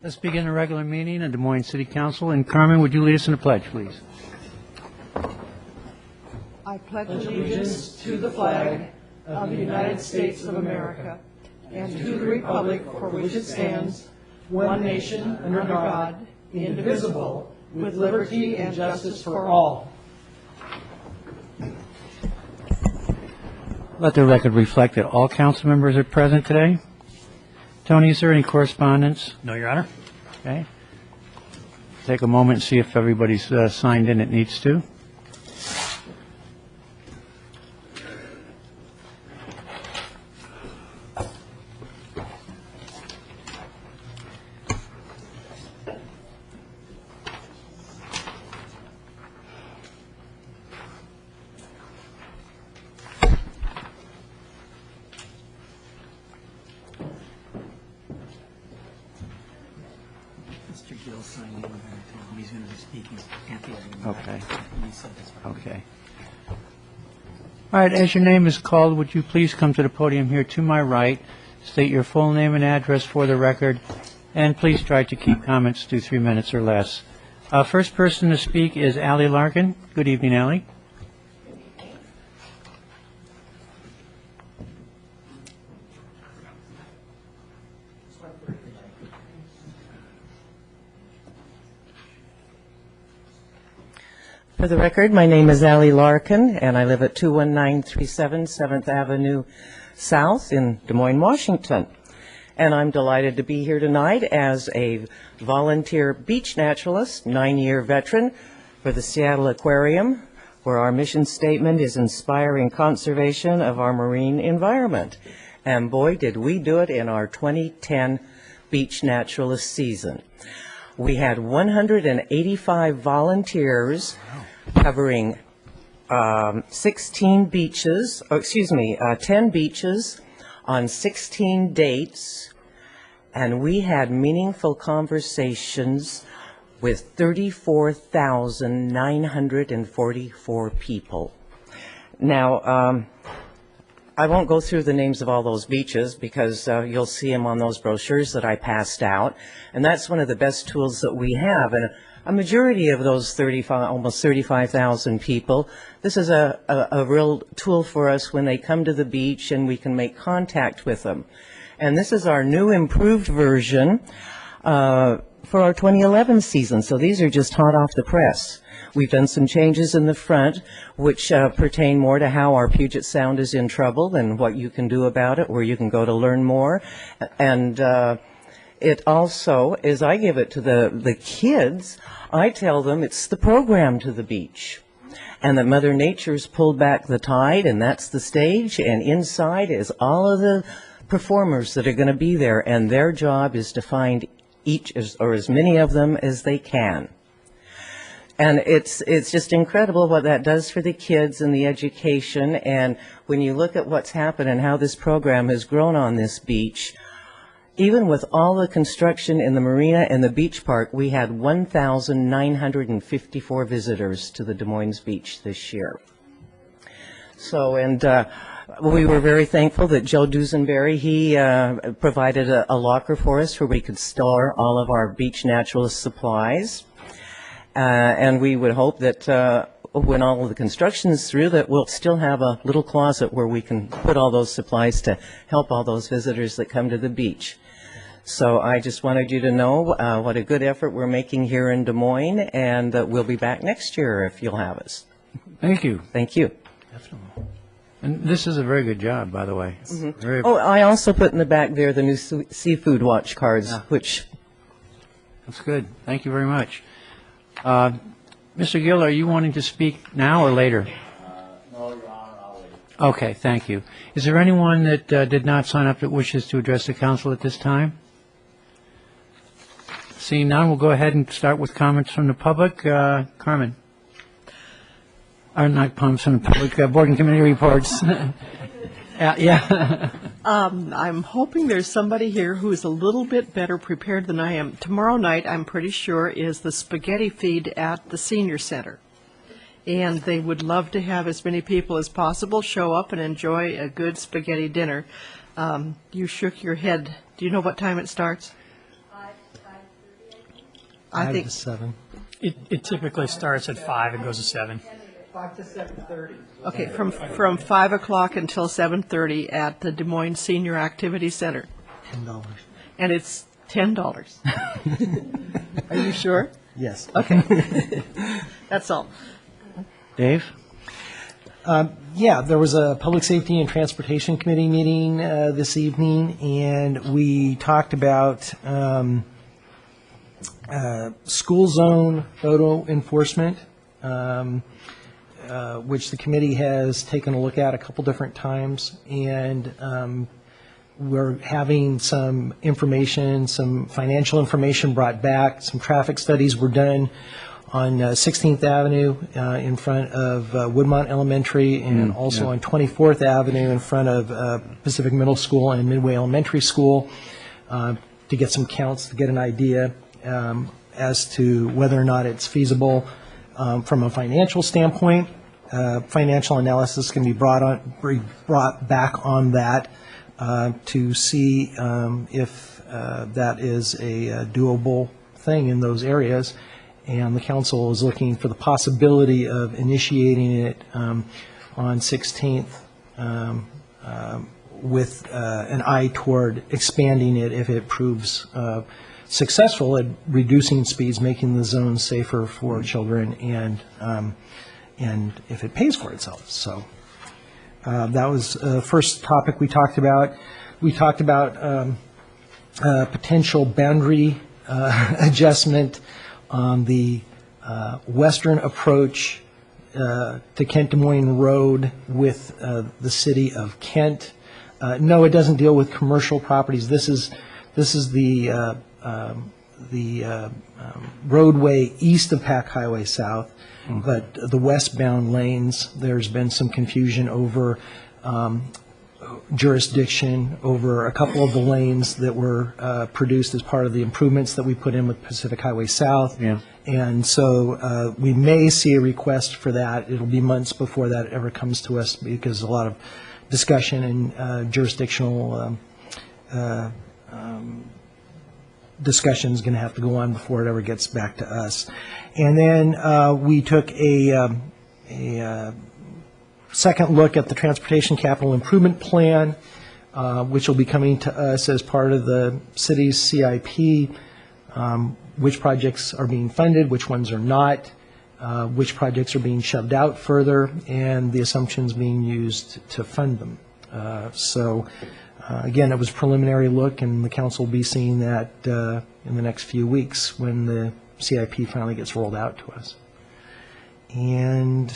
Let's begin the regular meeting of Des Moines City Council. And Carmen, would you lead us in a pledge, please? I pledge allegiance to the flag of the United States of America and to the republic for which it stands, one nation, under God, indivisible, with liberty and justice for all. Let the record reflect that all council members are present today. Tony, is there any correspondence? No, Your Honor. Okay. Take a moment and see if everybody's signed in that needs to. Mr. Gill signed in. We're going to tell him he's going to be speaking at the end. Okay. He said that's fine. Okay. All right, as your name is called, would you please come to the podium here to my right, state your full name and address for the record, and please try to keep comments to 3 minutes or less. First person to speak is Allie Larkin. Good evening, Allie. For the record, my name is Allie Larkin, and I live at 21937 7th Avenue South in Des Moines, Washington. And I'm delighted to be here tonight as a volunteer beach naturalist, 9-year veteran for the Seattle Aquarium, where our mission statement is inspiring conservation of our marine environment. And boy, did we do it in our 2010 beach naturalist season. We had 185 volunteers covering 10 beaches on 16 dates, and we had meaningful conversations with 34,944 people. Now, I won't go through the names of all those beaches because you'll see them on those brochures that I passed out, and that's one of the best tools that we have. And a majority of those almost 35,000 people, this is a real tool for us when they come to the beach and we can make contact with them. And this is our new improved version for our 2011 season. So these are just hot off the press. We've done some changes in the front which pertain more to how our Puget Sound is in trouble and what you can do about it, where you can go to learn more. And it also, as I give it to the kids, I tell them it's the program to the beach, and that Mother Nature's pulled back the tide, and that's the stage, and inside is all of the performers that are going to be there, and their job is to find each or as many of them as they can. And it's just incredible what that does for the kids and the education. And when you look at what's happened and how this program has grown on this beach, even with all the construction in the marina and the beach park, we had 1,954 visitors to the Des Moines Beach this year. So, and we were very thankful that Joe Dusenberry, he provided a locker for us where we could store all of our beach naturalist supplies. And we would hope that when all of the construction is through, that we'll still have a little closet where we can put all those supplies to help all those visitors that come to the beach. So I just wanted you to know what a good effort we're making here in Des Moines, and that we'll be back next year if you'll have us. Thank you. Thank you. Definitely. And this is a very good job, by the way. Very, Oh, I also put in the back there the new Seafood Watch cards, which... That's good. Thank you very much. Mr. Gill, are you wanting to speak now or later? No, Your Honor, I'll wait. Okay, thank you. Is there anyone that did not sign up that wishes to address the council at this time? Seeing none, we'll go ahead and start with comments from the public. Carmen. Or not comments from the public, board and committee reports. Yeah. I'm hoping there's somebody here who is a little bit better prepared than I am. Tomorrow night, I'm pretty sure, is the spaghetti feed at the senior center. And they would love to have as many people as possible show up and enjoy a good spaghetti dinner. You shook your head. Do you know what time it starts? I 5 think to 7. It typically starts at 5 and goes to 7. 5 to 7:30. Okay, from 5 o'clock until 7:30 at the Des Moines Senior Activity Center, $10. and it's $10. Are you sure? Yes. Okay, that's all. Dave? Yeah, there was a Public Safety and Transportation Committee meeting this evening, and we talked about school zone photo enforcement, which the committee has taken a look at a couple different times, and we're having some information, some financial information brought back. Some traffic studies were done on 16th Avenue in front of Woodmont Elementary, and also on 24th Avenue in front of Pacific Middle School and Midway Elementary School, to get some counts, to get an idea as to whether or not it's feasible from a financial standpoint. Financial analysis can be brought back on that to see if that is a doable thing in those areas. And the council is looking for the possibility of initiating it on 16th with an eye toward expanding it if it proves successful at reducing speeds, making the zone safer for children, and if it pays for itself. So that was the first topic we talked about. We talked about potential boundary adjustment on the western approach to Kent Des Moines Road with the city of Kent. No, it doesn't deal with commercial properties. This is the roadway east of Pack Highway South, but the westbound lanes, there's been some confusion over jurisdiction over a couple of the lanes that were produced as part of the improvements that we put in with Pacific Highway South. Yeah. And so we may see a request for that. It'll be months before that ever comes to us, because a lot of discussion and jurisdictional discussion is going to have to go on before it ever gets back to us. And then we took a second look at the Transportation Capital Improvement Plan, which will be coming to us as part of the city's CIP, which projects are being funded, which ones are not, which projects are being shoved out further, and the assumptions being used to fund them. Again, it was a preliminary look, and the council will be seeing that in the next few weeks when the CIP finally gets rolled out to us. And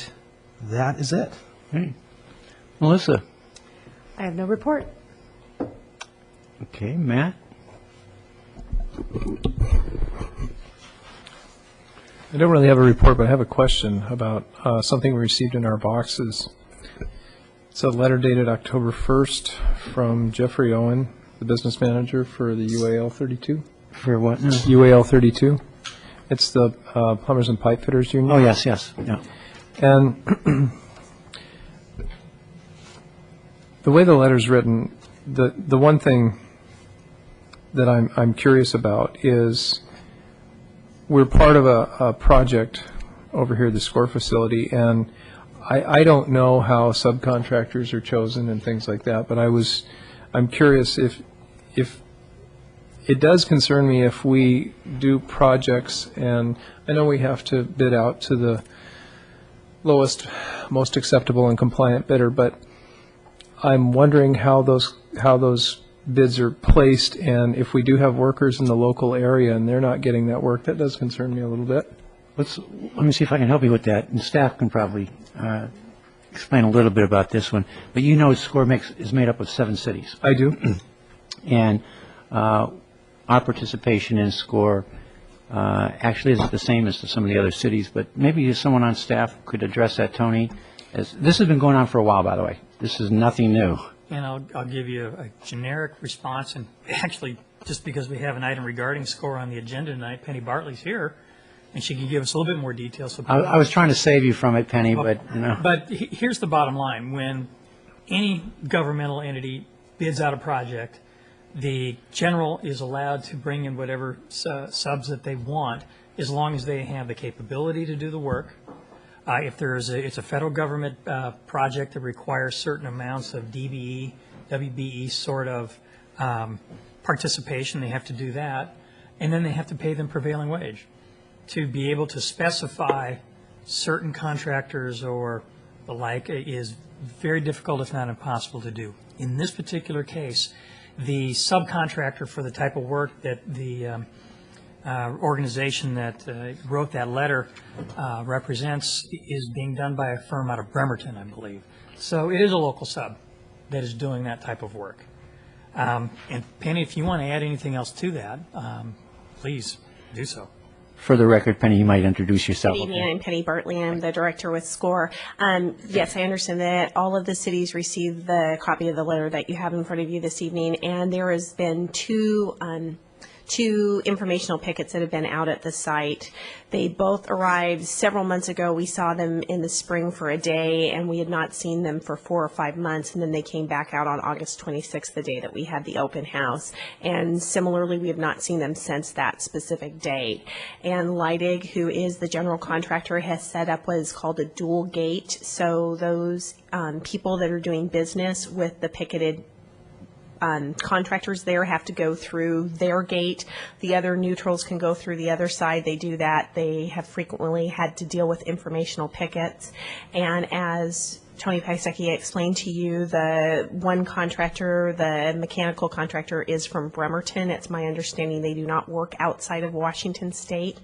that is it. Hey. Melissa? I have no report. Okay, Matt? I don't really have a report, but I have a question about something we received in our boxes. It's a letter dated October 1st from Jeffrey Owen, the business manager for the UAL 32. For what now? UAL 32. It's the Plumbers and Pipe Fitters Union. Oh, yes, yes. Yeah. And the way the letter's written, the one thing that I'm curious about is we're part of a project over here at the SCORE facility, and I don't know how subcontractors are chosen and things like that, but I'm curious if it does concern me if we do projects, and I know we have to bid out to the lowest, most acceptable and compliant bidder, but I'm wondering how those bids are placed, and if we do have workers in the local area and they're not getting that work, that does concern me a little bit. Let me see if I can help you with that, and staff can probably explain a little bit about this one. But you know SCORE is made up of 7 cities. I do. And our participation in SCORE actually is the same as to some of the other cities, but maybe someone on staff could address that, Tony. This has been going on for a while, by the way. This is nothing new. And I'll give you a generic response, and actually, just because we have an item regarding SCORE on the agenda tonight, Penny Bartley's here, and she can give us a little bit more detail. So I was trying to save you from it, Penny, but, you know. But here's the bottom line. When any governmental entity bids out a project, the general is allowed to bring in whatever subs that they want, as long as they have the capability to do the work. If it's a federal government project that requires certain amounts of DBE, WBE sort of participation, they have to do that, and then they have to pay them prevailing wage. To be able to specify certain contractors or the like is very difficult, if not impossible, to do. In this particular case, the subcontractor for the type of work that the organization that wrote that letter represents is being done by a firm out of Bremerton, I believe. So it is a local sub that is doing that type of work. And Penny, if you want to add anything else to that, please do so. For the record, Penny, you might introduce yourself. Good evening. I'm Penny Bartley. I'm the director with SCORE. Yes, I understand that all of the cities received the copy of the letter that you have in front of you this evening, and there has been two informational pickets that have been out at the site. They both arrived several months ago. We saw them in the spring for a day, and we had not seen them for 4 or 5 months, and then they came back out on August 26th, the day that we had the open house. And similarly, we have not seen them since that specific date. And Leidig, who is the general contractor, has set up what is called a dual gate. So those people that are doing business with the picketed contractors there have to go through their gate. The other neutrals can go through the other side. They do that. They have frequently had to deal with informational pickets. And as Tony Paisecki explained to you, the one contractor, the mechanical contractor, is from Bremerton. It's my understanding they do not work outside of Washington State.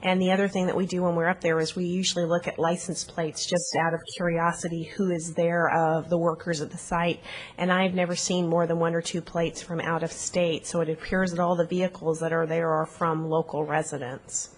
And the other thing that we do when we're up there is we usually look at license plates just out of curiosity who is there of the workers at the site. And I've never seen more than 1 or 2 plates from out of state. So it appears that all the vehicles that are there are from local residents.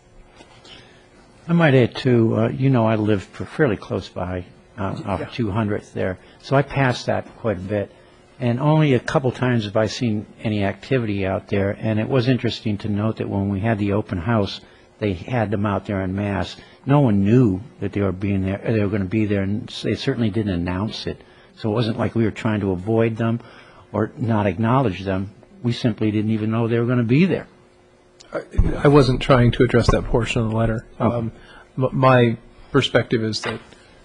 I might add, too, I live fairly close by. Off 200th there. So I passed that quite a bit. And only a couple times have I seen any activity out there. And it was interesting to note that when we had the open house, they had them out there en masse. No one knew that they were being there. They were going to be there, and they certainly didn't announce it. So it wasn't like we were trying to avoid them or not acknowledge them. We simply didn't even know they were going to be there. I wasn't trying to address that portion of the letter. My perspective is that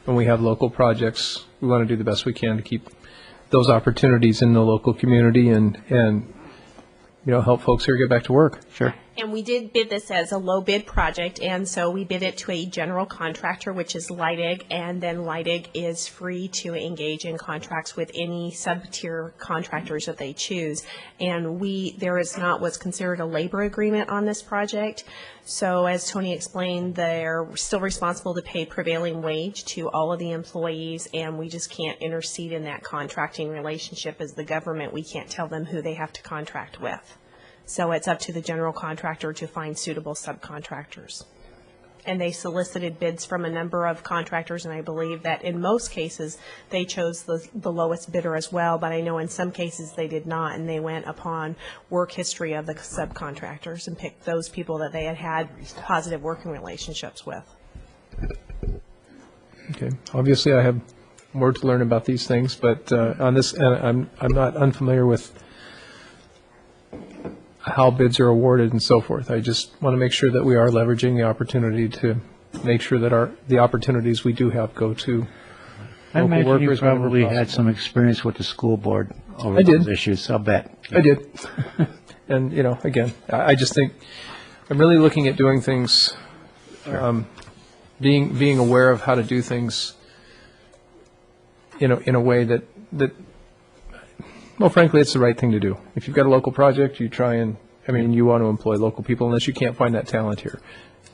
when we have local projects, we want to do the best we can to keep those opportunities in the local community and help folks here get back to work. Sure. And we did bid this as a low bid project, and so we bid it to a general contractor, which is Leidig, and then Leidig is free to engage in contracts with any sub-tier contractors that they choose. And there is not what's considered a labor agreement on this project. So as Tony explained, they're still responsible to pay prevailing wage to all of the employees, and we just can't intercede in that contracting relationship as the government. We can't tell them who they have to contract with. So it's up to the general contractor to find suitable subcontractors. And they solicited bids from a number of contractors, and I believe that in most cases they chose the lowest bidder as well, but I know in some cases they did not, and they went upon work history of the subcontractors and picked those people that they had positive working relationships with. Okay. Obviously, I have more to learn about these things, but on this, I'm not unfamiliar with how bids are awarded and so forth. I just want to make sure that we are leveraging the opportunity to make sure that the opportunities we do have go to I local imagine you workers whenever probably possible. had some experience with the school board over I did. those issues, I'll bet. I did. And, again, I just think I'm really looking at doing things, being aware of how to do things in a way that well, frankly, it's the right thing to do. If you've got a local project, you you want to employ local people unless you can't find that talent here.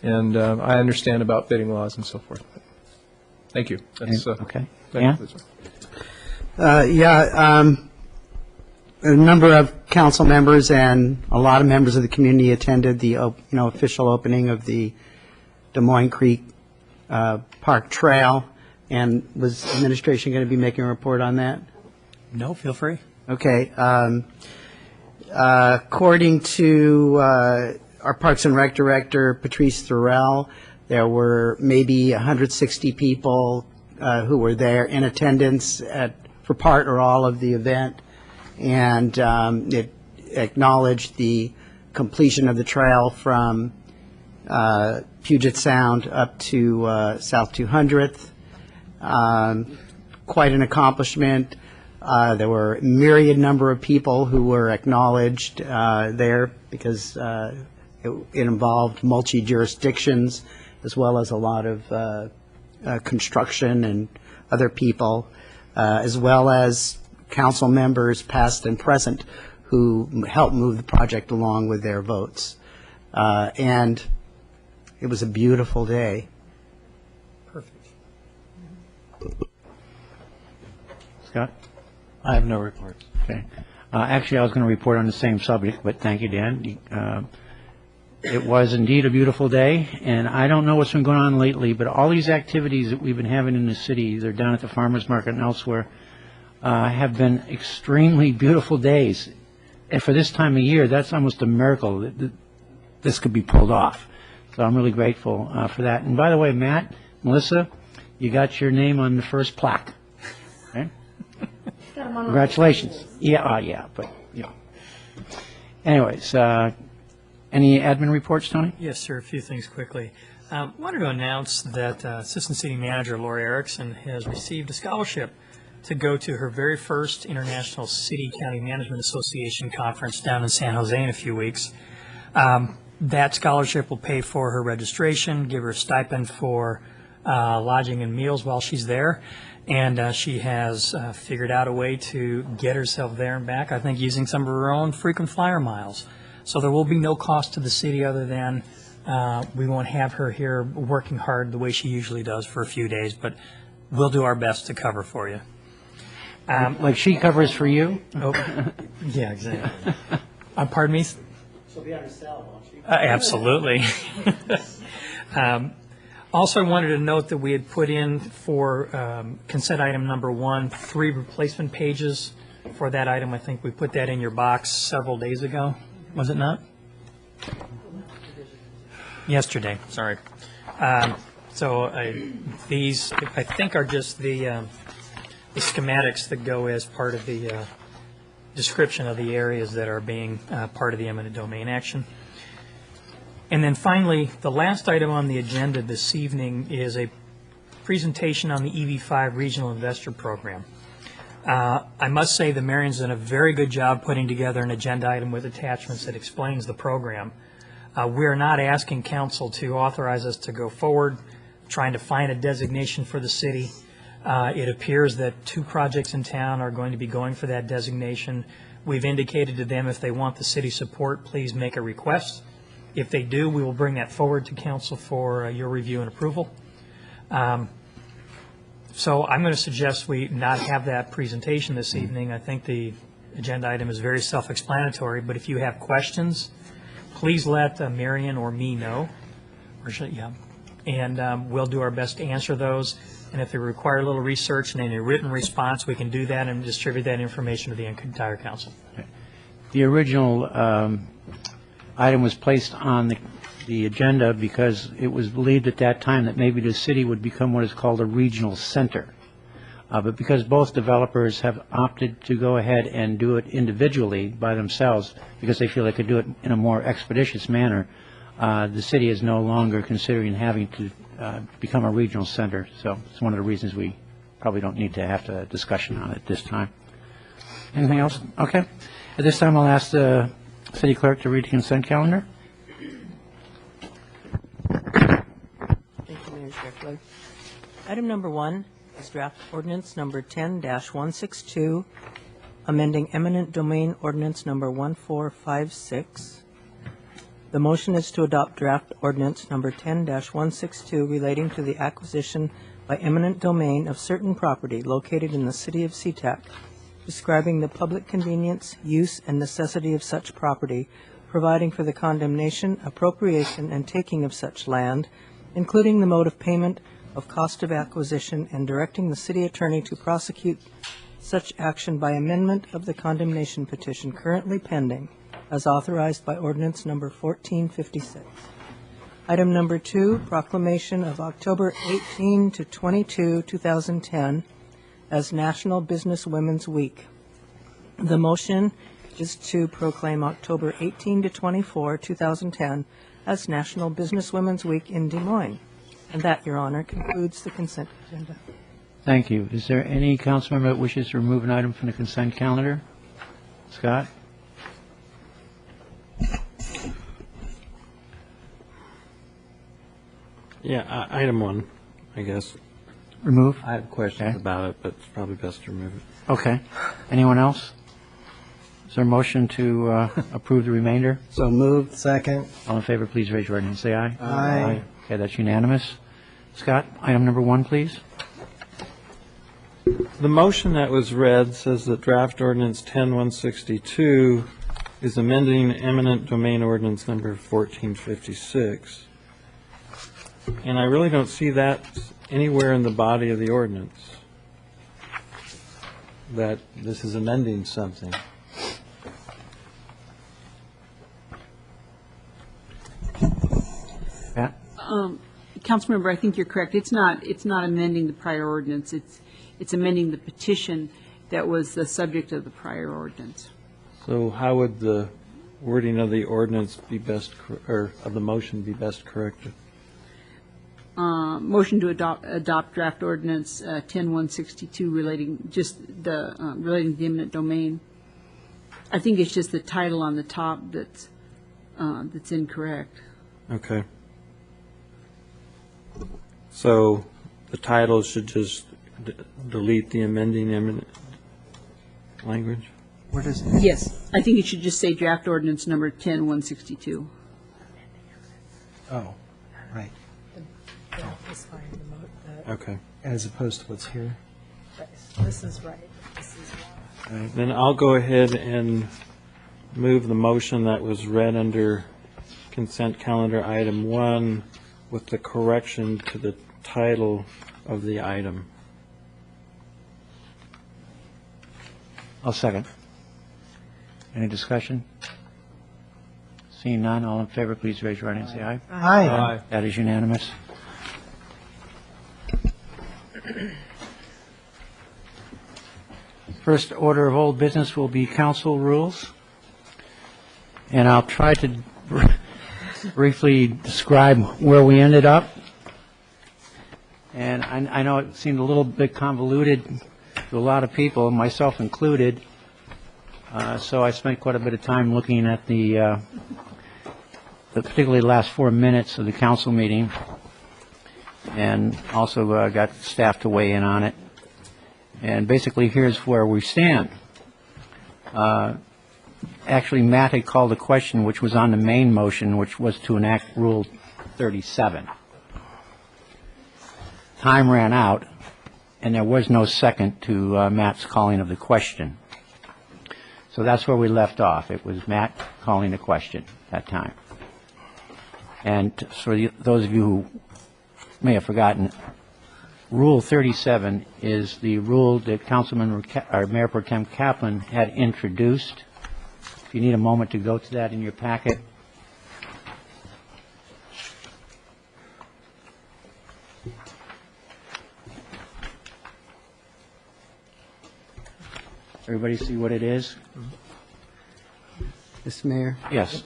And I understand about bidding laws and so forth. Thank you. That's, Okay. yeah. A number of council members and a lot of members of the community attended the official opening of the Des Moines Creek Park Trail. And was administration going to be making a report on that? No, feel free. Okay. According to our Parks and Rec Director, Patrice Thorell, there were maybe 160 people who were there in attendance for part or all of the event, and it acknowledged the completion of the trail from Puget Sound up to South 200th. Quite an accomplishment. There were a myriad number of people who were acknowledged there because it involved multi-jurisdictions as well as a lot of construction and other people, as well as council members past and present who helped move the project along with their votes. And it was a beautiful day. Perfect. Scott? I have no reports. Okay. Actually, I was going to report on the same subject, but thank you, Dan. It was indeed a beautiful day, and I don't know what's been going on lately, but all these activities that we've been having in the city, either down at the farmers market and elsewhere, have been extremely beautiful days. And for this time of year, that's almost a miracle that this could be pulled off. So I'm really grateful for that. And by the way, Matt, Melissa, you got your name on the first plaque. Okay? Congratulations. Yeah, but, yeah. Anyways, any admin reports, Tony? Yes, sir. A few things quickly. Wanted to announce that Assistant City Manager Lori Erickson has received a scholarship to go to her very first International City County Management Association conference down in San Jose in a few weeks. That scholarship will pay for her registration, give her a stipend for lodging and meals while she's there, and she has figured out a way to get herself there and back, I think, using some of her own frequent flyer miles. So there will be no cost to the city other than we won't have her here working hard the way she usually does for a few days, but we'll do our best to cover for you. Like she covers for you? Oh, yeah, exactly. Pardon me? She'll be on her cell, won't she? Absolutely. Also, I wanted to note that we had put in for consent item number 1, 3 replacement pages for that item. I think we put that in your box several days ago. Was it not? Yesterday, sorry. These, I think, are just the schematics that go as part of the description of the areas that are being part of the eminent domain action. And then finally, the last item on the agenda this evening is a presentation on the EV5 Regional Investor Program. I must say the Marion's done a very good job putting together an agenda item with attachments that explains the program. We're not asking council to authorize us to go forward, trying to find a designation for the city. It appears that 2 projects in town are going to be going for that designation. We've indicated to them if they want the city support, please make a request. If they do, we will bring that forward to council for your review and approval. So I'm going to suggest we not have that presentation this evening. I think the agenda item is very self-explanatory, but if you have questions, please let Marion or me know. And we'll do our best to answer those. And if they require a little research and any written response, we can do that and distribute that information to the entire council. The original item was placed on the agenda because it was believed at that time that maybe the city would become what is called a regional center. But because both developers have opted to go ahead and do it individually by themselves because they feel they could do it in a more expeditious manner, the city is no longer considering having to become a regional center. So it's one of the reasons we probably don't need to have a discussion on it this time. Anything else? Okay. At this time, I'll ask the city clerk to read the consent calendar. Thank you, Mayor Strickler. Item number 1 is draft ordinance number 10-162, amending eminent domain ordinance number 1456. The motion is to adopt draft ordinance number 10-162 relating to the acquisition by eminent domain of certain property located in the city of SeaTac, describing the public convenience, use, and necessity of such property, providing for the condemnation, appropriation, and taking of such land, including the mode of payment of cost of acquisition, and directing the city attorney to prosecute such action by amendment of the condemnation petition currently pending, as authorized by ordinance number 1456. Item number 2, proclamation of October 18 to 22, 2010, as National Business Women's Week. The motion is to proclaim October 18 to 24, 2010, as National Businesswomen's Week in Des Moines. And that, Your Honor, concludes the consent agenda. Thank you. Is there any council member that wishes to remove an item from the consent calendar? Scott? Yeah, item 1, I guess. Remove? I have questions Okay. about it, but it's probably best to remove it. Okay. Anyone else? Is there a motion to approve the remainder? So moved. Second. All in favor, please raise your right hand and say aye. Aye. Okay, that's unanimous. Scott, item number 1, please. The motion that was read says that draft ordinance 10-162 is amending eminent domain ordinance number 1456. And I really don't see that anywhere in the body of the ordinance, that this is amending something. Pat? Councilmember, I think you're correct. It's not amending the prior ordinance. It's amending the petition that was the subject of the prior ordinance. So how would the wording of the ordinance be best, or of the motion be best corrected? Motion to adopt draft ordinance 10-162 relating relating to the eminent domain. I think it's just the title on the top that's incorrect. Okay. So the title should just delete the amending eminent language? Where does it? Yes, I think it should just say draft ordinance number 10-162. Oh, right. Okay. As opposed to what's here. This is right. This is wrong. Then I'll go ahead and move the motion that was read under consent calendar item 1 with the correction to the title of the item. I'll second. Any discussion? Seeing none, all in favor, please raise your right hand and say aye. Aye. That is unanimous. First order of old business will be council rules. And I'll try to briefly describe where we ended up. And I know it seemed a little bit convoluted to a lot of people, myself included. So I spent quite a bit of time looking at the particularly last 4 minutes of the council meeting, and also got staff to weigh in on it. And basically, here's where we stand. Actually, Matt had called a question which was on the main motion, which was to enact Rule 37. Time ran out, and there was no second to Matt's calling of the question. So that's where we left off. It was Matt calling the question that time. And for those of you who may have forgotten, Rule 37 is the rule that Mayor Pro Tem Kaplan had introduced. If you need a moment to go to that in your packet. Everybody see what it is? Mr. Mayor? Yes.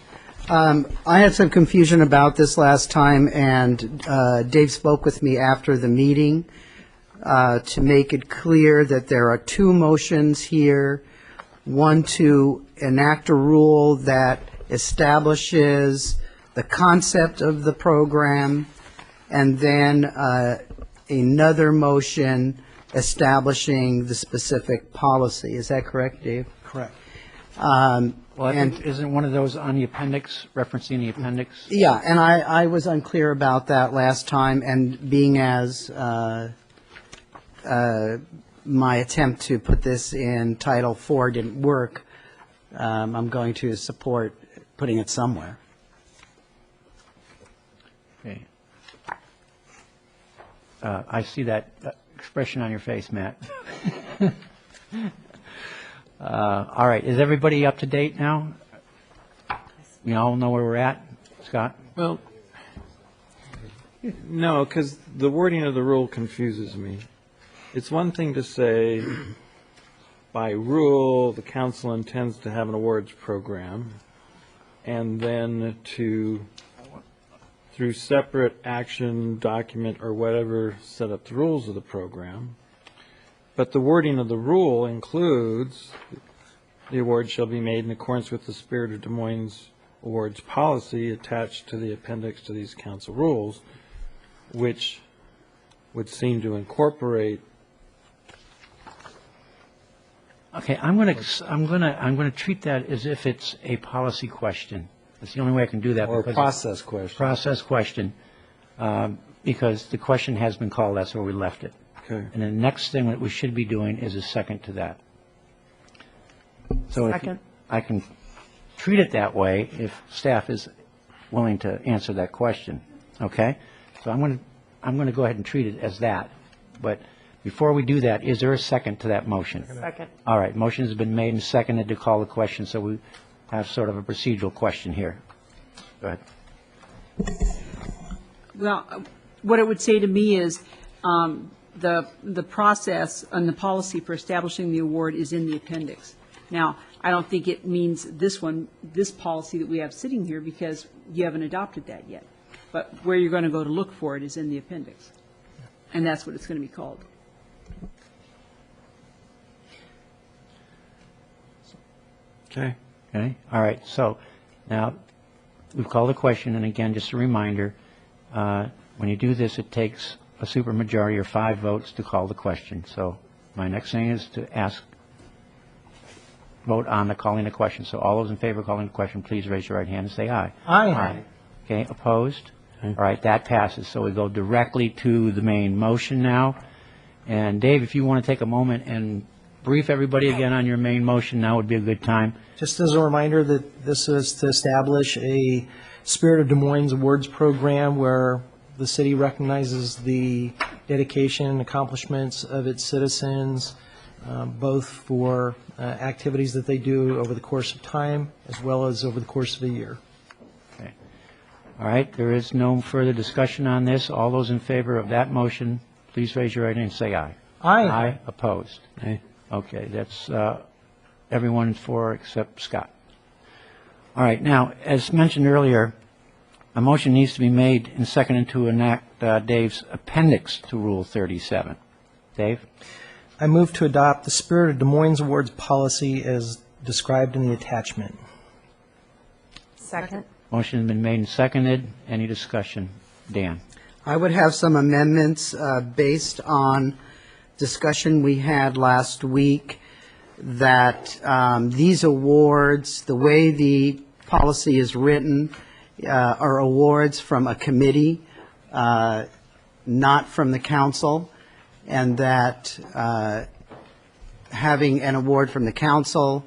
I had some confusion about this last time, and Dave spoke with me after the meeting to make it clear that there are 2 motions here. One to enact a rule that establishes the concept of the program, and then another motion establishing the specific policy. Is that correct, Dave? Correct. Well, I think, isn't one of those on the appendix, referencing the appendix? Yeah, and I was unclear about that last time, and being as my attempt to put this in Title IV didn't work, I'm going to support putting it somewhere. Okay. I see that expression on your face, Matt. All right, is everybody up to date now? You all know where we're at? Scott? Well, no, because the wording of the rule confuses me. It's one thing to say, by rule, the council intends to have an awards program, and then to through separate action document or whatever set up the rules of the program. But the wording of the rule includes the award shall be made in accordance with the spirit of Des Moines awards policy attached to the appendix to these council rules, which would seem to incorporate. Okay, I'm gonna treat that as if it's a policy question. That's the only way I can do that. Or a because process question. Process question, because the question has been called, that's where we left it. Okay. And the next thing that we should be doing is a second to that. So if Second. I can treat it that way if staff is willing to answer that question, okay? So I'm going to go ahead and treat it as that. But before we do that, is there a second to that motion? Second. All right, motion has been made and seconded to call the question, so we have sort of a procedural question here. Go ahead. Well, what it would say to me is, the process and the policy for establishing the award is in the appendix. Now, I don't think it means this policy that we have sitting here, because you haven't adopted that yet. But where you're going to go to look for it is in the appendix. And that's what it's going to be called. Okay. Okay, all right, so now we've called the question, and again, just a reminder, when you do this, it takes a supermajority or 5 votes to call the question. So my next thing is to vote on the calling the question. So all those in favor of calling the question, please raise your right hand and say aye. Aye. Okay, opposed? All right, that passes. So we go directly to the main motion now. And Dave, if you want to take a moment and brief everybody again on your main motion, now would be a good time. Just as a reminder that this is to establish a Spirit of Des Moines Awards program where the city recognizes the dedication and accomplishments of its citizens, both for activities that they do over the course of time as well as over the course of a year. Okay. All right, there is no further discussion on this. All those in favor of that motion, please raise your right hand and say aye. Aye. Aye, opposed? Aye. Okay, that's everyone for except Scott. All right, now, as mentioned earlier, a motion needs to be made and seconded to enact Dave's appendix to Rule 37. Dave? I move to adopt the Spirit of Des Moines Awards policy as described in the attachment. Second. Motion has been made and seconded. Any discussion? Dan? I would have some amendments based on discussion we had last week, that these awards, the way the policy is written, are awards from a committee, not from the council, and that having an award from the council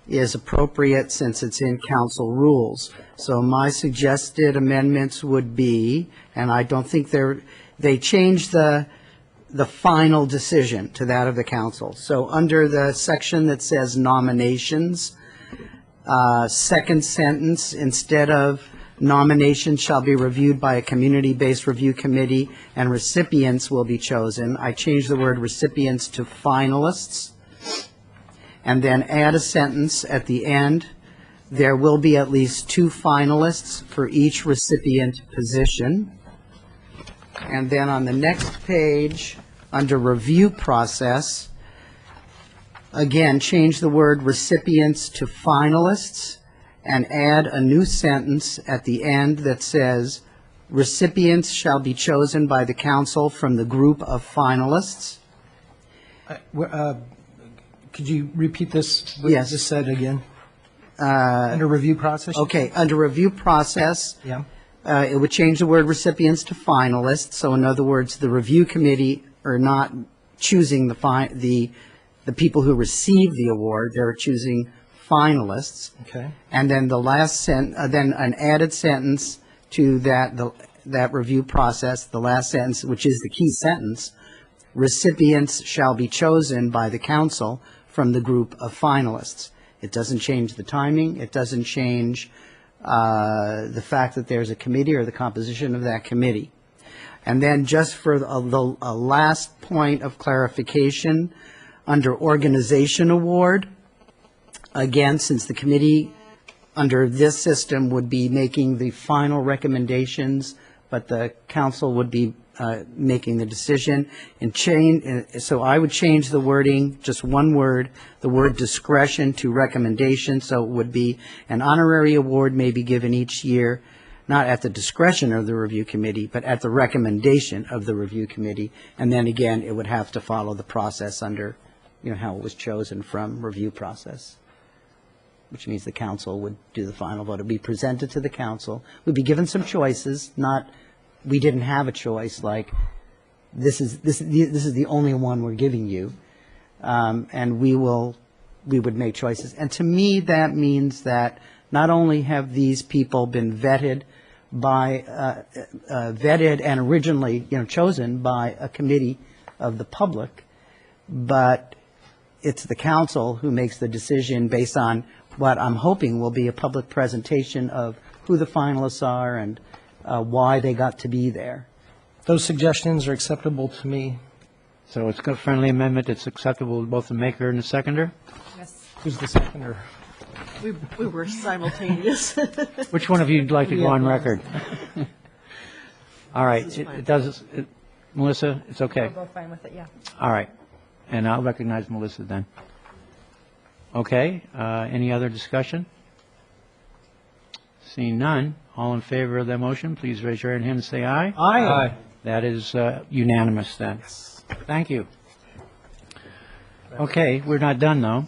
is appropriate since it's in council rules. So my suggested amendments would be, and I don't think they change the final decision to that of the council. So under the section that says nominations, second sentence, instead of nominations shall be reviewed by a community-based review committee and recipients will be chosen, I changed the word recipients to finalists, and then add a sentence at the end, there will be at least 2 finalists for each recipient position. And then on the next page, under review process, again, change the word recipients to finalists and add a new sentence at the end that says, recipients shall be chosen by the council from the group of finalists. Could you repeat this? What Yes. you just said again? Under review process? Okay, under review process, Yeah. it would change the word recipients to finalists. So in other words, the review committee are not choosing the people who receive the award, they're choosing finalists. Okay. And then the last then an added sentence to that review process, the last sentence, which is the key sentence, recipients shall be chosen by the council from the group of finalists. It doesn't change the timing, it doesn't change the fact that there's a committee or the composition of that committee. And then just for a last point of clarification, under organization award, again, since the committee under this system would be making the final recommendations but the council would be making the decision. So I would change the wording, just one word, the word discretion to recommendation, so it would be an honorary award may be given each year, not at the discretion of the review committee, but at the recommendation of the review committee. And then again, it would have to follow the process under, how it was chosen from review process, which means the council would do the final vote. It would be presented to the council. We'd be given some choices, not, we didn't have a choice, like, this is the only one we're giving you. And we would make choices. And to me, that means that not only have these people been vetted and originally, chosen by a committee of the public, but it's the council who makes the decision based on what I'm hoping will be a public presentation of who the finalists are and why they got to be there. Those suggestions are acceptable to me. So it's a friendly amendment. It's acceptable to both the maker and the seconder? Yes. Who's the seconder? We were simultaneous. Which one of you would like to go on Yeah. record? All right. Melissa, it's okay. We'll go fine with it, yeah. All right. And I'll recognize Melissa then. Okay. Any other discussion? Seeing none, all in favor of the motion, please raise your hand and say aye. Aye. That is unanimous then. Thank you. Okay, we're not done though.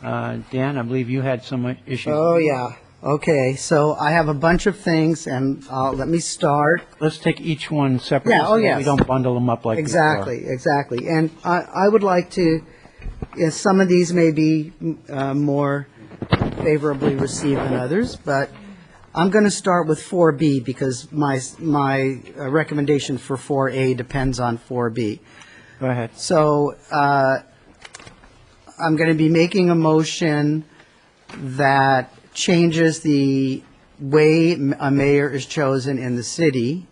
Dan, I believe you had some issues. Oh, yeah. Okay, so I have a bunch of things, and let me start. Let's take each one separately. Yeah, oh, so that yes. we don't bundle them up like before. Exactly. And I would like to, some of these may be more favorably received than others, but I'm going to start with 4B because my recommendation for 4A depends on 4B. Go ahead. So I'm going to be making a motion that changes the way a mayor is chosen in the city,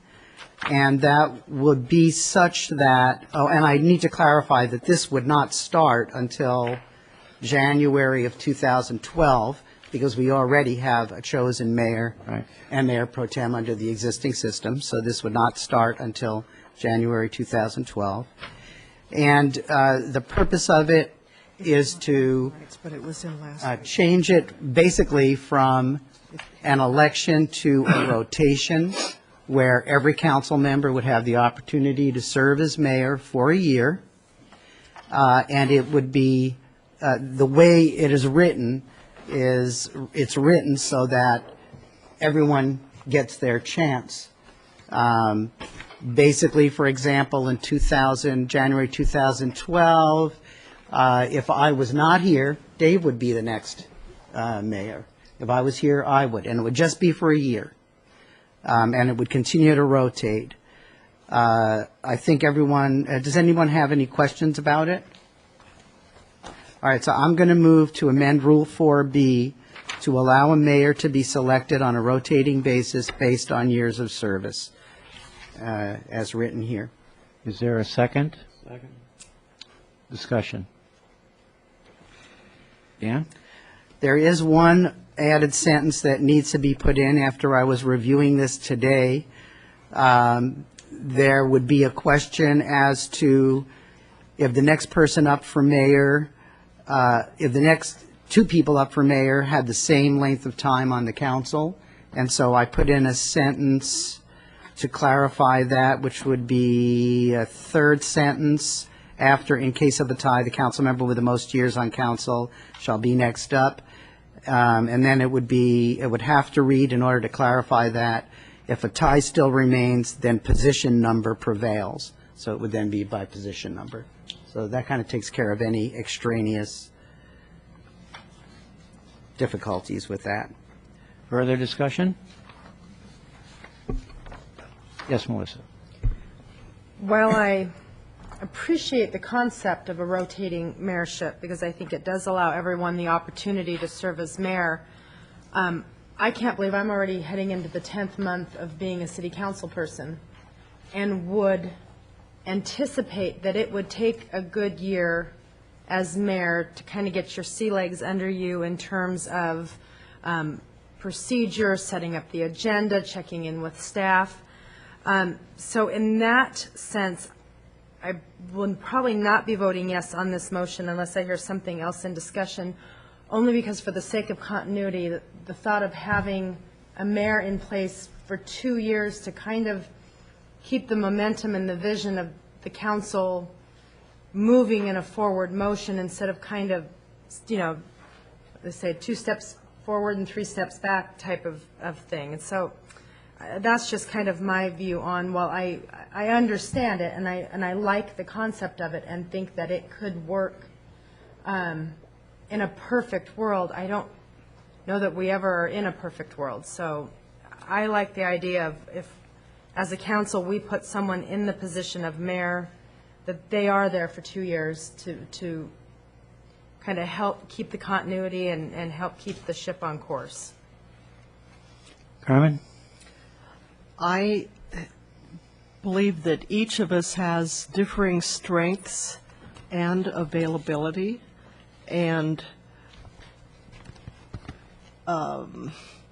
and that would be such that, and I need to clarify that this would not start until January of 2012, because we already have a chosen mayor and mayor pro tem under the existing system, so this would not start until January 2012. And the purpose of it is to But it was in last. change it basically from an election to a rotation, where every council member would have the opportunity to serve as mayor for a year. And it would be, the way it is written is, it's written so that everyone gets their chance. Basically, for example, in January 2012, if I was not here, Dave would be the next mayor. If I was here, I would, and it would just be for a year. And it would continue to rotate. I think everyone, does anyone have any questions about it? All right, so I'm going to move to amend Rule 4B to allow a mayor to be selected on a rotating basis based on years of service, as written here. Is there a second? Second. Discussion. Dan? There is one added sentence that needs to be put in after I was reviewing this today. There would be a question as to if the next person up for mayor, if the next two people up for mayor had the same length of time on the council. And so I put in a sentence to clarify that, which would be a third sentence after, in case of a tie, the council member with the most years on council shall be next up. And then it would have to read, in order to clarify that, if a tie still remains, then position number prevails. So it would then be by position number. So that kind of takes care of any extraneous difficulties with that. Further discussion? Yes, Melissa. While I appreciate the concept of a rotating mayorship, because I think it does allow everyone the opportunity to serve as mayor, I can't believe I'm already heading into the 10th month of being a city council person, and would anticipate that it would take a good year as mayor to kind of get your sea legs under you in terms of procedure, setting up the agenda, checking in with staff. So in that sense, I will probably not be voting yes on this motion unless I hear something else in discussion, only because for the sake of continuity, the thought of having a mayor in place for 2 years to kind of keep the momentum and the vision of the council moving in a forward motion instead of kind of, they say 2 steps forward and 3 steps back type of thing. And so that's just kind of my view on, while I understand it and I like the concept of it and think that it could work in a perfect world. I don't know that we ever are in a perfect world. So I like the idea of, if as a council we put someone in the position of mayor, that they are there for 2 years to kind of help keep the continuity and help keep the ship on course. Carmen? I believe that each of us has differing strengths and availability and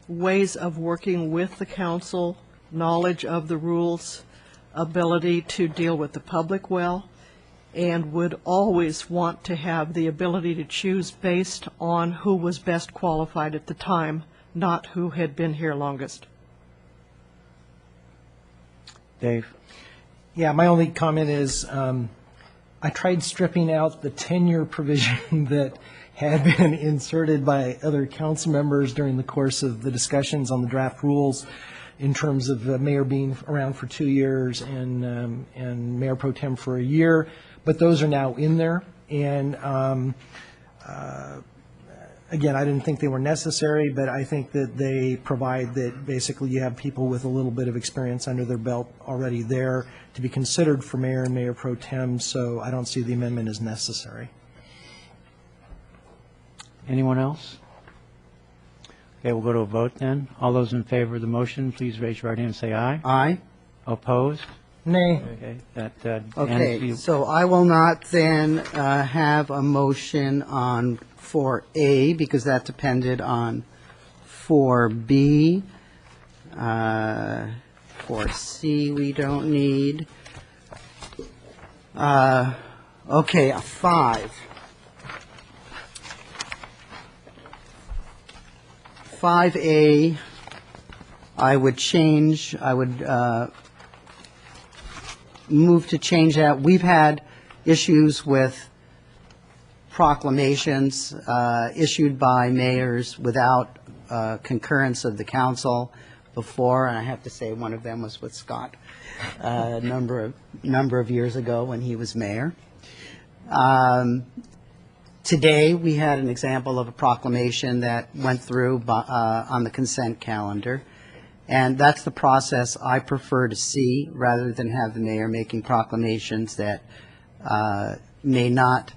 ways of working with the council, knowledge of the rules, ability to deal with the public well, and would always want to have the ability to choose based on who was best qualified at the time, not who had been here longest. Dave? Yeah, my only comment is, I tried stripping out the tenure provision that had been inserted by other council members during the course of the discussions on the draft rules in terms of the mayor being around for 2 years and mayor pro tem for a year, but those are now in there. And again, I didn't think they were necessary, but I think that they provide that basically you have people with a little bit of experience under their belt already there to be considered for mayor and mayor pro tem, so I don't see the amendment as necessary. Anyone else? Okay, we'll go to a vote then. All those in favor of the motion, please raise your right hand and say aye. Aye. Opposed? Nay. Okay, that Okay, ends so I will not then have a motion on 4A because that depended on 4B. 4C we don't need. Okay, a 5. 5A, I would change, I would move to change that. We've had issues with proclamations issued by mayors without concurrence of the council before, and I have to say one of them was with Scott a number of years ago when he was mayor. Today, we had an example of a proclamation that went through on the consent calendar, and that's the process I prefer to see, rather than have the mayor making proclamations that may not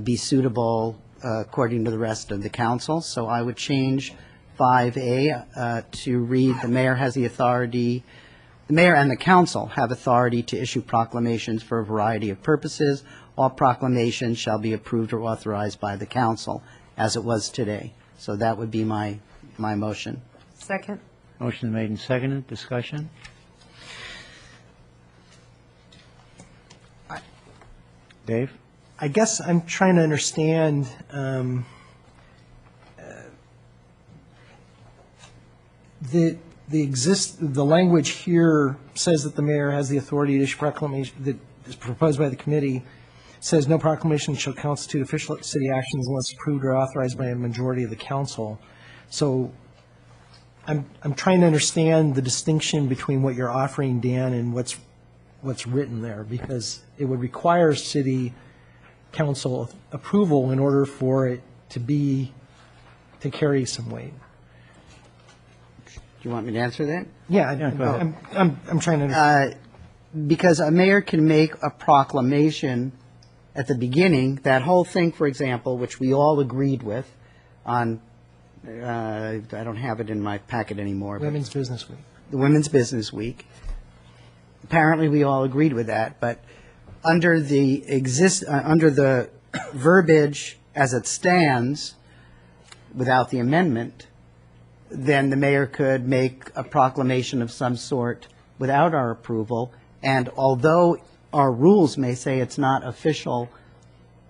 be suitable according to the rest of the council. So I would change 5A to read, the mayor has the authority, the mayor and the council have authority to issue proclamations for a variety of purposes. All proclamations shall be approved or authorized by the council, as it was today. So that would be my motion. Second? motion made and seconded. Discussion? Dave? I guess I'm trying to understand the language here says that the mayor has the authority to issue proclamation that is proposed by the committee, says no proclamation shall constitute official city actions unless approved or authorized by a majority of the council. So I'm trying to understand the distinction between what you're offering, Dan, and what's written there, because it would require city council approval in order for it to carry some weight. Do you want me to answer that? Yeah, go ahead. I'm trying to understand. Because a mayor can make a proclamation at the beginning, that whole thing, for example, which we all agreed with on, I don't have it in my packet anymore. Women's Business Week. The Women's Business Week. Apparently, we all agreed with that, but under the verbiage as it stands, without the amendment, then the mayor could make a proclamation of some sort without our approval. And although our rules may say it's not official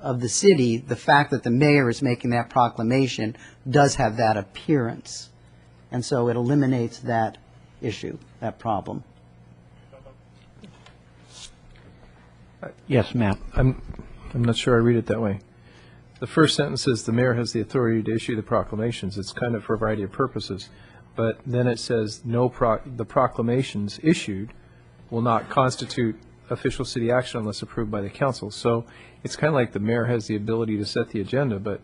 of the city, the fact that the mayor is making that proclamation does have that appearance. And so it eliminates that issue, that problem. Yes, Matt. I'm not sure I read it that way. The first sentence says the mayor has the authority to issue the proclamations. It's kind of for a variety of purposes. But then it says the proclamations issued will not constitute official city action unless approved by the council. So it's kind of like the mayor has the ability to set the agenda, but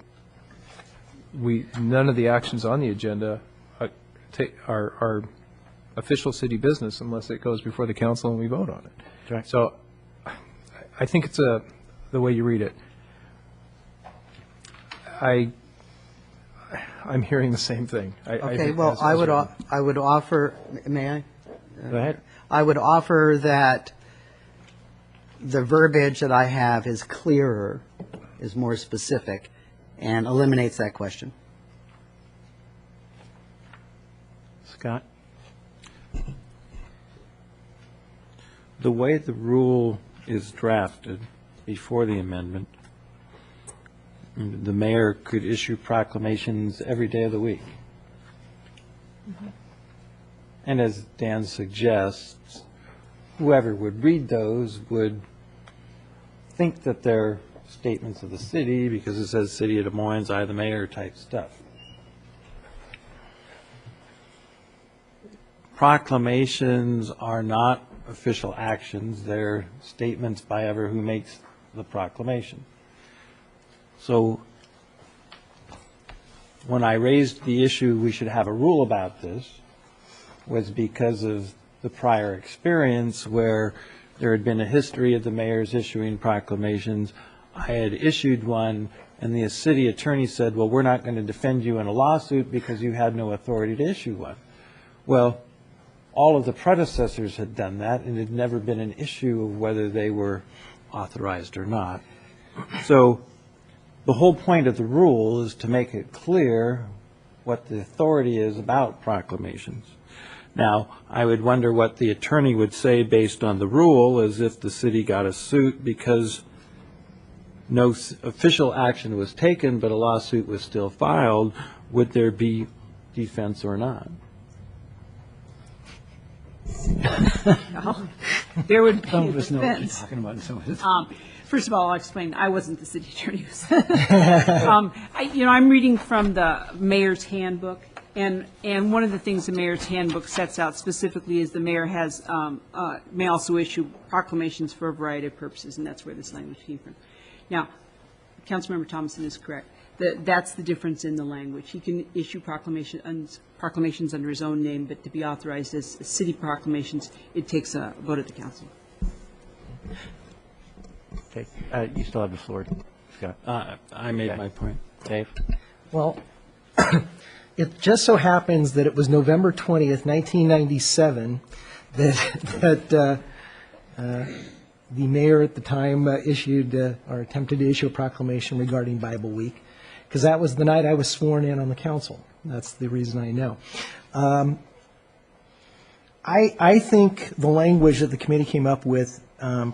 none of the actions on the agenda are official city business unless it goes before the council and we vote on it. Correct. So I think it's the way you read it. I'm hearing the same thing. Okay, well, I would offer, may I? Go ahead. I would offer that the verbiage that I have is clearer, is more specific, and eliminates that question. Scott? The way the rule is drafted before the amendment, the mayor could issue proclamations every day of the week. And as Dan suggests, whoever would read those would think that they're statements of the city because it says City of Des Moines, I the mayor type stuff. Proclamations are not official actions. They're statements by ever who makes the proclamation. So when I raised the issue we should have a rule about this was because of the prior experience where there had been a history of the mayors issuing proclamations. I had issued one and the city attorney said, well, we're not going to defend you in a lawsuit because you had no authority to issue one. Well, all of the predecessors had done that and it had never been an issue of whether they were authorized or not. So the whole point of the rule is to make it clear what the authority is about proclamations. Now, I would wonder what the attorney would say based on the rule, as if the city got a suit because no official action was taken, but a lawsuit was still filed. Would there be defense or not? There would be Some a of us know what you're defense. talking about, and some of us. First of all, I'll explain, I wasn't the city attorney. I'm reading from the mayor's handbook, and one of the things the mayor's handbook sets out specifically is the mayor may also issue proclamations for a variety of purposes, and that's where this language came from. Now, Councilmember Thomason is correct. That's the difference in the language. He can issue proclamations under his own name, but to be authorized as city proclamations, it takes a vote at the council. Okay. You still have the floor, Scott. I made my point. Dave? Well, it just so happens that it was November 20th, 1997, that the mayor at the time issued or attempted to issue a proclamation regarding Bible Week, because that was the night I was sworn in on the council. That's the reason I know. I think the language that the committee came up with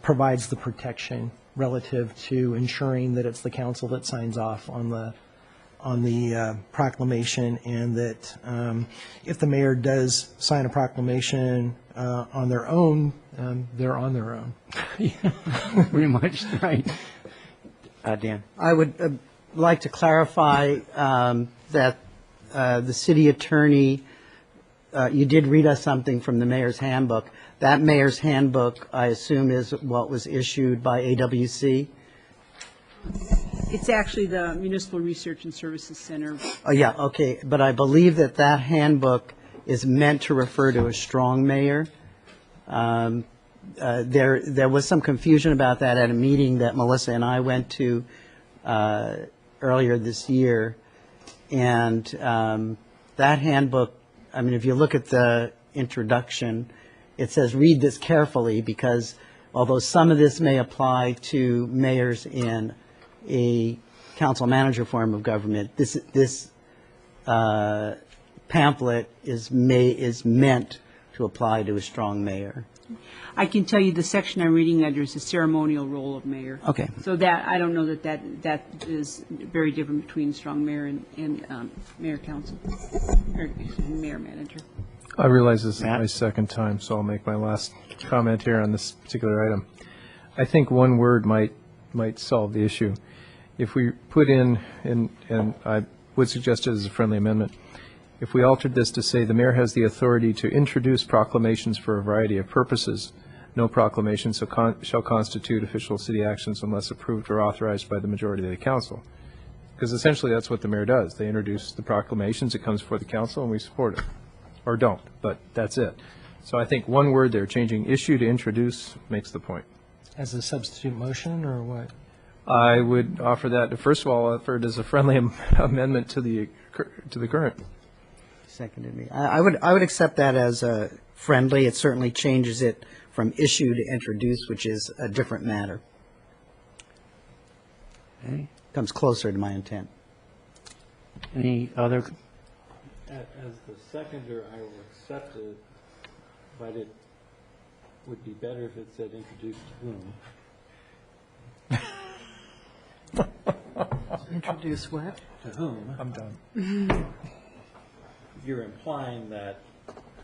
provides the protection relative to ensuring that it's the council that signs off on the proclamation, and that if the mayor does sign a proclamation on their own, they're on their own. Pretty much, right. Dan? I would like to clarify that the city attorney, you did read us something from the mayor's handbook. That mayor's handbook, I assume, is what was issued by AWC? It's actually the Municipal Research and Services Center. Oh, yeah, okay. But I believe that handbook is meant to refer to a strong mayor. There was some confusion about that at a meeting that Melissa and I went to earlier this year. And that handbook, I mean, if you look at the introduction, it says read this carefully, because although some of this may apply to mayors in a council manager form of government, this pamphlet is meant to apply to a strong mayor. I can tell you the section I'm reading under is the ceremonial role of mayor. Okay. So that, I don't know that is very different between strong mayor and mayor council, or mayor manager. I realize this is my second time, so I'll make my last comment here on this particular item. I think one word might solve the issue. If we put in, and I would suggest it as a friendly amendment, if we altered this to say the mayor has the authority to introduce proclamations for a variety of purposes, no proclamation shall constitute official city actions unless approved or authorized by the majority of the council. Because essentially that's what the mayor does. They introduce the proclamations, it comes before the council, and we support it. Or don't, but that's it. So I think one word there, changing issue to introduce, makes the point. As a substitute motion, or what? I would offer that, first of all, offer it as a friendly amendment to the current. Seconded me. I would accept that as a friendly. It certainly changes it from issue to introduce, which is a different matter. Okay. Comes closer to my intent. Any other? As the seconder, I will accept it, but it would be better if it said introduce to whom. Introduce what? To whom? I'm done. You're implying that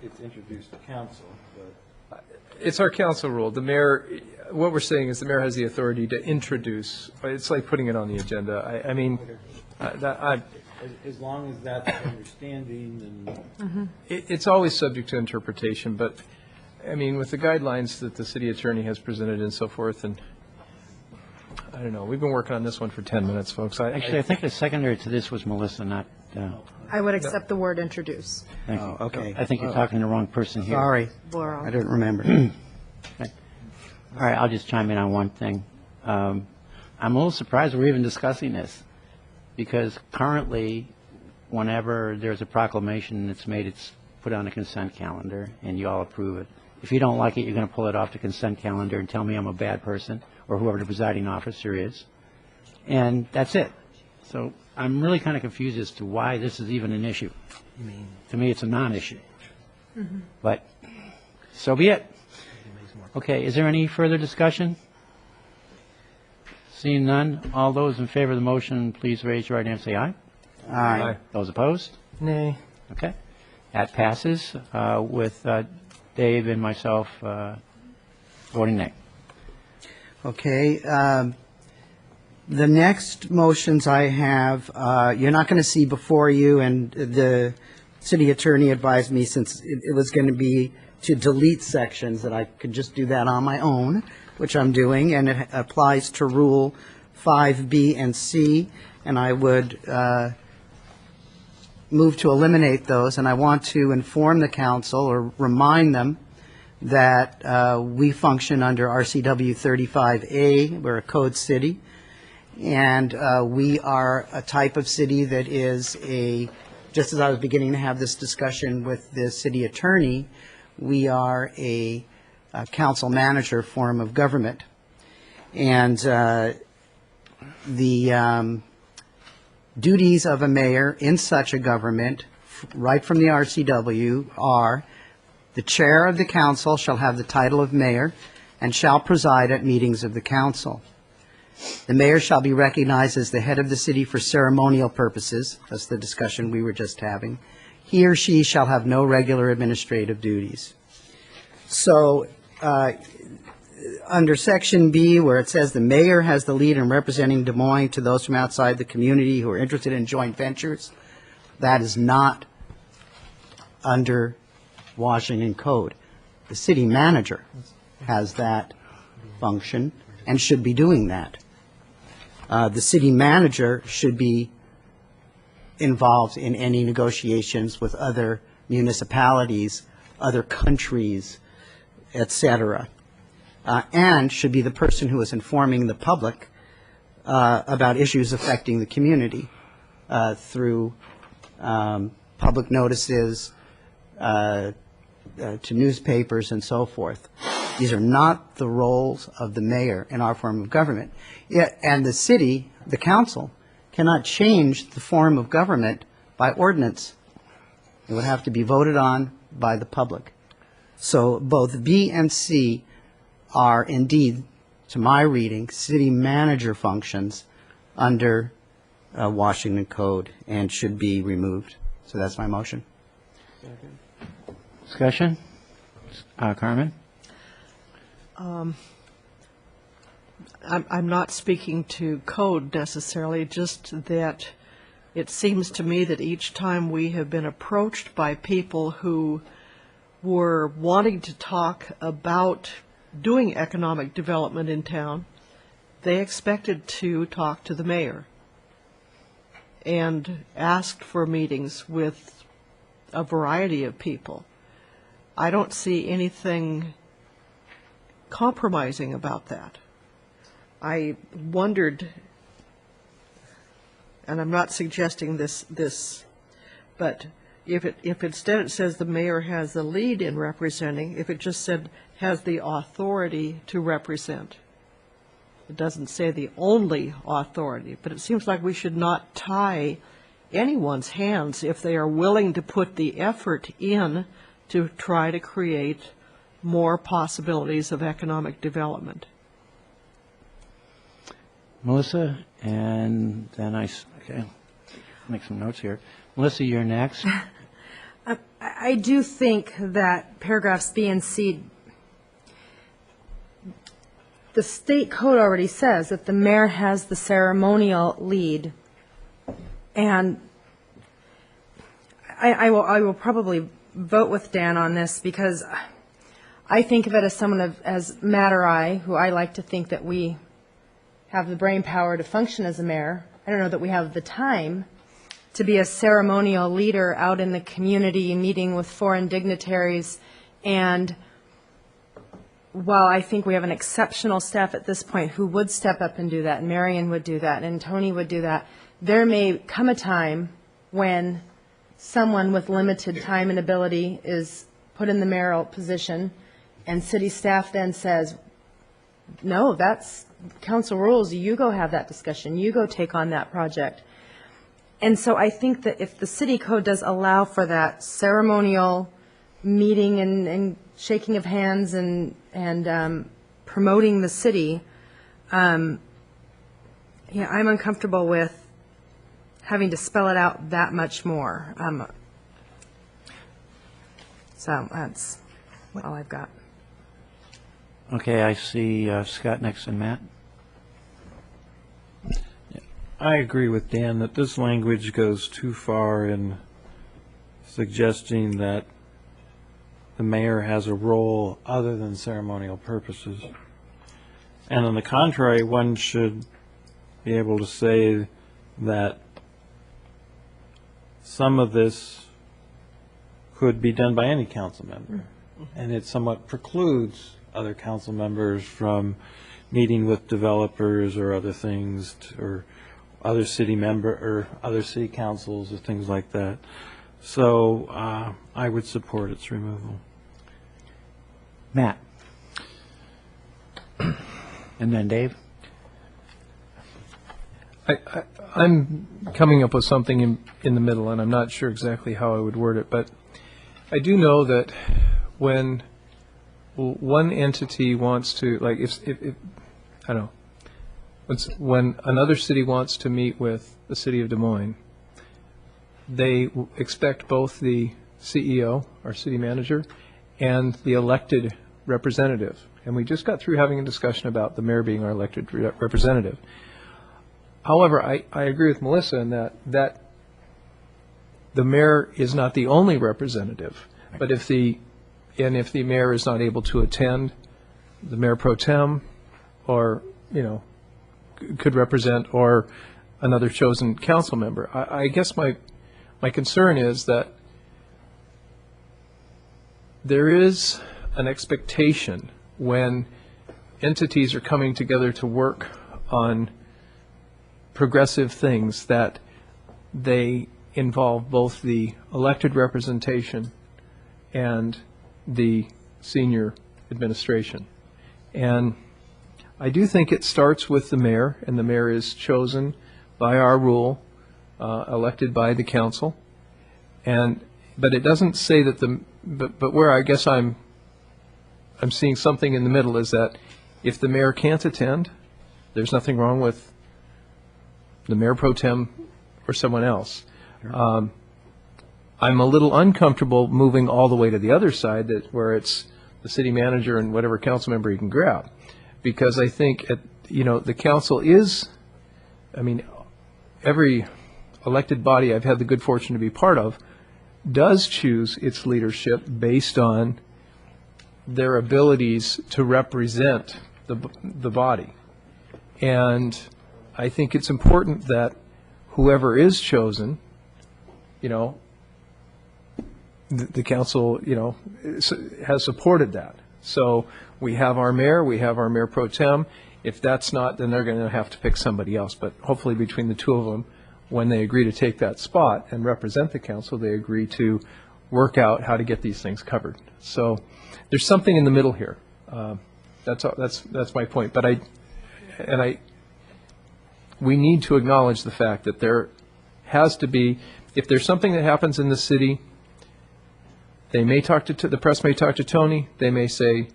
it's introduced to council, but. It's our council rule. The mayor, what we're saying is the mayor has the authority to introduce. It's like putting it on the agenda. I mean, As long as that's understanding, then. it's always subject to interpretation, but, I mean, with the guidelines that the city attorney has presented and so forth, and I don't know, we've been working on this one for 10 minutes, folks. Actually, I think the secondary to this was Melissa, not, I would accept the word introduce. thank you. Oh, okay. I think you're talking to the wrong person here. Sorry, Laurel. I didn't remember. All right, I'll just chime in on one thing. I'm a little surprised we're even discussing this, because currently, whenever there's a proclamation that's made, it's put on a consent calendar, and you all approve it. If you don't like it, you're going to pull it off the consent calendar and tell me I'm a bad person, or whoever the presiding officer is, and that's it. So I'm really kind of confused as to why this is even an issue. To me, it's a non-issue. But so be it. Okay, is there any further discussion? Seeing none, all those in favor of the motion, please raise your right hand and say aye. Aye. Those opposed? Nay. Okay. That passes with Dave and myself voting nay. Okay. The next motions I have, you're not going to see before you, and the city attorney advised me, since it was going to be to delete sections, that I could just do that on my own, which I'm doing, and it applies to Rule 5B and C, and I would move to eliminate those, and I want to inform the council or remind them that we function under RCW 35A. We're a code city, and we are a type of city that is just as I was beginning to have this discussion with the city attorney, we are a council manager form of government. And the duties of a mayor in such a government, right from the RCW, are: the chair of the council shall have the title of mayor and shall preside at meetings of the council. The mayor shall be recognized as the head of the city for ceremonial purposes. That's the discussion we were just having. He or she shall have no regular administrative duties. So, under Section B, where it says the mayor has the lead in representing Des Moines to those from outside the community who are interested in joint ventures, that is not under Washington Code. The city manager has that function and should be doing that. The city manager should be involved in any negotiations with other municipalities, other countries, etc., and should be the person who is informing the public about issues affecting the community through public notices to newspapers and so forth. These are not the roles of the mayor in our form of government. And the city, the council, cannot change the form of government by ordinance. It would have to be voted on by the public. So both B and C are indeed, to my reading, city manager functions under Washington Code and should be removed. So that's my motion. Discussion? Carmen? I'm not speaking to code necessarily, just that it seems to me that each time we have been approached by people who were wanting to talk about doing economic development in town, they expected to talk to the mayor and asked for meetings with a variety of people. I don't see anything compromising about that. I wondered, and I'm not suggesting this, but if instead it says the mayor has the lead in representing, if it just said has the authority to represent. It doesn't say the only authority, but it seems like we should not tie anyone's hands if they are willing to put the effort in to try to create more possibilities of economic development. Melissa, and then okay, make some notes here. Melissa, you're next. I do think that paragraphs B and C, the state code already says that the mayor has the ceremonial lead, and I will probably vote with Dan on this because I think of it as someone as Matt or I, who I like to think that we have the brain power to function as a mayor. I don't know that we have the time to be a ceremonial leader out in the community, meeting with foreign dignitaries. And while I think we have an exceptional staff at this point who would step up and do that, and Marion would do that, and Tony would do that, there may come a time when someone with limited time and ability is put in the mayoral position, and city staff then says, no, that's council rules, you go have that discussion, you go take on that project. And so I think that if the city code does allow for that ceremonial meeting and shaking of hands and promoting the city, I'm uncomfortable with having to spell it out that much more. So that's all I've got. Okay, I see Scott next and Matt. I agree with Dan that this language goes too far in suggesting that the mayor has a role other than ceremonial purposes. And on the contrary, one should be able to say that some of this could be done by any council member. And it somewhat precludes other council members from meeting with developers or other things, or other city councils or things like that. So I would support its removal. Matt. And then Dave. I'm coming up with something in the middle, and I'm not sure exactly how I would word it, but I do know that when one entity wants to, like, if I don't know, when another city wants to meet with the city of Des Moines, they expect both the CEO, our city manager, and the elected representative. And we just got through having a discussion about the mayor being our elected representative. However, I agree with Melissa in that the mayor is not the only representative, but if the mayor is not able to attend, the mayor pro tem, or could represent, or another chosen council member. I guess my concern is that there is an expectation when entities are coming together to work on progressive things that they involve both the elected representation and the senior administration. And I do think it starts with the mayor, and the mayor is chosen by our rule, elected by the council. But it doesn't say that but where I guess I'm I'm seeing something in the middle, is that if the mayor can't attend, there's nothing wrong with the mayor pro tem or someone else. I'm a little uncomfortable moving all the way to the other side, that where it's the city manager and whatever council member you can grab, because I think the council is, I mean, every elected body I've had the good fortune to be part of does choose its leadership based on their abilities to represent the body. And I think it's important that whoever is chosen, the council, has supported that. So we have our mayor pro tem. If that's not, then they're going to have to pick somebody else. But hopefully between the two of them, when they agree to take that spot and represent the council, they agree to work out how to get these things covered. So there's something in the middle here. That's my point. But we need to acknowledge the fact that there has to be, if there's something that happens in the city, they may talk to the press may talk to Tony. They may say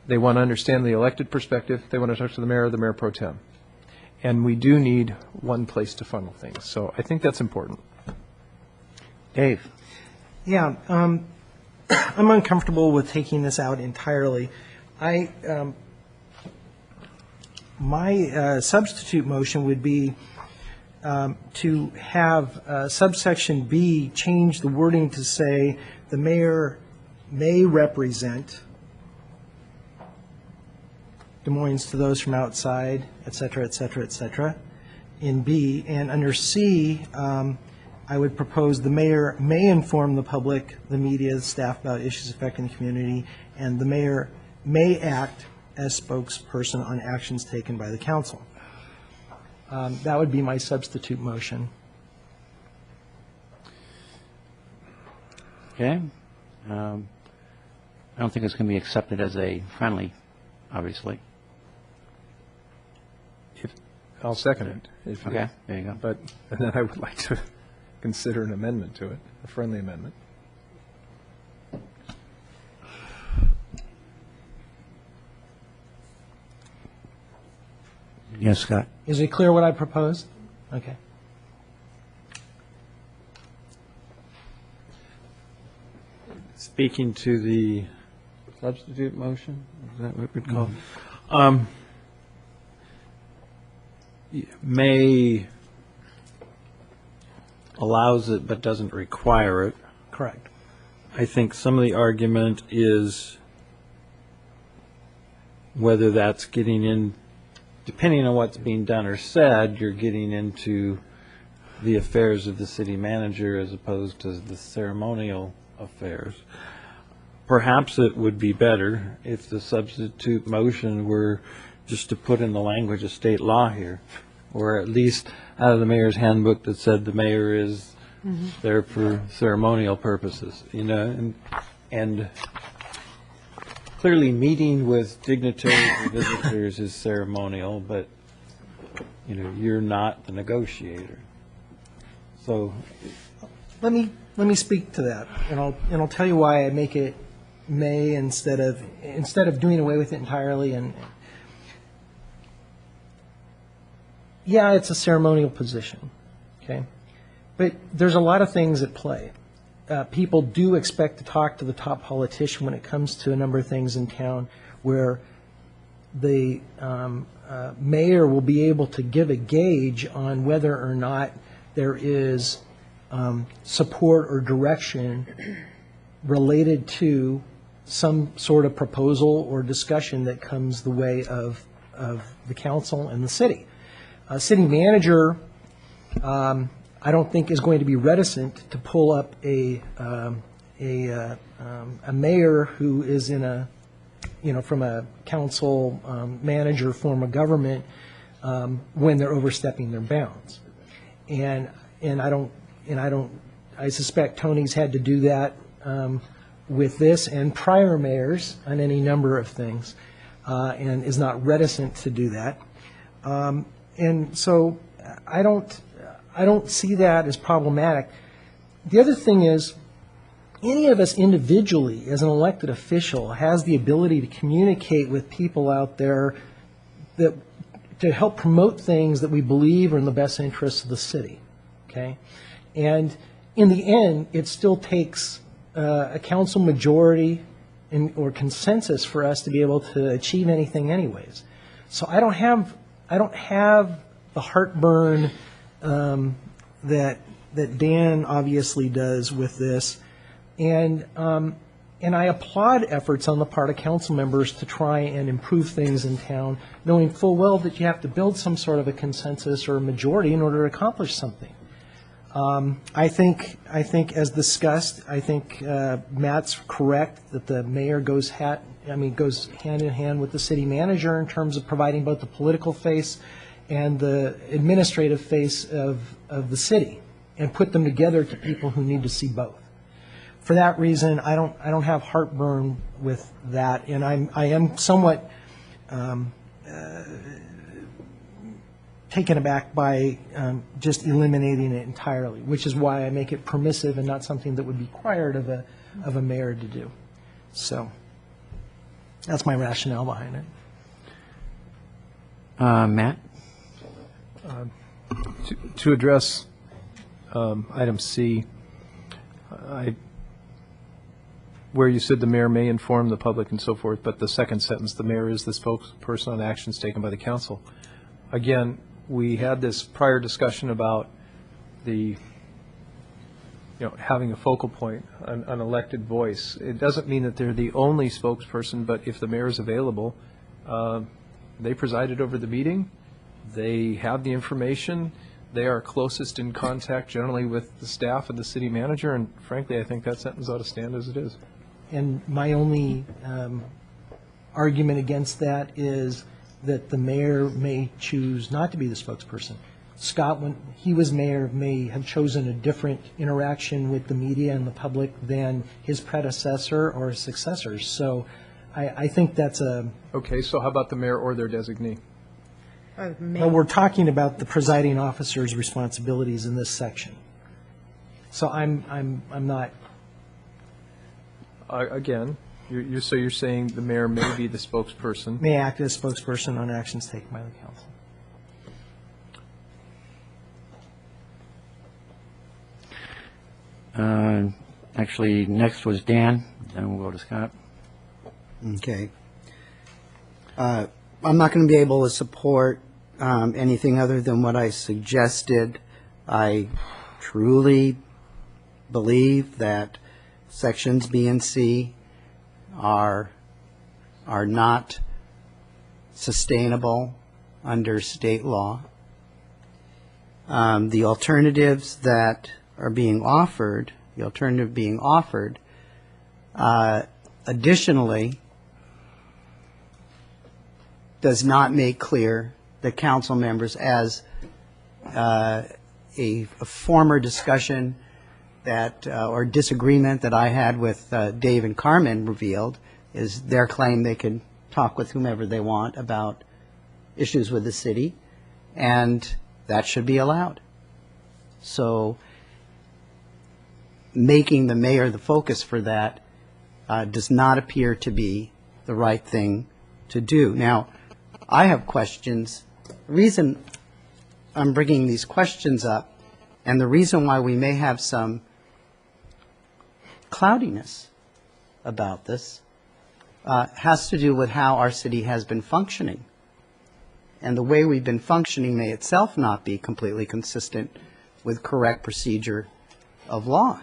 they want to understand the elected perspective. They want to talk to the mayor pro tem. And we do need one place to funnel things. So I think that's important. Dave? Yeah, I'm uncomfortable with taking this out entirely. My substitute motion would be to have subsection B change the wording to say the mayor may represent Des Moines to those from outside, et cetera, et cetera, et cetera, in B. And under C, I would propose the mayor may inform the public, the media, the staff about issues affecting the community, and the mayor may act as spokesperson on actions taken by the council. That would be my substitute motion. Okay. I don't think it's going to be accepted as a friendly, obviously. I'll second it. Okay, there you go. But and then I would like to consider an amendment to it, a friendly amendment. Yes, Scott. Is it clear what I proposed? Okay. Speaking to the substitute motion, is that what we'd call it? May allows it but doesn't require it. Correct. I think some of the argument is whether that's getting in, depending on what's being done or said, you're getting into the affairs of the city manager as opposed to the ceremonial affairs. Perhaps it would be better if the substitute motion were just to put in the language of state law here, or at least out of the mayor's handbook that said the mayor is there for ceremonial purposes, and clearly meeting with dignitaries and visitors is ceremonial, but you're not the negotiator. So Let me speak to that, and I'll tell you why I make it may instead of doing away with it entirely. And yeah, it's a ceremonial position, okay, but there's a lot of things at play. People do expect to talk to the top politician when it comes to a number of things in town, where the mayor will be able to give a gauge on whether or not there is support or direction related to some sort of proposal or discussion that comes the way of the council and the city. A city manager, I don't think, is going to be reticent to pull up a mayor who is in a, from a council manager form of government when they're overstepping their bounds. And I suspect Tony's had to do that with this and prior mayors on any number of things, and is not reticent to do that. And so I don't see that as problematic. The other thing is, any of us individually, as an elected official, has the ability to communicate with people out there that to help promote things that we believe are in the best interests of the city, okay? And in the end, it still takes a council majority or consensus for us to be able to achieve anything anyways. So I don't have the heartburn that Dan obviously does with this. And I applaud efforts on the part of council members to try and improve things in town, knowing full well that you have to build some sort of a consensus or a majority in order to accomplish something. I think as discussed, I think Matt's correct that the mayor goes hand in hand with the city manager in terms of providing both the political face and the administrative face of the city, and put them together to people who need to see both. For that reason, I don't have heartburn with that, and I am somewhat taken aback by just eliminating it entirely, which is why I make it permissive and not something that would be required of a mayor to do. So that's my rationale behind it. Matt? To address item C, where you said the mayor may inform the public and so forth, but the second sentence, the mayor is the spokesperson on actions taken by the council. Again, we had this prior discussion about having a focal point, an elected voice. It doesn't mean that they're the only spokesperson, but if the mayor is available, they presided over the meeting, they have the information, they are closest in contact generally with the staff and the city manager, and frankly, I think that sentence ought to stand as it is. And my only argument against that is that the mayor may choose not to be the spokesperson. Scott, when he was mayor, may have chosen a different interaction with the media and the public than his predecessor or his successors. So I think that's a... Okay, so how about the mayor or their designee? Well, we're talking about the presiding officer's responsibilities in this section. So I'm not... Again, you're saying the mayor may be the spokesperson. May act as spokesperson on actions taken by the council. Actually, next was Dan, then we'll go to Scott. Okay. I'm not going to be able to support anything other than what I suggested. I truly believe that sections B and C are not sustainable under state law. The alternatives that are being offered, the alternative being offered, additionally, does not make clear that council members, as a former discussion that or disagreement that I had with Dave and Carmen revealed, is their claim they can talk with whomever they want about issues with the city, and that should be allowed. So making the mayor the focus for that does not appear to be the right thing to do. Now, I have questions. The reason I'm bringing these questions up, and the reason why we may have some cloudiness about this, has to do with how our city has been functioning. And the way we've been functioning may itself not be completely consistent with correct procedure of law.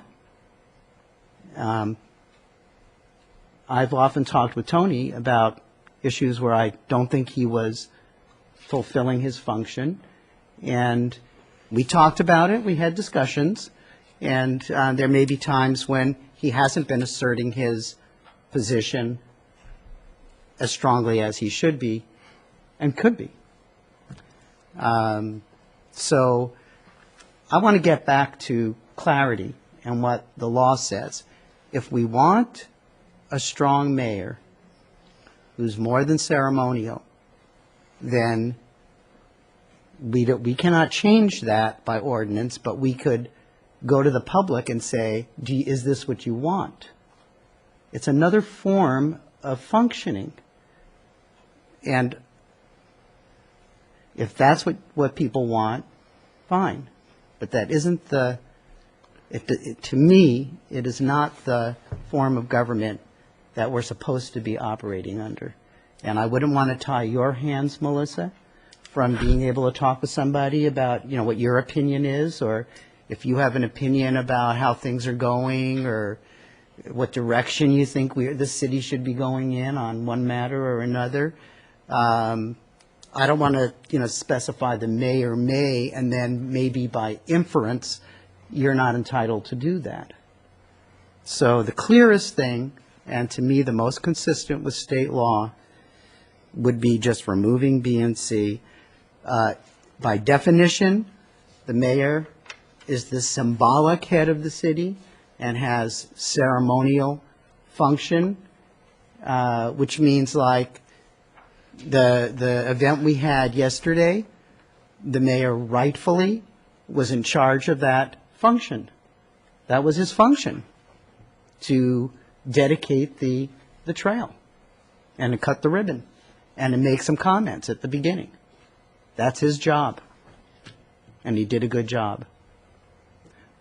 I've often talked with Tony about issues where I don't think he was fulfilling his function, and we talked about it, we had discussions, and there may be times when he hasn't been asserting his position as strongly as he should be and could be. So I want to get back to clarity and what the law says. If we want a strong mayor who's more than ceremonial, then we cannot change that by ordinance, but we could go to the public and say, is this what you want? It's another form of functioning. And if that's what people want, fine. But that isn't to me, it is not the form of government that we're supposed to be operating under. And I wouldn't want to tie your hands, Melissa, from being able to talk with somebody about, what your opinion is, or if you have an opinion about how things are going, or what direction you think the city should be going in on one matter or another. I don't want to, specify the may or may, and then maybe by inference, you're not entitled to do that. So the clearest thing, and to me the most consistent with state law, would be just removing B and C. By definition, the mayor is the symbolic head of the city and has ceremonial function, which means like the event we had yesterday, the mayor rightfully was in charge of that function. That was his function, to dedicate the trail and to cut the ribbon and to make some comments at the beginning. That's his job, and he did a good job.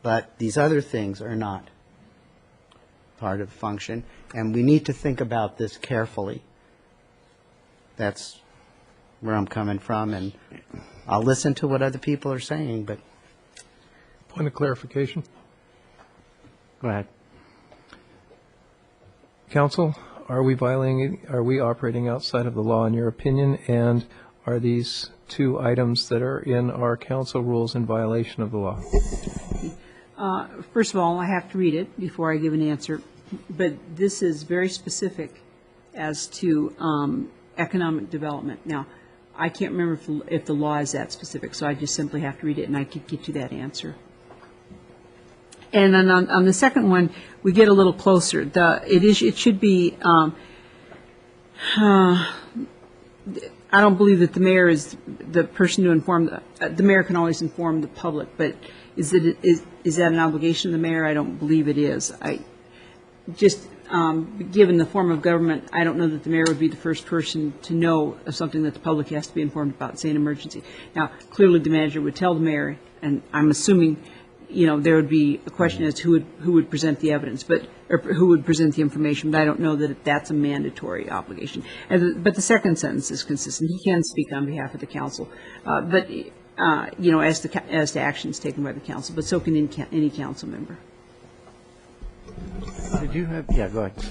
But these other things are not part of the function, and we need to think about this carefully. That's where I'm coming from, and I'll listen to what other people are saying, but... Point of clarification. Go ahead. Council, are we operating outside of the law in your opinion, and are these two items that are in our council rules in violation of the law? First of all, I have to read it before I give an answer, but this is very specific as to economic development. Now, I can't remember if the law is that specific, so I just simply have to read it, and I could get you that answer. And then on the second one, we get a little closer. It should be. I don't believe that the mayor is the person to inform. The mayor can always inform the public, but is that an obligation of the mayor? I don't believe it is. Given the form of government, I don't know that the mayor would be the first person to know of something that the public has to be informed about, say an emergency. Now, clearly the manager would tell the mayor, and I'm assuming, there would be a question as to who would present the evidence, or who would present the information, but I don't know that that's a mandatory obligation. But the second sentence is consistent. He can speak on behalf of the council, but as to actions taken by the council, but so can any council member. Did you have? Yeah, go ahead.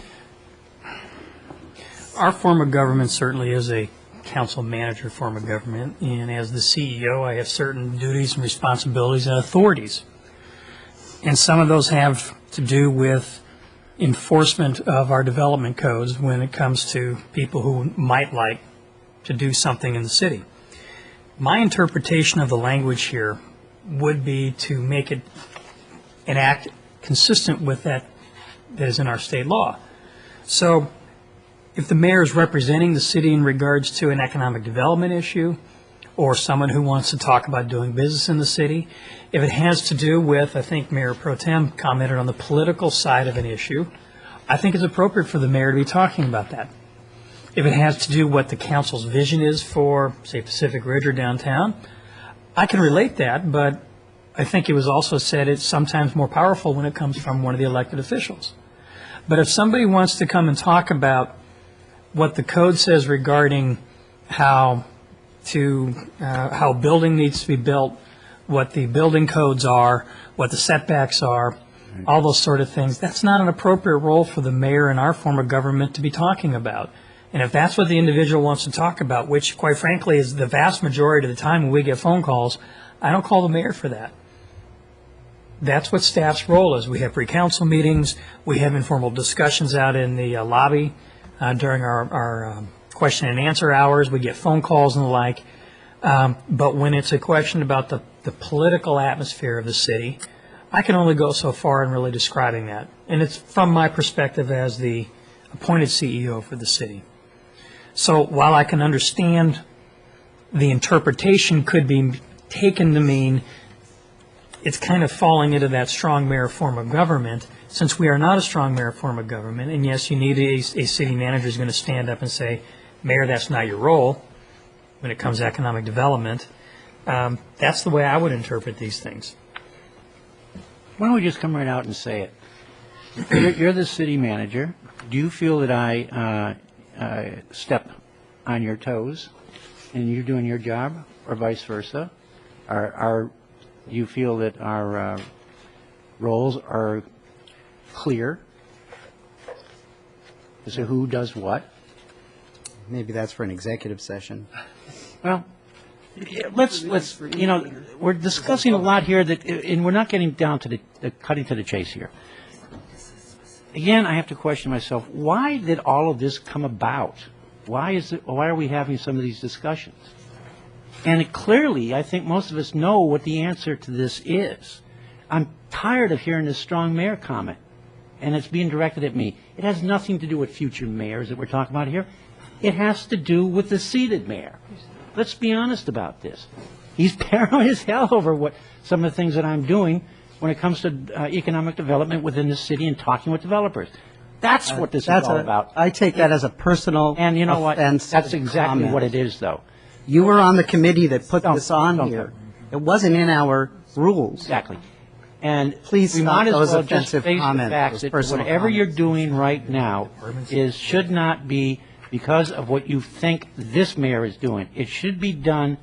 Our form of government certainly is a council manager form of government, and as the CEO, I have certain duties and responsibilities and authorities. And some of those have to do with enforcement of our development codes when it comes to people who might like to do something in the city. My interpretation of the language here would be to make it an act consistent with that is in our state law. So if the mayor is representing the city in regards to an economic development issue, or someone who wants to talk about doing business in the city, if it has to do with, I think Mayor Pro Tem commented on the political side of an issue, I think it's appropriate for the mayor to be talking about that. If it has to do what the council's vision is for, say, Pacific Ridge or downtown, I can relate that, but I think it was also said it's sometimes more powerful when it comes from one of the elected officials. But if somebody wants to come and talk about what the code says regarding how a building needs to be built, what the building codes are, what the setbacks are, all those sort of things, that's not an appropriate role for the mayor in our form of government to be talking about. And if that's what the individual wants to talk about, which quite frankly is the vast majority of the time when we get phone calls, I don't call the mayor for that. That's what staff's role is. We have pre-council meetings, we have informal discussions out in the lobby during our question and answer hours, we get phone calls and the like. But when it's a question about the political atmosphere of the city, I can only go so far in really describing that. And it's from my perspective as the appointed CEO for the city. So while I can understand the interpretation could be taken to mean it's kind of falling into that strong mayor form of government. Since we are not a strong mayor form of government, and yes, you need a city manager who's going to stand up and say, Mayor, that's not your role when it comes to economic development. That's the way I would interpret these things. Why don't we just come right out and say it? You're the city manager. Do you feel that I step on your toes and you're doing your job, or vice versa? You feel that our roles are clear as to who does what? Maybe that's for an executive session. Well, let's we're discussing a lot here and we're not getting down to the cutting to the chase here. Again, I have to question myself, why did all of this come about? Why are we having some of these discussions? And clearly, I think most of us know what the answer to this is. I'm tired of hearing this strong mayor comment, and it's being directed at me. It has nothing to do with future mayors that we're talking about here. It has to do with the seated mayor. Let's be honest about this. He's paranoid as hell over some of the things that I'm doing when it comes to economic development within the city and talking with developers. That's what this is all about. I take that as a personal And you know what? offensive That's exactly comment. what it is, though. You were on the committee that put Don't- this on don't here. It wasn't in our rules. Exactly. And Please we stop might as those well just offensive face the comments, fact those that personal whatever you're comments. doing right now should not be because of what you think this mayor is doing. It should be done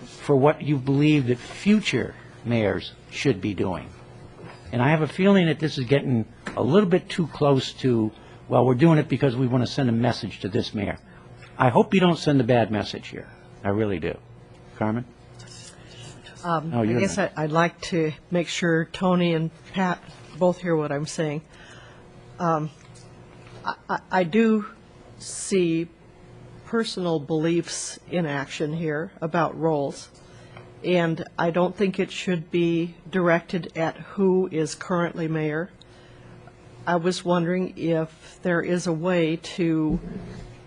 for what you believe that future mayors should be doing. And I have a feeling that this is getting a little bit too close to, well, we're doing it because we want to send a message to this mayor. I hope you don't send a bad message here. I really do. Carmen? Oh, I you're guess not. I'd like to make sure Tony and Pat both hear what I'm saying. I do see personal beliefs in action here about roles, and I don't think it should be directed at who is currently mayor. I was wondering if there is a way to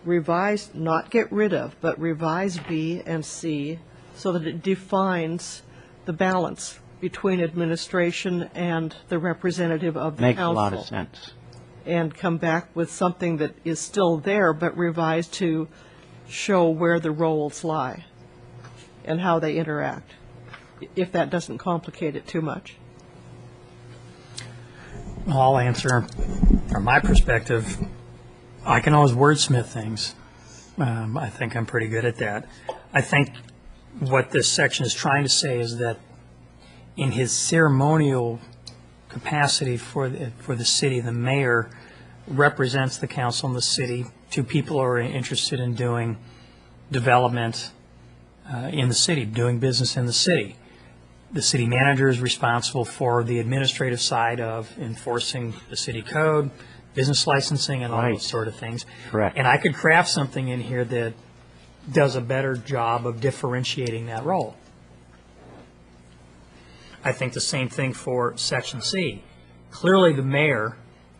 revise, not get rid of, but revise B and C so that it defines the balance between administration and the representative of the Makes council. a lot of sense. And come back with something that is still there, but revised to show where the roles lie and how they interact, if that doesn't complicate it too much. Well, I'll answer from my perspective. I can always wordsmith things. I think I'm pretty good at that. I think what this section is trying to say is that in his ceremonial capacity for the city, the mayor represents the council and the city to people who are interested in doing development in the city, doing business in the city. The city manager is responsible for the administrative side of enforcing the city code, business licensing, and all Right. those sort of things. Correct. And I could craft something in here that does a better job of differentiating that role. I think the same thing for Section C. Clearly, the mayor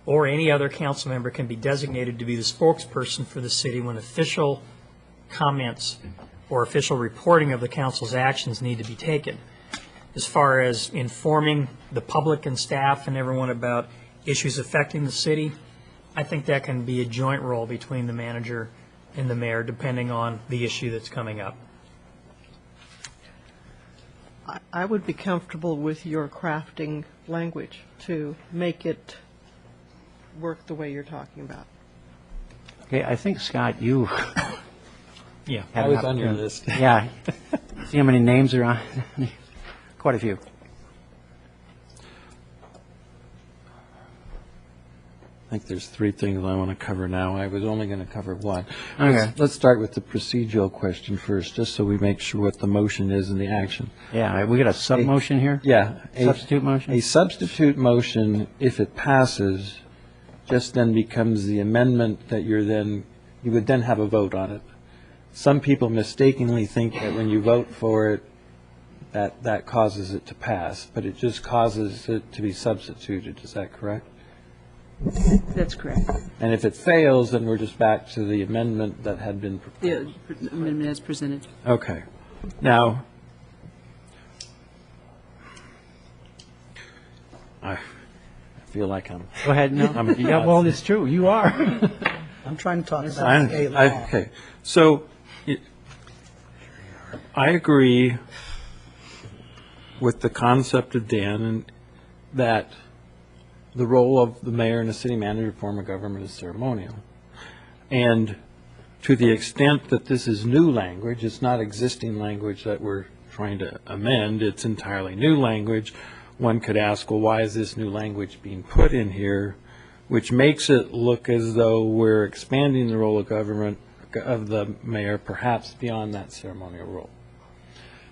or any other council member can be designated to be the spokesperson for the city when official comments or official reporting of the council's actions need to be taken. As far as informing the public and staff and everyone about issues affecting the city, I think that can be a joint role between the manager and the mayor, depending on the issue that's coming up. I would be comfortable with your crafting language to make it work the way you're talking about. Okay, I think, Scott, you Yeah. have I an was on your opportunity. list. Yeah. See how many names are on? Quite a few. I think there's three things I want to cover now. I was only going to cover one. Okay. Let's start with the procedural question first, just so we make sure what the motion is and the action. Yeah, we got a sub-motion here? Yeah. Substitute motion? A substitute motion, if it passes, just then becomes the amendment that you would then have a vote on it. Some people mistakenly think that when you vote for it, that causes it to pass, but it just causes it to be substituted. Is that correct? That's correct. And if it fails, then we're just back to the amendment that had been proposed. The amendment as presented. Okay. Now, I feel like I'm. Go ahead, no. Yeah, well, it's true, you are. I'm trying to talk about state law. Okay, so I agree with the concept of Dan and that the role of the mayor and the city manager form of government is ceremonial. And to the extent that this is new language, it's not existing language that we're trying to amend, it's entirely new language. One could ask, well, why is this new language being put in here, which makes it look as though we're expanding the role of government, of the mayor, perhaps beyond that ceremonial role.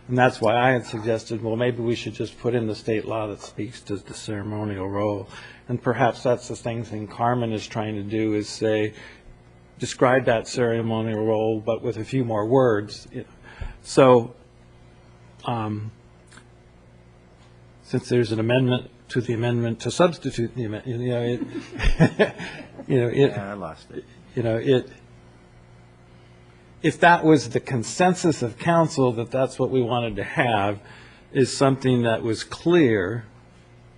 And that's why I had suggested, well, maybe we should just put in the state law that speaks to the ceremonial role. And perhaps that's the thing Carmen is trying to do, is say, describe that ceremonial role, but with a few more words. So, since there's an amendment to the amendment to substitute the amendment, I lost it. If that was the consensus of council that that's what we wanted to have, is something that was clear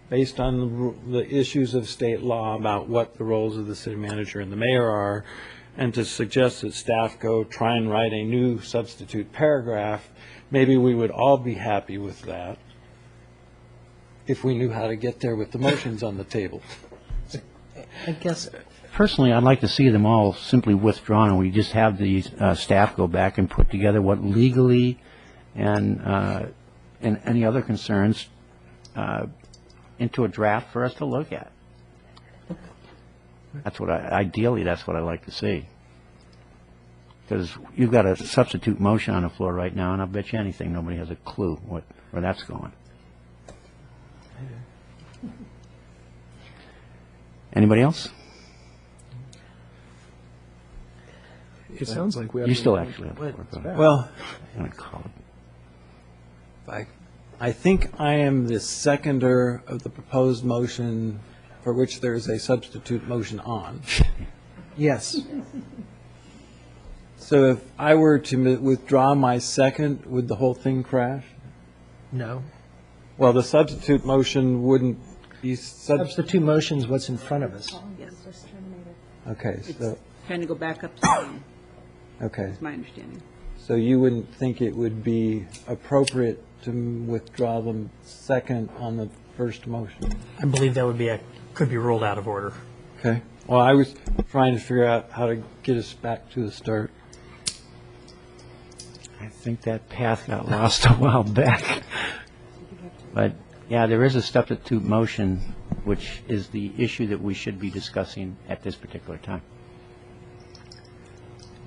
based on the issues of state law about what the roles of the city manager and the mayor are, and to suggest that staff go try and write a new substitute paragraph, maybe we would all be happy with that if we knew how to get there with the motions on the table. I guess, Personally, I'd like to see them all simply withdrawn, and we just have the staff go back and put together what legally and any other concerns into a draft for us to look at. That's what ideally, that's what I'd like to see. Because you've got a substitute motion on the floor right now, and I'll bet you anything nobody has a clue where that's going. Anybody else? It sounds like we have. You to- still actually have to work on it. Well, I'm gonna call it. I think I am the seconder of the proposed motion for which there is a substitute motion on. yes. So if I were to withdraw my second, would the whole thing crash? No. Well, the substitute motion wouldn't be Substitute motion is what's in front of us. Yes, Okay, so, trying to go back up to nine, okay. is my understanding. So you wouldn't think it would be appropriate to withdraw the second on the first motion? I believe that would be could be ruled out of order. Okay. Well, I was trying to figure out how to get us back to the start. I think that path got lost a while back. But, yeah, there is a substitute motion, which is the issue that we should be discussing at this particular time.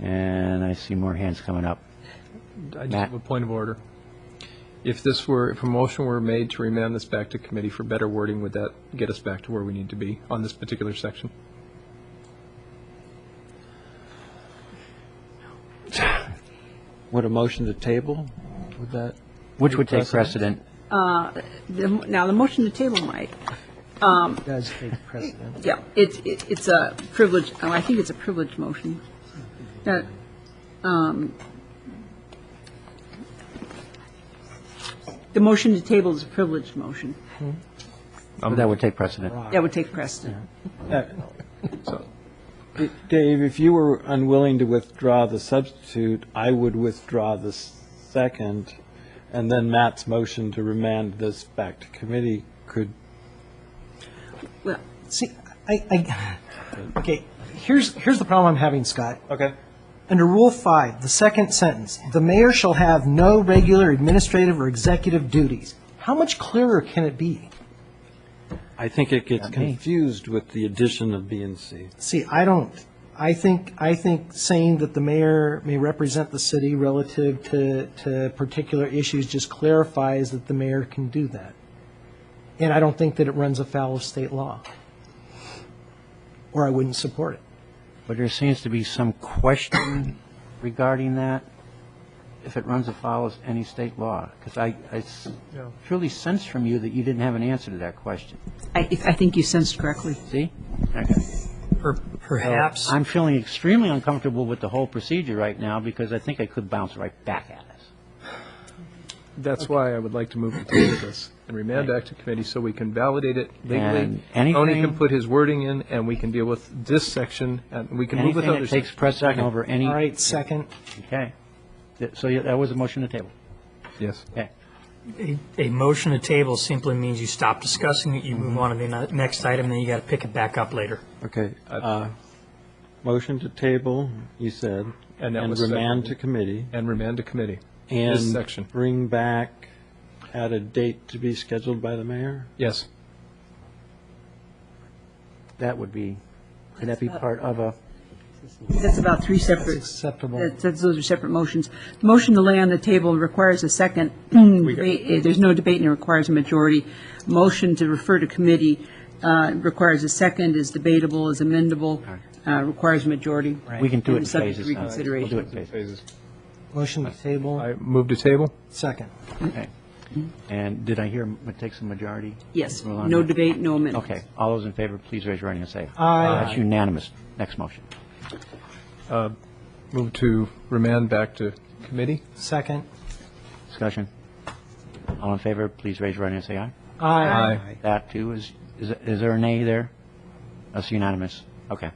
And I see more hands coming up. I just Matt? have a point of order. If a motion were made to remand this back to committee for better wording, would that get us back to where we need to be on this particular section? Would a motion to table, would that? Which would take precedent? Now, the motion to table might. Does take precedent. Yeah, it's a privilege, I think it's a privileged motion. That, the motion to table is a privileged motion. That would take precedent. That would take precedent. Dave, if you were unwilling to withdraw the substitute, I would withdraw the second, and then Matt's motion to remand this back to committee could. Well, See, okay, here's the problem I'm having, Scott. Okay. Under Rule 5, the second sentence, the mayor shall have no regular administrative or executive duties. How much clearer can it be? I think it gets Not me. confused with the addition of B and C. See, I don't. I think saying that the mayor may represent the city relative to particular issues just clarifies that the mayor can do that. And I don't think that it runs afoul of state law. Or I wouldn't support it. But there seems to be some question regarding that, if it runs afoul of any state law. Because I truly sense from you that you didn't have an answer to that question. I think you sensed correctly. See? Okay. Perhaps. I'm feeling extremely uncomfortable with the whole procedure right now because I think I could bounce right back at us. That's why I would like to move to table this and remand back to committee so we can validate it legally. And Tony anything- can put his wording in, and we can deal with this section, and we can move with Anything others. that takes precedent over any... All right, second. Okay. So that was a motion to table. Yes. Okay. A motion to table simply means you stop discussing it, you move on to the next item, then you got to pick it back up later. Okay. Motion to table, you said, And that and was remand seconded. to committee. And remand to committee. This And section. bring back at a date to be scheduled by the mayor? Yes. That would be, could that be part of a... That's about three separate. Acceptable. Those are separate motions. The motion to lay on the table requires a second. There's no debate and it requires a majority. Motion to refer to committee requires a second, is debatable, is amendable, requires a majority. We can do it in And subject to phases. We'll reconsideration. do it in phases. Motion to table, I move to table? second. Okay. And did I hear it takes a majority? Yes, Rule on no that? debate, no amendment. Okay. All those in favor, please raise your hand and say. Aye. That's unanimous. Next motion. Move to remand back to committee? Second. Discussion. All in favor, please raise your hand and say aye. Aye. That too is there a nay there? That's unanimous. Okay.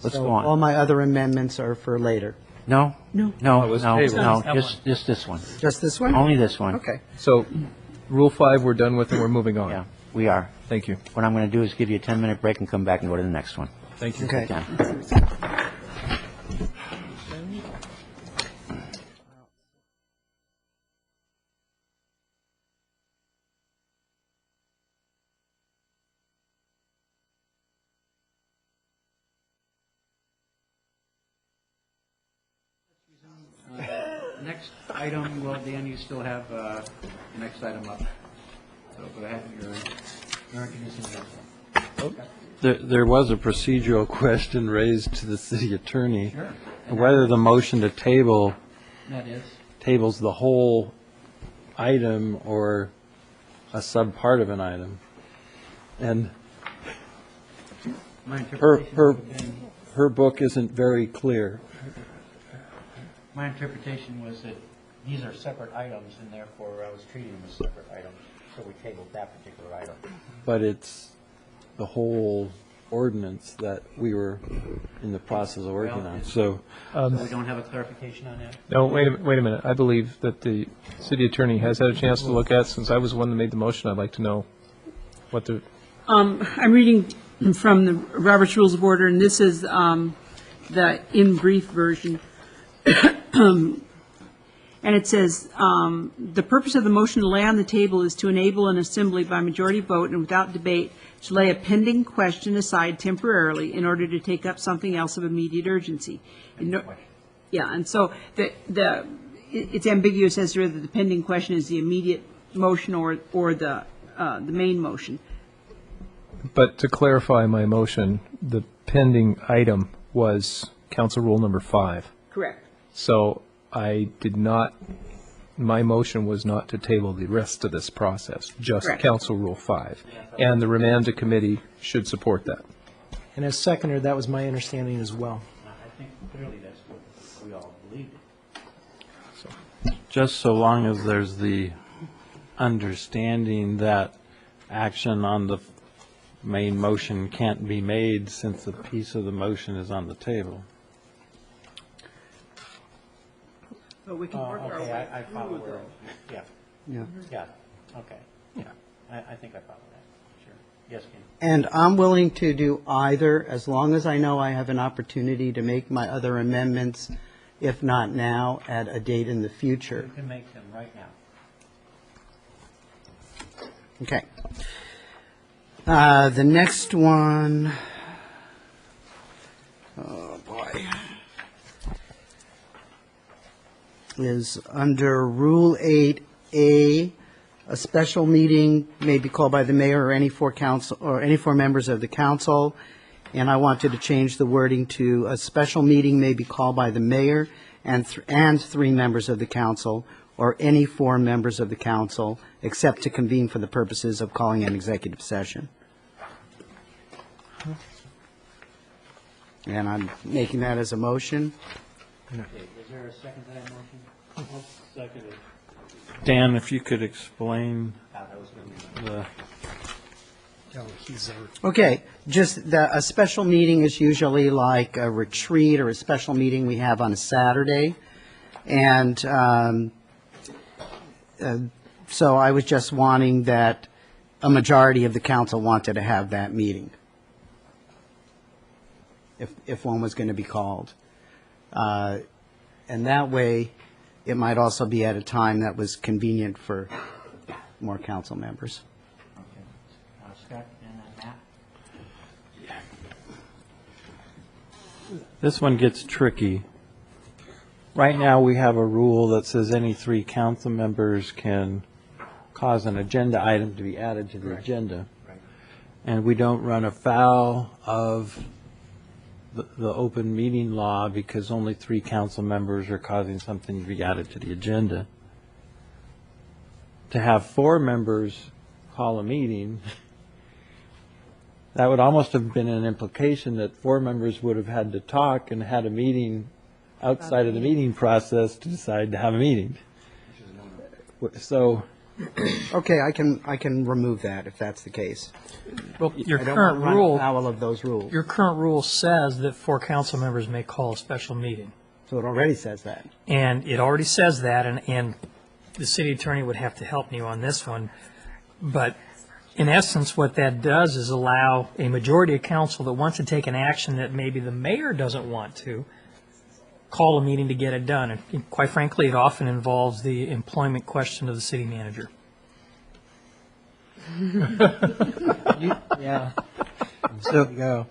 Let's So go all on. my other amendments are for later. No? No. No, it was no, tabled. no, just this one. Just this one? Only this one. Okay. So, Rule 5, we're done with, and we're moving on. Yeah, we are. Thank you. What I'm going to do is give you a 10-minute break and come back and go to the next one. Thank you. Okay. Done. Next item, well, Dan, you still have the next item up. So go ahead, you're introducing yourself. There was a procedural question raised to the city attorney. Sure. Whether the motion to table That is. tables the whole item or a subpart of an item. And My her, interpretation her, would have been- her book isn't very clear. My interpretation was that these are separate items, and therefore I was treating them as separate items, so we tabled that particular item. But it's the whole ordinance that we were in the process of working on. So So we don't have a clarification on that? No, wait a minute. I believe that the city attorney has had a chance to look at, since I was the one that made the motion, I'd like to know what the, I'm reading from the Robert's Rules of Order, and this is the in brief version. And it says, "The purpose of the motion to lay on the table is to enable an assembly by majority vote and without debate to lay a pending question aside temporarily in order to take up something else of immediate urgency." Yeah, and so it's ambiguous as to whether the pending question is the immediate motion or the main motion. but to clarify my motion, the pending item was Council Rule number 5. Correct. So I did not, my motion was not to table the rest of this process, just Correct. Council Rule 5. And the remand to committee should support that. And as seconder, that was my understanding as well. I think clearly that's what we all believed. just so long as there's the understanding that action on the main motion can't be made since a piece of the motion is on the table. But we can work our Okay, way I follow through where, the. yeah, Yeah. yeah, okay. Yeah, I think I follow that, sure. Yes, Ken? And I'm willing to do either, as long as I know I have an opportunity to make my other amendments, if not now, at a date in the future. You can make them right now. Okay. The next one, oh boy, is under Rule 8A. A special meeting may be called by the mayor or any four members of the council. And I wanted to change the wording to a special meeting may be called by the mayor and three members of the council, or any four members of the council, except to convene for the purposes of calling an executive session. And I'm making that as a motion. Okay, is there a second to that motion? Dan, if you could explain the, Okay, just a special meeting is usually like a retreat or a special meeting we have on a Saturday. And so I was just wanting that a majority of the council wanted to have that meeting, if one was going to be called. And that way, it might also be at a time that was convenient for more council members. Scott and Matt? this one gets tricky. Right now, we have a rule that says any 3 council members can cause an agenda item to be added to the agenda. And we don't run afoul of the open meeting law because only 3 council members are causing something to be added to the agenda. To have 4 members call a meeting, that would almost have been an implication that 4 members would have had to talk and had a meeting outside of the meeting process to decide to have a meeting. So, Okay, I can remove that if that's the case. Well, your I don't current want to run rule, afoul of those rules. your current rule says that 4 council members may call a special meeting. So it already says that. And it already says that, and the city attorney would have to help me on this one. But in essence, what that does is allow a majority of council that wants to take an action that maybe the mayor doesn't want to, call a meeting to get it done. And quite frankly, it often involves the employment question of the city manager. Yeah. so,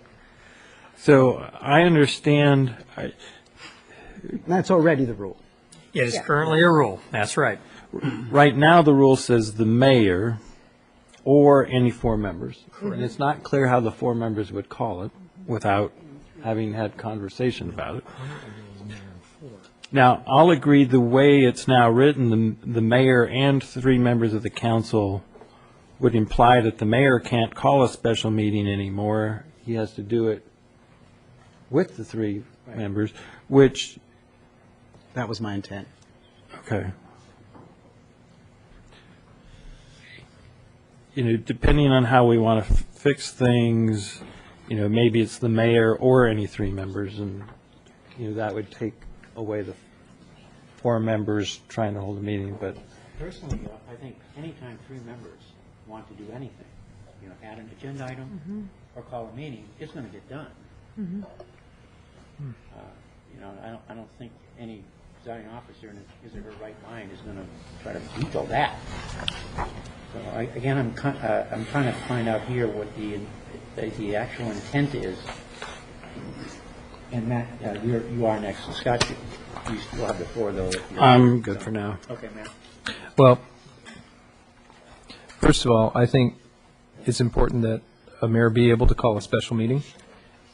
so I understand, That's already the rule. It is currently a rule, that's right. right now the rule says the mayor or any 4 members. And it's not clear how the 4 members would call it without having had conversation about it. Now, I'll agree the way it's now written, the mayor and 3 members of the council would imply that the mayor can't call a special meeting anymore. He has to do it with the 3 members, which, That was my intent. okay. You know, depending on how we want to fix things, you know, maybe it's the mayor or any 3 members, and, you know, that would take away the 4 members trying to hold a meeting, but Personally, I think anytime 3 members want to do anything, you know, add an agenda item or call a meeting, it's going to get done. You know, I don't think any presiding officer in his or her right mind is going to try to veto that. So again, I'm trying to find out here what the actual intent is. And Matt, you are next. Scott, you still have the floor, though. I'm good for now. Okay, Matt. Well, first of all, I think it's important that a mayor be able to call a special meeting.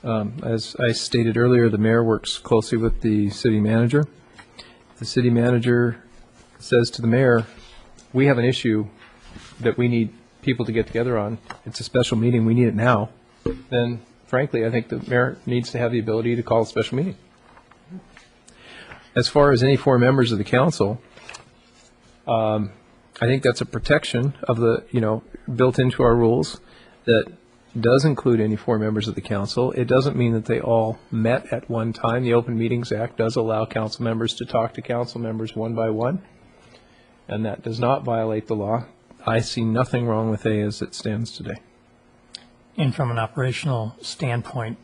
As I stated earlier, the mayor works closely with the city manager. The city manager says to the mayor, we have an issue that we need people to get together on. It's a special meeting, we need it now. Then, frankly, I think the mayor needs to have the ability to call a special meeting. As far as any 4 members of the council, I think that's a protection of the, you know, built into our rules that does include any 4 members of the council. It doesn't mean that they all met at one time. The Open Meetings Act does allow council members to talk to council members one by one, and that does not violate the law. I see nothing wrong with A as it stands today. And from an operational standpoint,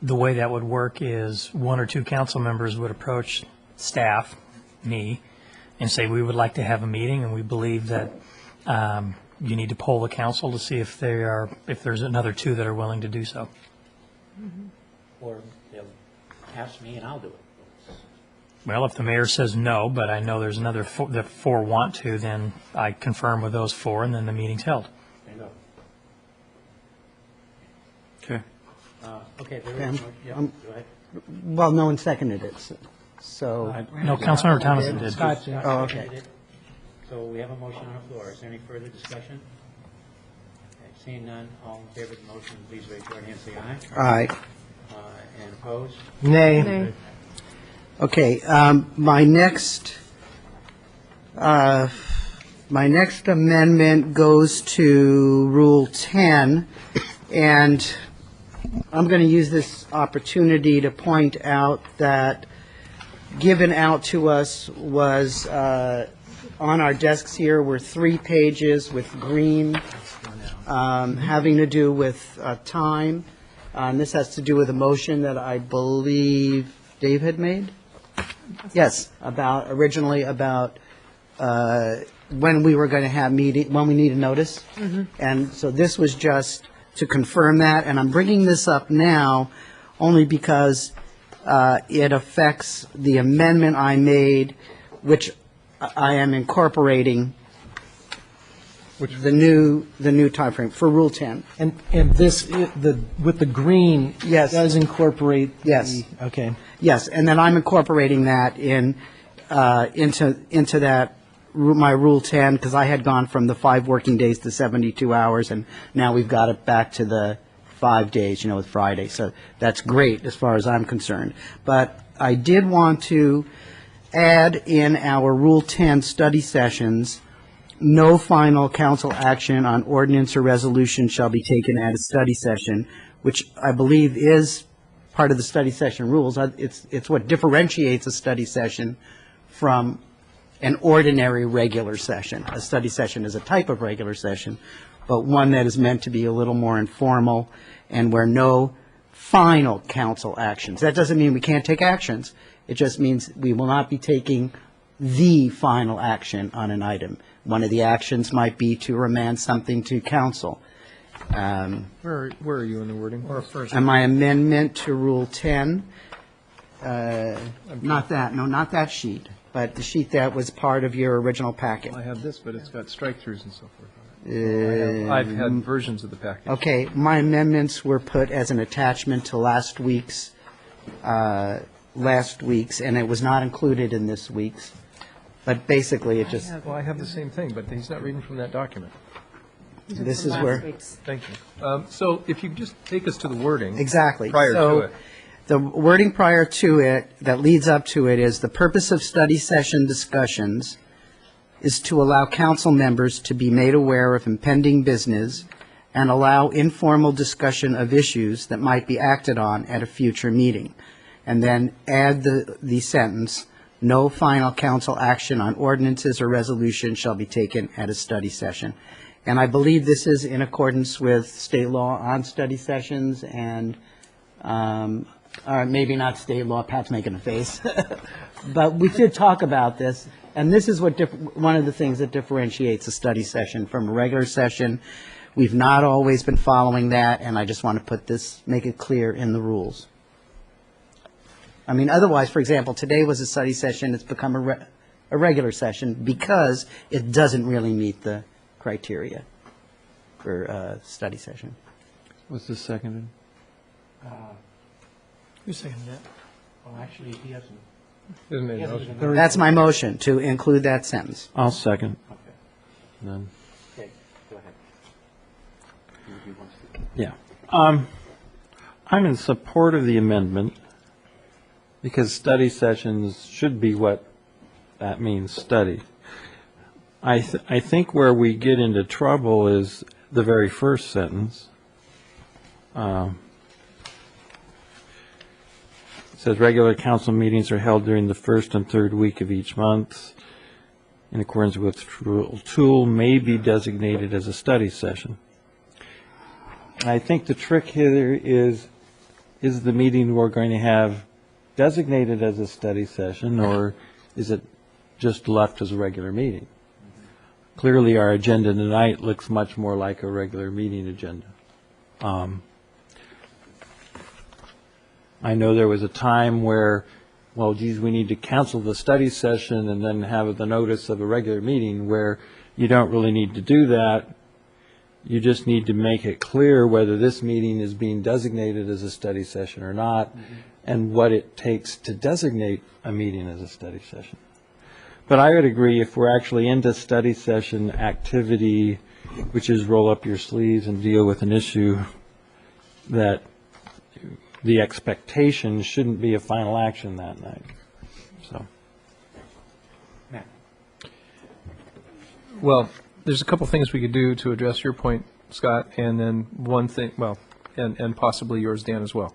the way that would work is 1 or 2 council members would approach staff, me, and say, we would like to have a meeting, and we believe that you need to poll the council to see if there's another 2 that are willing to do so. Or they'll ask me and I'll do it. Well, if the mayor says no, but I know there's another 4 want to, then I confirm with those 4, and then the meeting's held. There you Okay. go. Okay, there Okay, is, yeah, I'm- go ahead. Well, no one seconded it, so. No, Councilmember Thomason did. Oh, okay. So we have a motion on the floor. Is there any further discussion? Okay, seeing none, all in favor of the motion, please raise your hand, say aye. Aye. And opposed? Nay. Okay, my next My next amendment goes to Rule 10, and I'm going to use this opportunity to point out that given out to us was, on our desks here were 3 pages with green, having to do with time. And this has to do with a motion that I believe Dave had made? Yes, originally about when we were going to have meeting, when we need a notice. And so this was just to confirm that, and I'm bringing this up now only because it affects the amendment I made, which I am incorporating the new timeframe for Rule 10. And this, with the green, Yes. does incorporate Yes. Okay. Yes, and then I'm incorporating that into that, my Rule 10, because I had gone from the 5 working days to 72 hours, and now we've got it back to the 5 days, with Friday. So that's great as far as I'm concerned. But I did want to add in our Rule 10 study sessions, no final council action on ordinance or resolution shall be taken at a study session, which I believe is part of the study session rules. It's what differentiates a study session from an ordinary regular session. A study session is a type of regular session, but one that is meant to be a little more informal and where no final council actions. That doesn't mean we can't take actions. It just means we will not be taking the final action on an item. One of the actions might be to remand something to council. Where are you in the wording? Or first? And my amendment to Rule 10, not that sheet, but the sheet that was part of your original packet. I have this, but it's got strike-throughs and so forth on it. I've had versions of the package. Okay, my amendments were put as an attachment to last week's, and it was not included in this week's. But basically, it just, Well, I have the same thing, but he's not reading from that document. this is where, Thank you. So if you just take us to the wording. exactly. Prior to So, it. the wording prior to it, that leads up to it, is the purpose of study session discussions is to allow council members to be made aware of impending business and allow informal discussion of issues that might be acted on at a future meeting. And then add the sentence, no final council action on ordinances or resolutions shall be taken at a study session. And I believe this is in accordance with state law on study sessions and, or maybe not state law, Pat's making a face. But we did talk about this, and this is one of the things that differentiates a study session from a regular session. We've not always been following that, and I just want to make it clear in the rules. I mean, otherwise, for example, today was a study session, it's become a regular session because it doesn't really meet the criteria for a study session. Was this seconded? Who seconded that? Oh, actually, he hasn't. Isn't he it hasn't motion? been- That's my motion, to include that sentence. I'll second. Okay. Then, Okay, go ahead. yeah. I'm in support of the amendment because study sessions should be what that means, study. I think where we get into trouble is the very first sentence. It says regular council meetings are held during the first and third week of each month in accordance with Rule 2 may be designated as a study session. And I think the trick here is the meeting we're going to have designated as a study session, or is it just left as a regular meeting? Clearly, our agenda tonight looks much more like a regular meeting agenda. I know there was a time where, well, geez, we need to cancel the study session and then have the notice of a regular meeting, where you don't really need to do that. You just need to make it clear whether this meeting is being designated as a study session or not, and what it takes to designate a meeting as a study session. But I would agree, if we're actually into study session activity, which is roll up your sleeves and deal with an issue, that the expectation shouldn't be a final action that night. So, Matt. Well, there's a couple things we could do to address your point, Scott, and then one thing, well, and possibly yours, Dan, as well.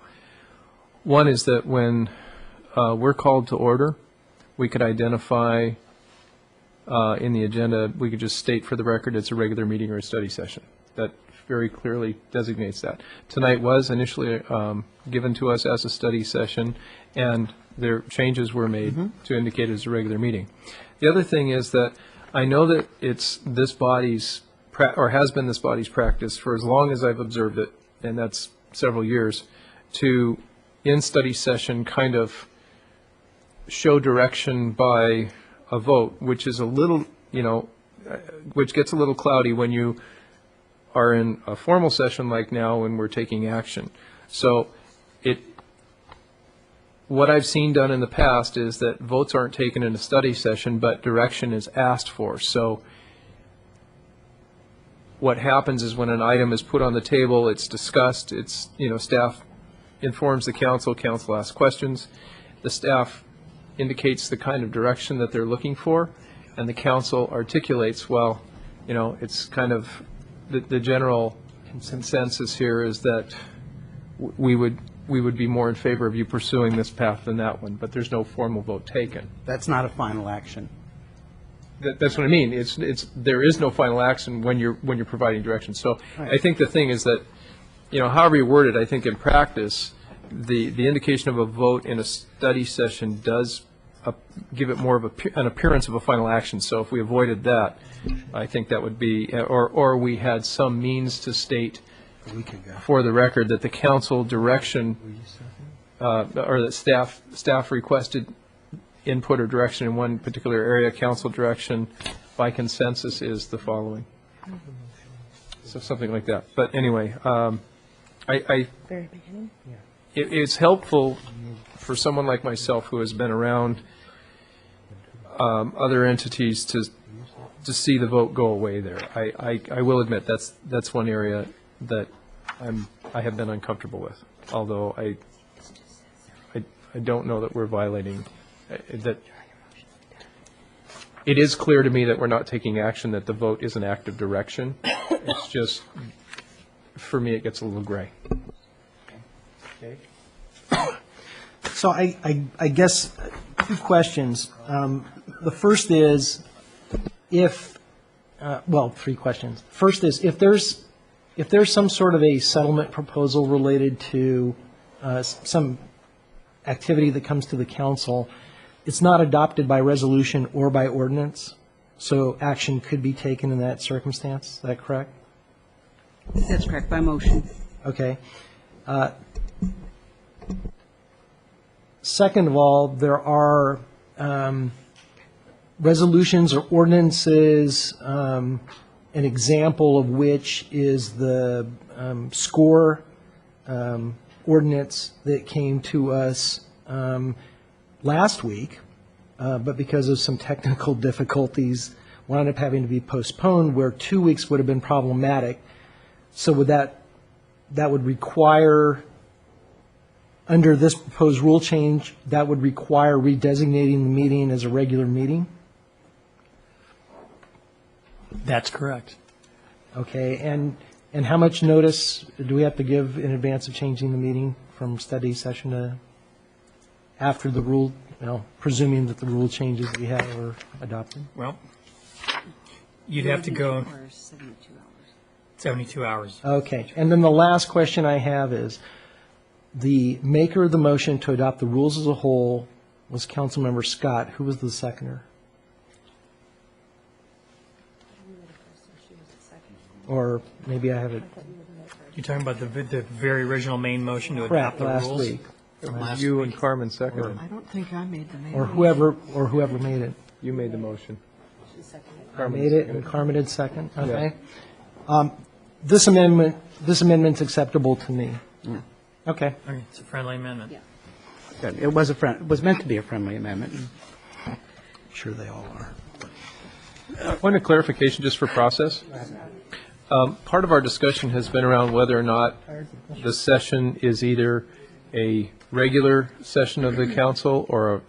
One is that when we're called to order, we could identify in the agenda, we could just state for the record it's a regular meeting or a study session. That very clearly designates that. Tonight was initially given to us as a study session, and their changes were made to indicate it as a regular meeting. The other thing is that I know that it's this body's, or has been this body's practice for as long as I've observed it, and that's several years, to, in study session, kind of show direction by a vote, which is a little, which gets a little cloudy when you are in a formal session like now when we're taking action. So what I've seen done in the past is that votes aren't taken in a study session, but direction is asked for. So what happens is when an item is put on the table, it's discussed, it's, staff informs the council asks questions, the staff indicates the kind of direction that they're looking for, and the council articulates, well, it's kind of the general consensus here is that we would be more in favor of you pursuing this path than that one, but there's no formal vote taken. That's not a final action. That's what I mean. There is no final action when you're providing direction. So Right. I think the thing is that, however you word it, I think in practice, the indication of a vote in a study session does give it more of an appearance of a final action. So if we avoided that, I think that would be, or we had some means to state for the record that the council direction, or that staff requested input or direction in one particular area, council direction by consensus is the following. So something like that. But anyway, Very beginning? it's helpful for someone like myself who has been around other entities to see the vote go away there. I will admit that's one area that I have been uncomfortable with, although I don't know that we're violating that. It is clear to me that we're not taking action, that the vote is an act of direction. It's just, for me, it gets a little gray. Okay. So I guess two questions. The first is three questions. First is if there's some sort of a settlement proposal related to some activity that comes to the council, it's not adopted by resolution or by ordinance, so action could be taken in that circumstance. Is that correct? That's correct, by motion. Okay. Second of all, there are resolutions or ordinances, an example of which is the SCORE ordinance that came to us last week, but because of some technical difficulties, wound up having to be postponed, where 2 weeks would have been problematic. So would that would require, under this proposed rule change, that would require redesignating the meeting as a regular meeting? That's correct. Okay, and how much notice do we have to give in advance of changing the meeting from study session to after the rule, presuming that the rule changes we have are adopted? Well, you'd have to go 72 hours. Okay, and then the last question I have is, the maker of the motion to adopt the rules as a whole was Councilmember Scott. Who was the seconder? Or maybe I have it You're talking about the very original main motion to adopt correct the last rules? week. You and Carmen seconded. I don't think I made the name. Or whoever made it. You made the motion. I made it, and Carmen did second, okay. This amendment's acceptable to me. Okay. Okay, it's a friendly amendment. Good. It was meant to be a friendly amendment. Sure they all are. Point of clarification, just for process. Part of our discussion has been around whether or not the session is either a regular session of the council or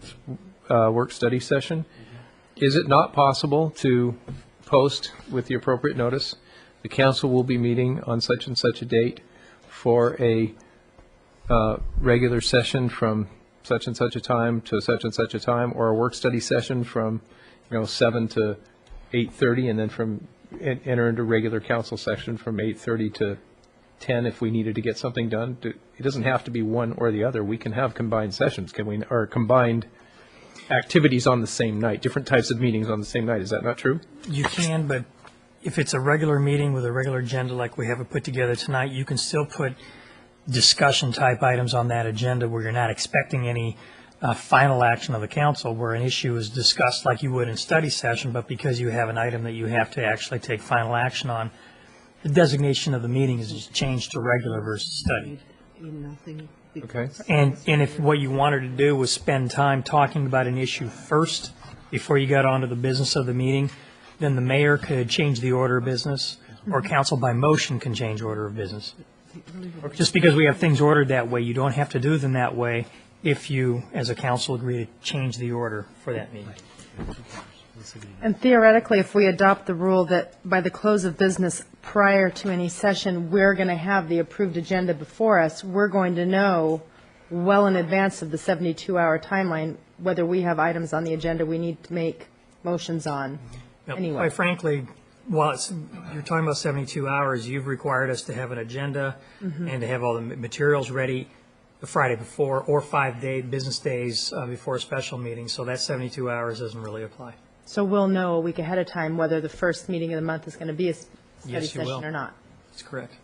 a work study session. Is it not possible to post with the appropriate notice, the council will be meeting on such and such a date for a regular session from such and such a time to such and such a time, or a work study session from, 7 to 8:30, and then enter into regular council session from 8:30 to 10 if we needed to get something done. It doesn't have to be one or the other. We can have combined sessions, can we, or combined activities on the same night, different types of meetings on the same night. Is that not true? You can, but if it's a regular meeting with a regular agenda like we have it put together tonight, you can still put discussion-type items on that agenda where you're not expecting any final action of the council, where an issue is discussed like you would in study session, but because you have an item that you have to actually take final action on, the designation of the meeting is just changed to regular versus study. Okay. And if what you wanted to do was spend time talking about an issue first before you got onto the business of the meeting, then the mayor could change the order of business, or council by motion can change order of business. Just because we have things ordered that way, you don't have to do them that way if you, as a council, agree to change the order for that meeting. And theoretically, if we adopt the rule that by the close of business prior to any session, we're going to have the approved agenda before us, we're going to know well in advance of the 72-hour timeline whether we have items on the agenda we need to make motions on anyway. Quite frankly, while you're talking about 72 hours, you've required us to have an agenda and to have all the materials ready the Friday before, or 5 business days before a special meeting, so that 72 hours doesn't really apply. So we'll know a week ahead of time whether the first meeting of the month is going to be a study Yes, you will. session or not. That's correct.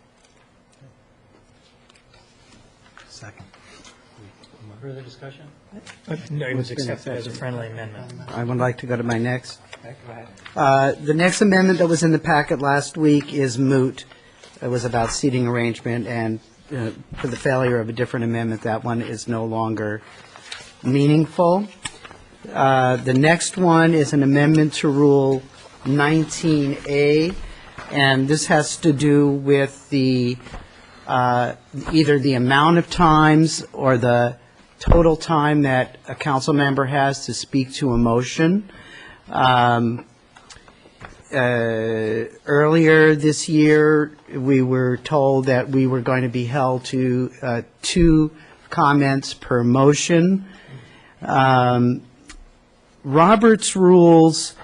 Second. Further discussion? No, it was accepted as a friendly amendment. I would like to go to my next. The next amendment that was in the packet last week is moot. It was about seating arrangement, and for the failure of a different amendment, that one is no longer meaningful. The next one is an amendment to Rule 19A, and this has to do with the either the amount of times or the total time that a council member has to speak to a motion. Earlier this year, we were told that we were going to be held to 2 comments per motion. Robert's Rules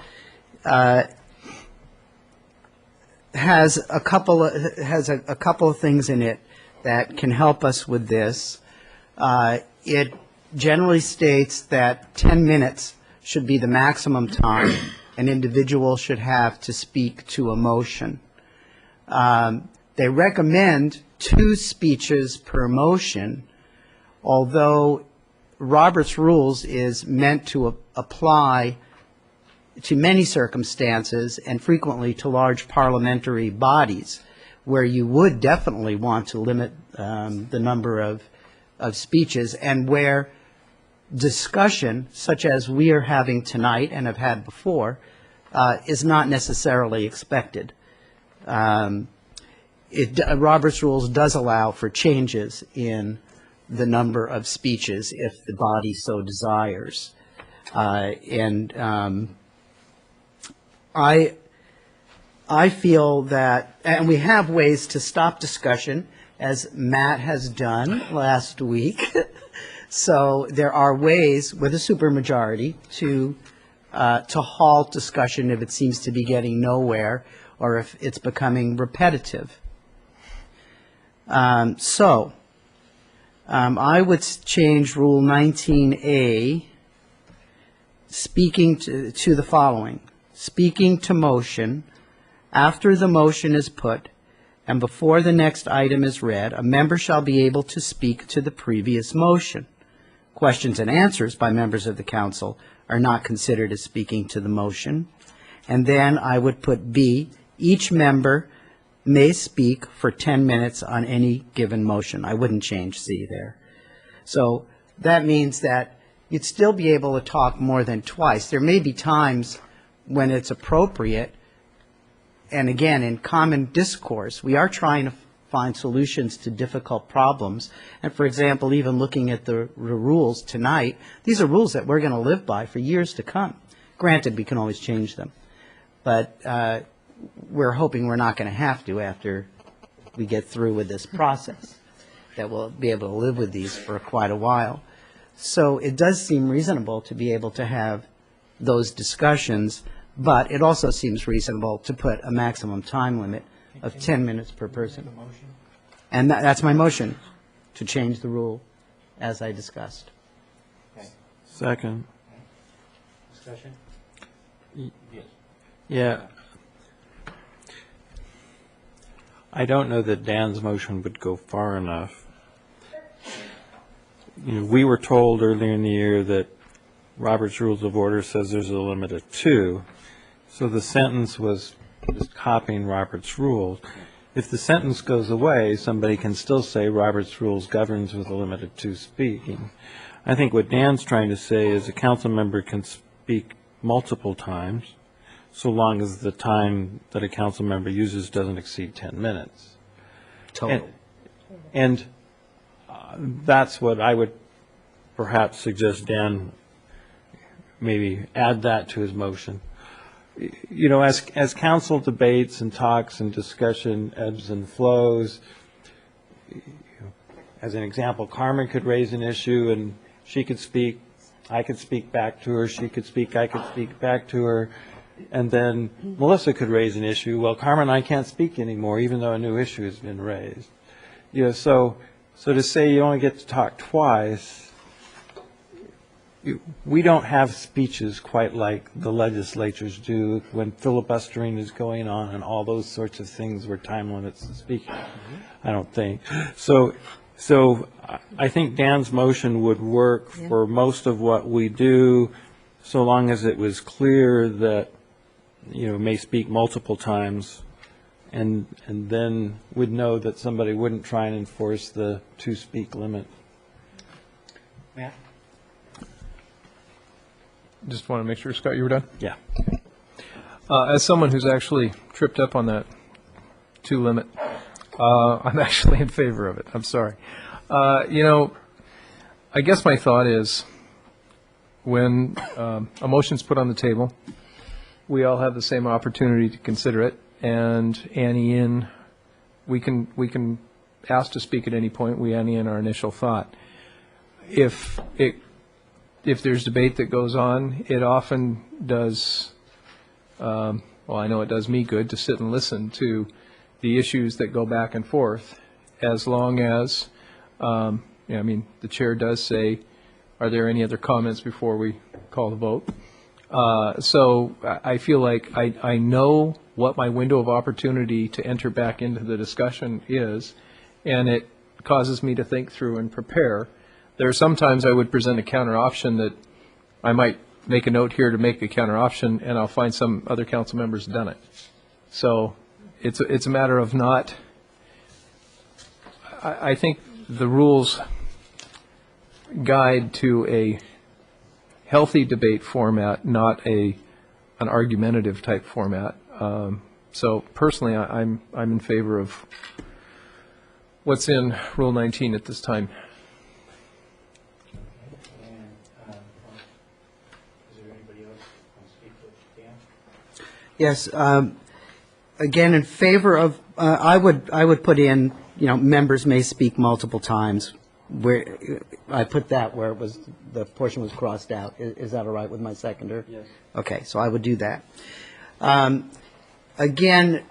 has a couple of things in it that can help us with this. It generally states that 10 minutes should be the maximum time an individual should have to speak to a motion. They recommend 2 speeches per motion, although Robert's Rules is meant to apply to many circumstances and frequently to large parliamentary bodies where you would definitely want to limit the number of speeches, and where discussion, such as we are having tonight and have had before, is not necessarily expected. Robert's Rules does allow for changes in the number of speeches if the body so desires. I feel that, and we have ways to stop discussion, as Matt has done last week. So there are ways with a supermajority to halt discussion if it seems to be getting nowhere or if it's becoming repetitive. I would change Rule 19A, speaking to the following: speaking to motion. After the motion is put and before the next item is read, a member shall be able to speak to the previous motion. Questions and answers by members of the council are not considered as speaking to the motion. And then I would put B, each member may speak for 10 minutes on any given motion. I wouldn't change C there. So that means that you'd still be able to talk more than twice. There may be times when it's appropriate, and again, in common discourse, we are trying to find solutions to difficult problems. And for example, even looking at the rules tonight, these are rules that we're going to live by for years to come. Granted, we can always change them. but we're hoping we're not going to have to after we get through with this process, that we'll be able to live with these for quite a while. So it does seem reasonable to be able to have those discussions, but it also seems reasonable to put a maximum time limit of 10 minutes per person. And that's my motion, to change the rule as I discussed. Second. Discussion? Yeah. I don't know that Dan's motion would go far enough. We were told earlier in the year that Robert's Rules of Order says there's a limit of 2. So the sentence was just copying Robert's rules. If the sentence goes away, somebody can still say Robert's Rules governs with a limit of 2 speaking. I think what Dan's trying to say is a council member can speak multiple times, so long as the time that a council member uses doesn't exceed 10 minutes. Total. And that's what I would perhaps suggest Dan maybe add that to his motion. As council debates and talks and discussion ebbs and flows, as an example, Carmen could raise an issue and she could speak, I could speak back to her, she could speak, I could speak back to her, and then Melissa could raise an issue. Well, Carmen, I can't speak anymore, even though a new issue has been raised. So to say you only get to talk twice, we don't have speeches quite like the legislatures do when filibustering is going on and all those sorts of things where time limits to speaking. I don't think. So I think Dan's motion would work for most of what we do, so long as it was clear that, may speak multiple times, and then would know that somebody wouldn't try and enforce the 2-speak limit. Matt? Just want to make sure, Scott, you were done? Yeah. As someone who's actually tripped up on that 2 limit, I'm actually in favor of it. I'm sorry. I guess my thought is when a motion's put on the table, we all have the same opportunity to consider it, and Annie in, we can ask to speak at any point. We Annie in our initial thought. If there's debate that goes on, it often does, well, I know it does me good to sit and listen to the issues that go back and forth, as long as, the chair does say, are there any other comments before we call the vote? So I feel like I know what my window of opportunity to enter back into the discussion is, and it causes me to think through and prepare. There are sometimes I would present a counter option that I might make a note here to make a counter option, and I'll find some other council members done it. So it's a matter of not. I think the rules guide to a healthy debate format, not an argumentative type format. So personally, I'm in favor of what's in Rule 19 at this time. Yes, again, in favor of, I would put in, members may speak multiple times. Where I put that where it was, the portion was crossed out. Is that all right with my seconder? Yes. Okay, so I would do that. Again,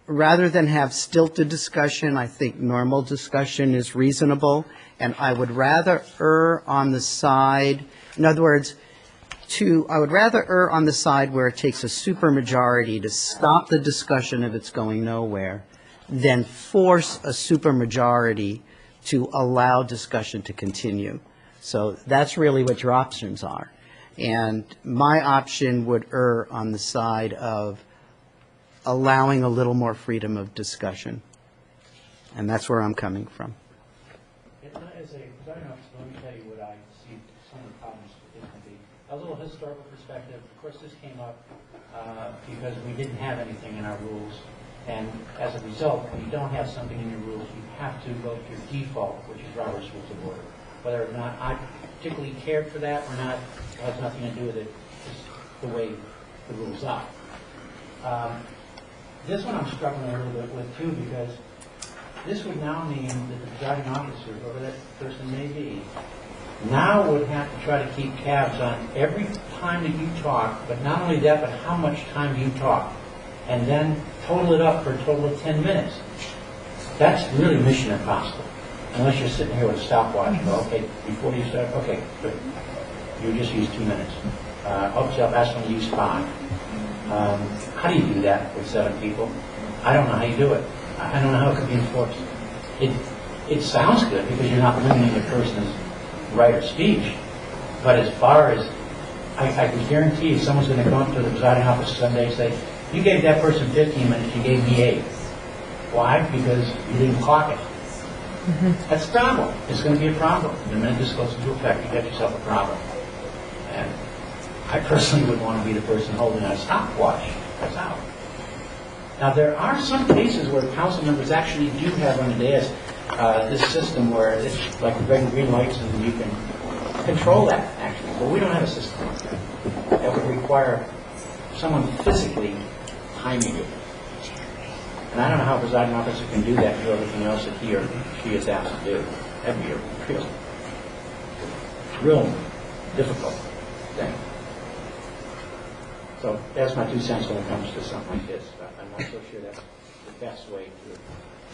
rather than have stilted discussion, I think normal discussion is reasonable, and I would rather err on the side, in other words, I would rather err on the side where it takes a supermajority to stop the discussion if it's going nowhere, than force a supermajority to allow discussion to continue. So that's really what your options are. And my option would err on the side of allowing a little more freedom of discussion. And that's where I'm coming from. As a zoning officer, let me tell you what I see some of the problems with this can be. A little historical perspective, of course, this came up because we didn't have anything in our rules. And as a result, when you don't have something in your rules, you have to go to your default, which is Robert's Rules of Order. Whether or not I particularly cared for that or not, it has nothing to do with it. It's the way the rules up. This one I'm struggling a little bit with too, because this would now mean that the presiding officer, whoever that person may be, now would have to try to keep tabs on every time that you talk, but not only that, but how much time you talk, and then total it up for a total of 10 minutes. That's really mission impossible, unless you're sitting here with a stopwatch. Go, okay, before you start, okay, good. You just used 2 minutes. Oops, I'll ask them to use 5. How do you do that with 7 people? I don't know how you do it. I don't know how it could be enforced. It sounds good because you're not limiting the person's right of speech, but as far as, I can guarantee you someone's going to come up to the presiding officer someday and say, you gave that person 15 minutes, you gave me 8. Why? Because you didn't clock it. That's a problem. It's going to be a problem. The minute this goes into effect, you got yourself a problem. And I personally would want to be the person holding a stopwatch. That's out. Now, there are some cases where council members actually do have on the dais this system where it's like red and green lights and you can control that, actually. But we don't have a system like that. That would require someone physically timing it. And I don't know how a presiding officer can do that and do everything else that he or she is asked to do. That'd be a real difficult thing. So that's my 2 cents when it comes to something like this. I'm not so sure that's the best way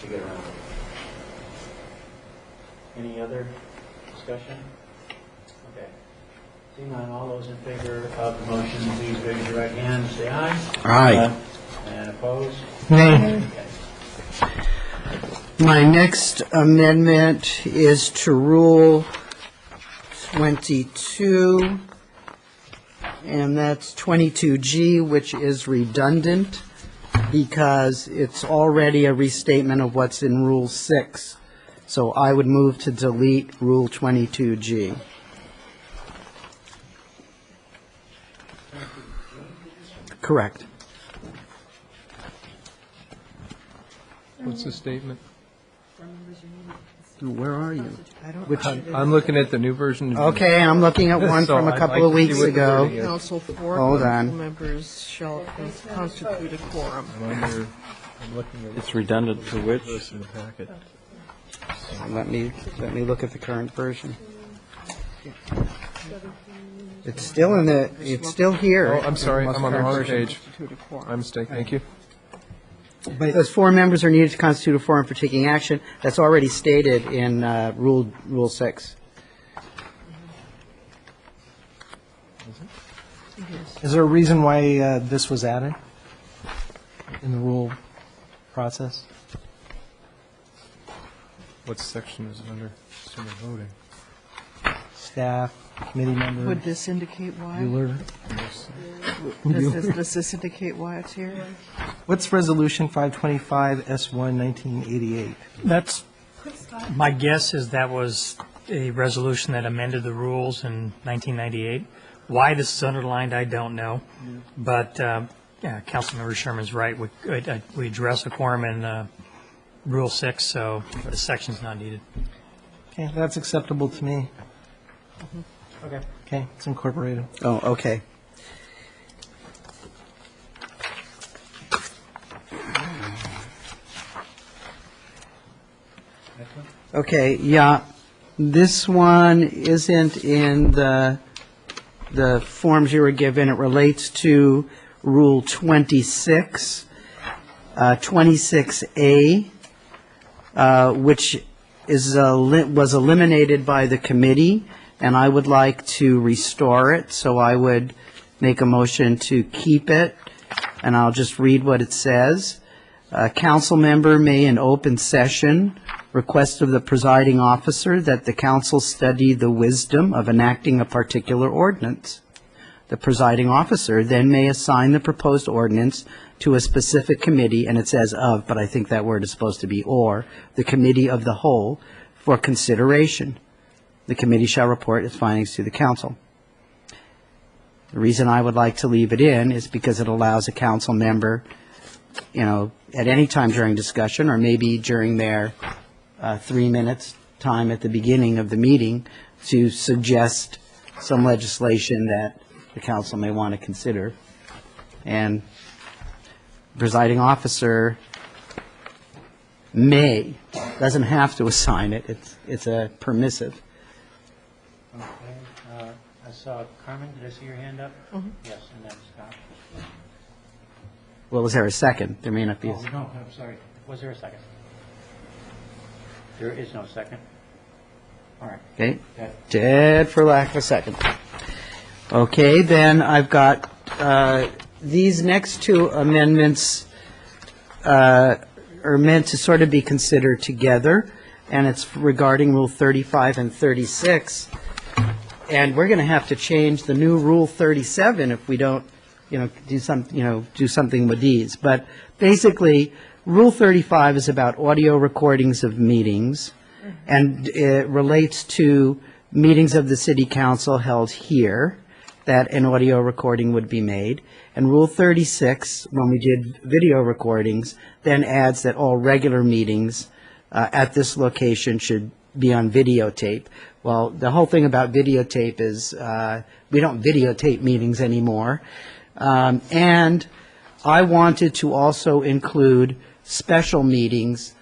to get around it. Any other discussion? Okay. Seeing none, all those in favor of the motion, please raise your right hand and say aye. Aye. And opposed? Nay. Okay. My next amendment is to Rule 22, and that's 22G, which is redundant because it's already a restatement of what's in Rule 6. So I would move to delete Rule 22G. Correct. What's the statement? Where are you? I'm looking at the new version. Okay, I'm looking at one So from a I'd couple like of to see weeks what the ago. wording is. Council, 4 Hold council on. members shall constitute a quorum. I'm looking at It's redundant to which? in the packet. Let me look at the current version. It's still here. Oh, I'm sorry, Most I'm on the current wrong version. page. My mistake, thank you. It says 4 members are needed to constitute a forum for taking action. That's already stated in Rule 6. Is there a reason why this was added in the rule process? What section is it under? Consumer voting. Staff, committee members, Would this indicate why? Bueller. Does this indicate why it's here? What's Resolution 525 S1 1988? That's, my guess is that was a resolution that amended the rules in 1998. Why this is underlined, I don't know. But, yeah, Councilmember Sherman's right. We address a quorum in Rule 6, so the section's not needed. Okay, that's acceptable to me. Okay. Okay, it's incorporated. Oh, okay. Okay, yeah, this one isn't in the forms you were given. It relates to Rule 26, 26A, which was eliminated by the committee, and I would like to restore it, so I would make a motion to keep it, and I'll just read what it says. A council member may, in open session, request of the presiding officer that the council study the wisdom of enacting a particular ordinance. The presiding officer then may assign the proposed ordinance to a specific committee, and it says of, but I think that word is supposed to be or, the committee of the whole, for consideration. The committee shall report its findings to the council. The reason I would like to leave it in is because it allows a council member, at any time during discussion, or maybe during their 3 minutes time at the beginning of the meeting, to suggest some legislation that the council may want to consider. And presiding officer may, doesn't have to assign it. It's a permissive. Okay, I saw Carmen, did I see your hand up? Yes, and then Scott. Well, is there a second? There may not be. Oh, no, I'm sorry. Was there a second? There is no second. All right. Okay, dead for lack of a second. Okay, then I've got these next two amendments are meant to sort of be considered together, and it's regarding Rule 35 and 36. And we're going to have to change the new Rule 37 if we don't, do something with these. But basically, Rule 35 is about audio recordings of meetings, and it relates to meetings of the city council held here, that an audio recording would be made. And Rule 36, when we did video recordings, then adds that all regular meetings at this location should be on videotape. Well, the whole thing about videotape is we don't videotape meetings anymore. And I wanted to also include special meetings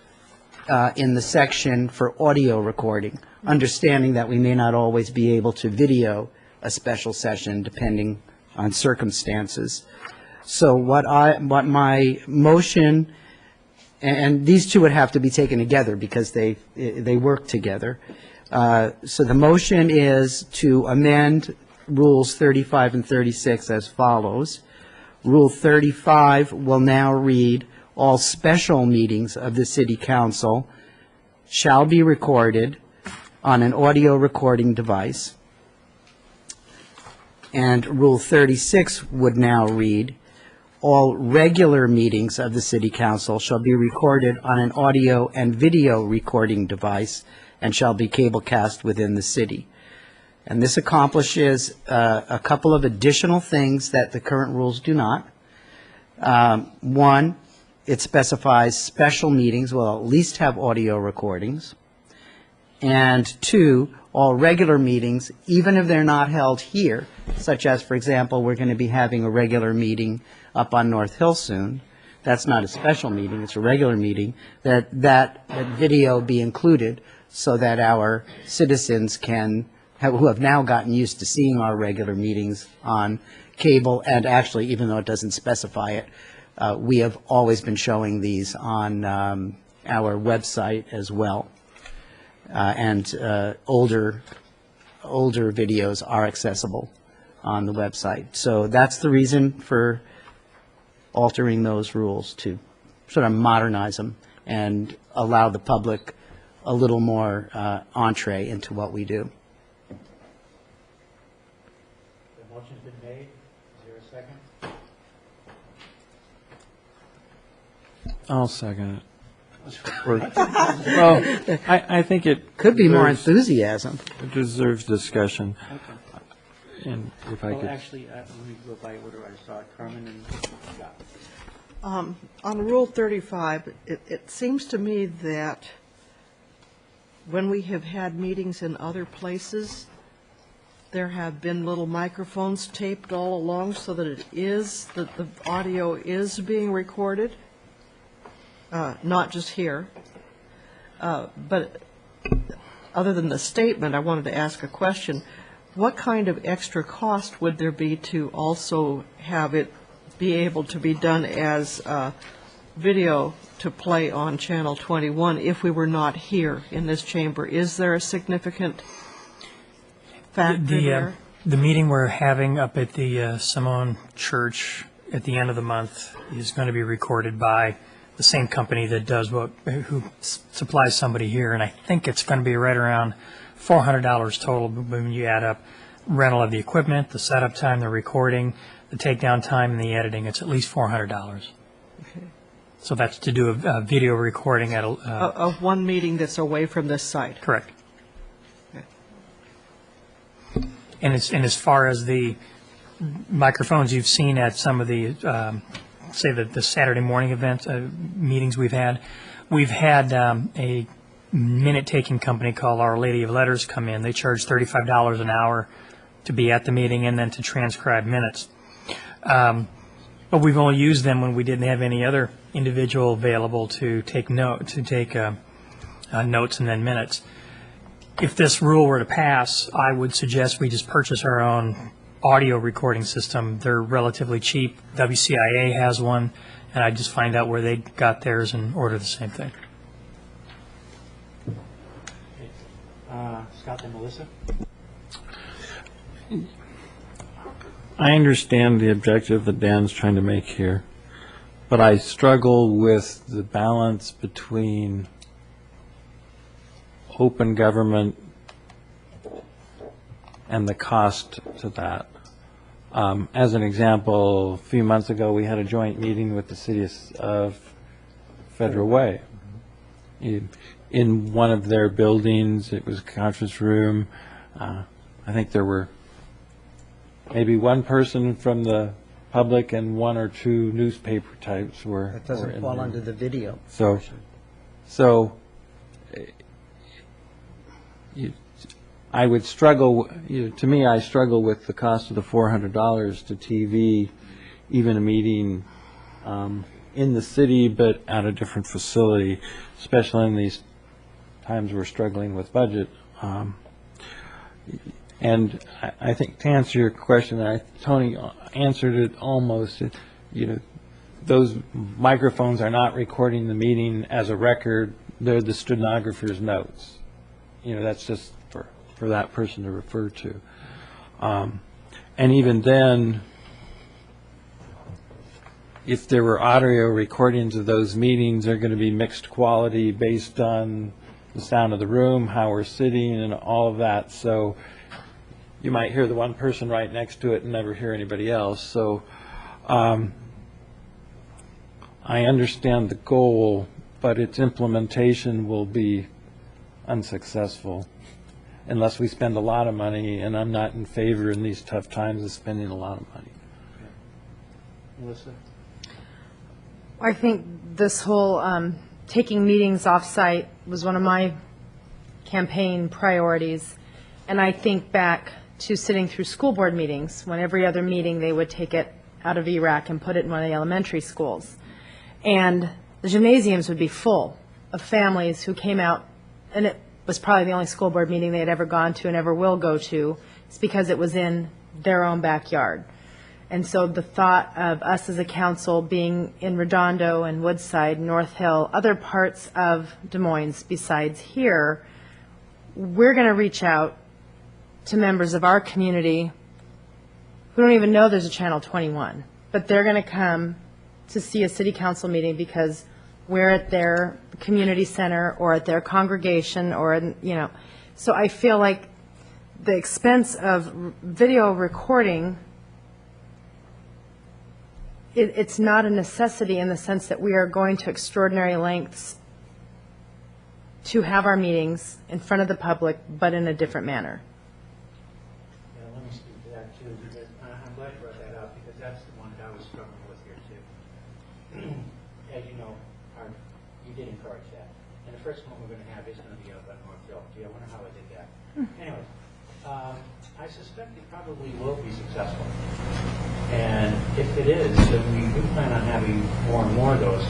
in the section for audio recording, understanding that we may not always be able to video a special session depending on circumstances. So what my motion, and these two would have to be taken together because they work together. So the motion is to amend Rules 35 and 36 as follows. Rule 35 will now read, all special meetings of the City Council shall be recorded on an audio recording device. And Rule 36 would now read, all regular meetings of the City Council shall be recorded on an audio and video recording device and shall be cablecast within the city. And this accomplishes a couple of additional things that the current rules do not. One, it specifies special meetings will at least have audio recordings. And two, all regular meetings, even if they're not held here, such as, for example, we're going to be having a regular meeting up on North Hill soon. That's not a special meeting, it's a regular meeting, that video be included so that our citizens can, who have now gotten used to seeing our regular meetings on cable, and actually, even though it doesn't specify it, we have always been showing these on our website as well. And older videos are accessible on the website. So that's the reason for altering those rules, to sort of modernize them and allow the public a little more entree into what we do. The motion's been made. Is there a second? I'll second it. Well, I think it Could be more deserves- enthusiasm. It deserves discussion. And if I Well, could, actually, let me go by order. I saw Carmen and Scott. On Rule 35, it seems to me that when we have had meetings in other places, there have been little microphones taped all along so that that the audio is being recorded, not just here. But other than the statement, I wanted to ask a question. What kind of extra cost would there be to also have it be able to be done as video to play on Channel 21 if we were not here in this chamber? Is there a significant factor there? The meeting we're having up at the Simone Church at the end of the month is going to be recorded by the same company that does who supplies somebody here, and I think it's going to be right around $400 total when you add up rental of the equipment, the setup time, the recording, the takedown time, and the editing. It's at least $400. Okay. So that's to do a video recording at a Of one meeting that's away from this site? correct. Okay. And as far as the microphones you've seen at some of the say the Saturday morning events meetings we've had a minute-taking company called Our Lady of Letters come in. They charge $35 an hour to be at the meeting and then to transcribe minutes. But we've only used them when we didn't have any other individual available to take notes and then minutes. If this rule were to pass, I would suggest we just purchase our own audio recording system. They're relatively cheap. WCIA has one, and I'd just find out where they got theirs and order the same thing. Scott and Melissa? I understand the objective that Dan's trying to make here, but I struggle with the balance between open government and the cost to that. As an example, a few months ago, we had a joint meeting with the city of Federal Way. In one of their buildings, it was a conference room. I think there were maybe one person from the public and one or two newspaper types were. That doesn't fall under the video. I would struggle, to me, I struggle with the cost of the $400 to TV, even a meeting in the city but at a different facility, especially in these times we're struggling with budget. And I think to answer your question, Tony answered it almost. Those microphones are not recording the meeting as a record. They're the stenographer's notes. That's just for that person to refer to. And even then, if there were audio recordings of those meetings, they're going to be mixed quality based on the sound of the room, how we're sitting, and all of that. So you might hear the one person right next to it and never hear anybody else. So I understand the goal, but its implementation will be unsuccessful unless we spend a lot of money, and I'm not in favor in these tough times of spending a lot of money. Melissa? I think this whole taking meetings off-site was one of my campaign priorities, and I think back to sitting through school board meetings, when every other meeting they would take it out of ERAC and put it in one of the elementary schools. And the gymnasiums would be full of families who came out, and it was probably the only school board meeting they had ever gone to and ever will go to. It's because it was in their own backyard. And so the thought of us as a council being in Redondo and Woodside, North Hill, other parts of Des Moines besides here, we're going to reach out to members of our community who don't even know there's a Channel 21, but they're going to come to see a city council meeting because we're at their community center or at their congregation or, So I feel like the expense of video recording, it's not a necessity in the sense that we are going to extraordinary lengths to have our meetings in front of the public, but in a different manner. Yeah, let me speak to that too, because I'm glad you brought that up, because that's the one that I was struggling with here too. As you know, you did encourage that. And the first one we're going to have is going to be up at North Hill. Gee, I wonder how I did that. Anyway, I suspect it probably will be successful. And if it is, then we do plan on having more and more of those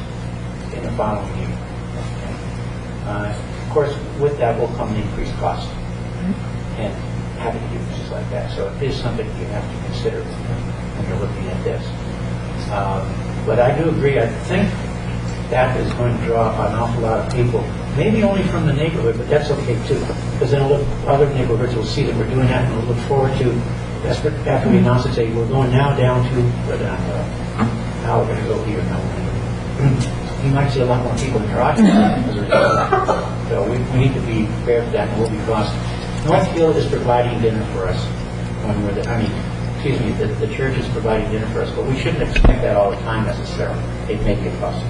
in the following year. Of course, with that will come the increased cost and having to do things like that. So it is something you have to consider when you're looking at this. But I do agree. I think that is going to draw an awful lot of people, maybe only from the neighborhood, but that's okay too, because then other neighborhoods will see that we're doing that and we'll look forward to, after we announce it, say, we're going now down to, now we're going to go here, now we're going to go. You might see a lot more people in your audience as a result. So we need to be prepared for that and we'll be cost. North Hill is providing dinner for us when we're the church is providing dinner for us, but we shouldn't expect that all the time necessarily. It may be a cost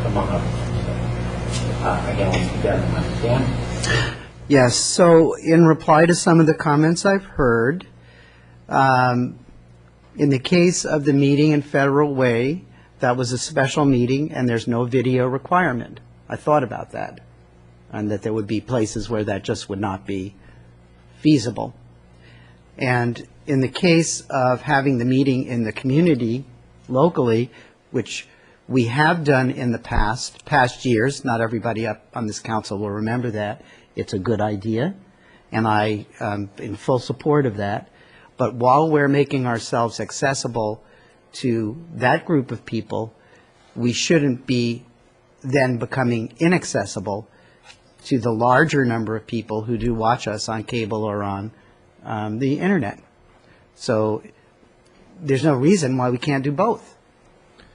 among others. Again, we keep that in mind. Dan? Yes, so in reply to some of the comments I've heard, in the case of the meeting in Federal Way, that was a special meeting and there's no video requirement. I thought about that, and that there would be places where that just would not be feasible. And in the case of having the meeting in the community locally, which we have done in the past years. Not everybody up on this council will remember that. It's a good idea, and I am in full support of that. But while we're making ourselves accessible to that group of people, we shouldn't be then becoming inaccessible to the larger number of people who do watch us on cable or on the internet. So there's no reason why we can't do both,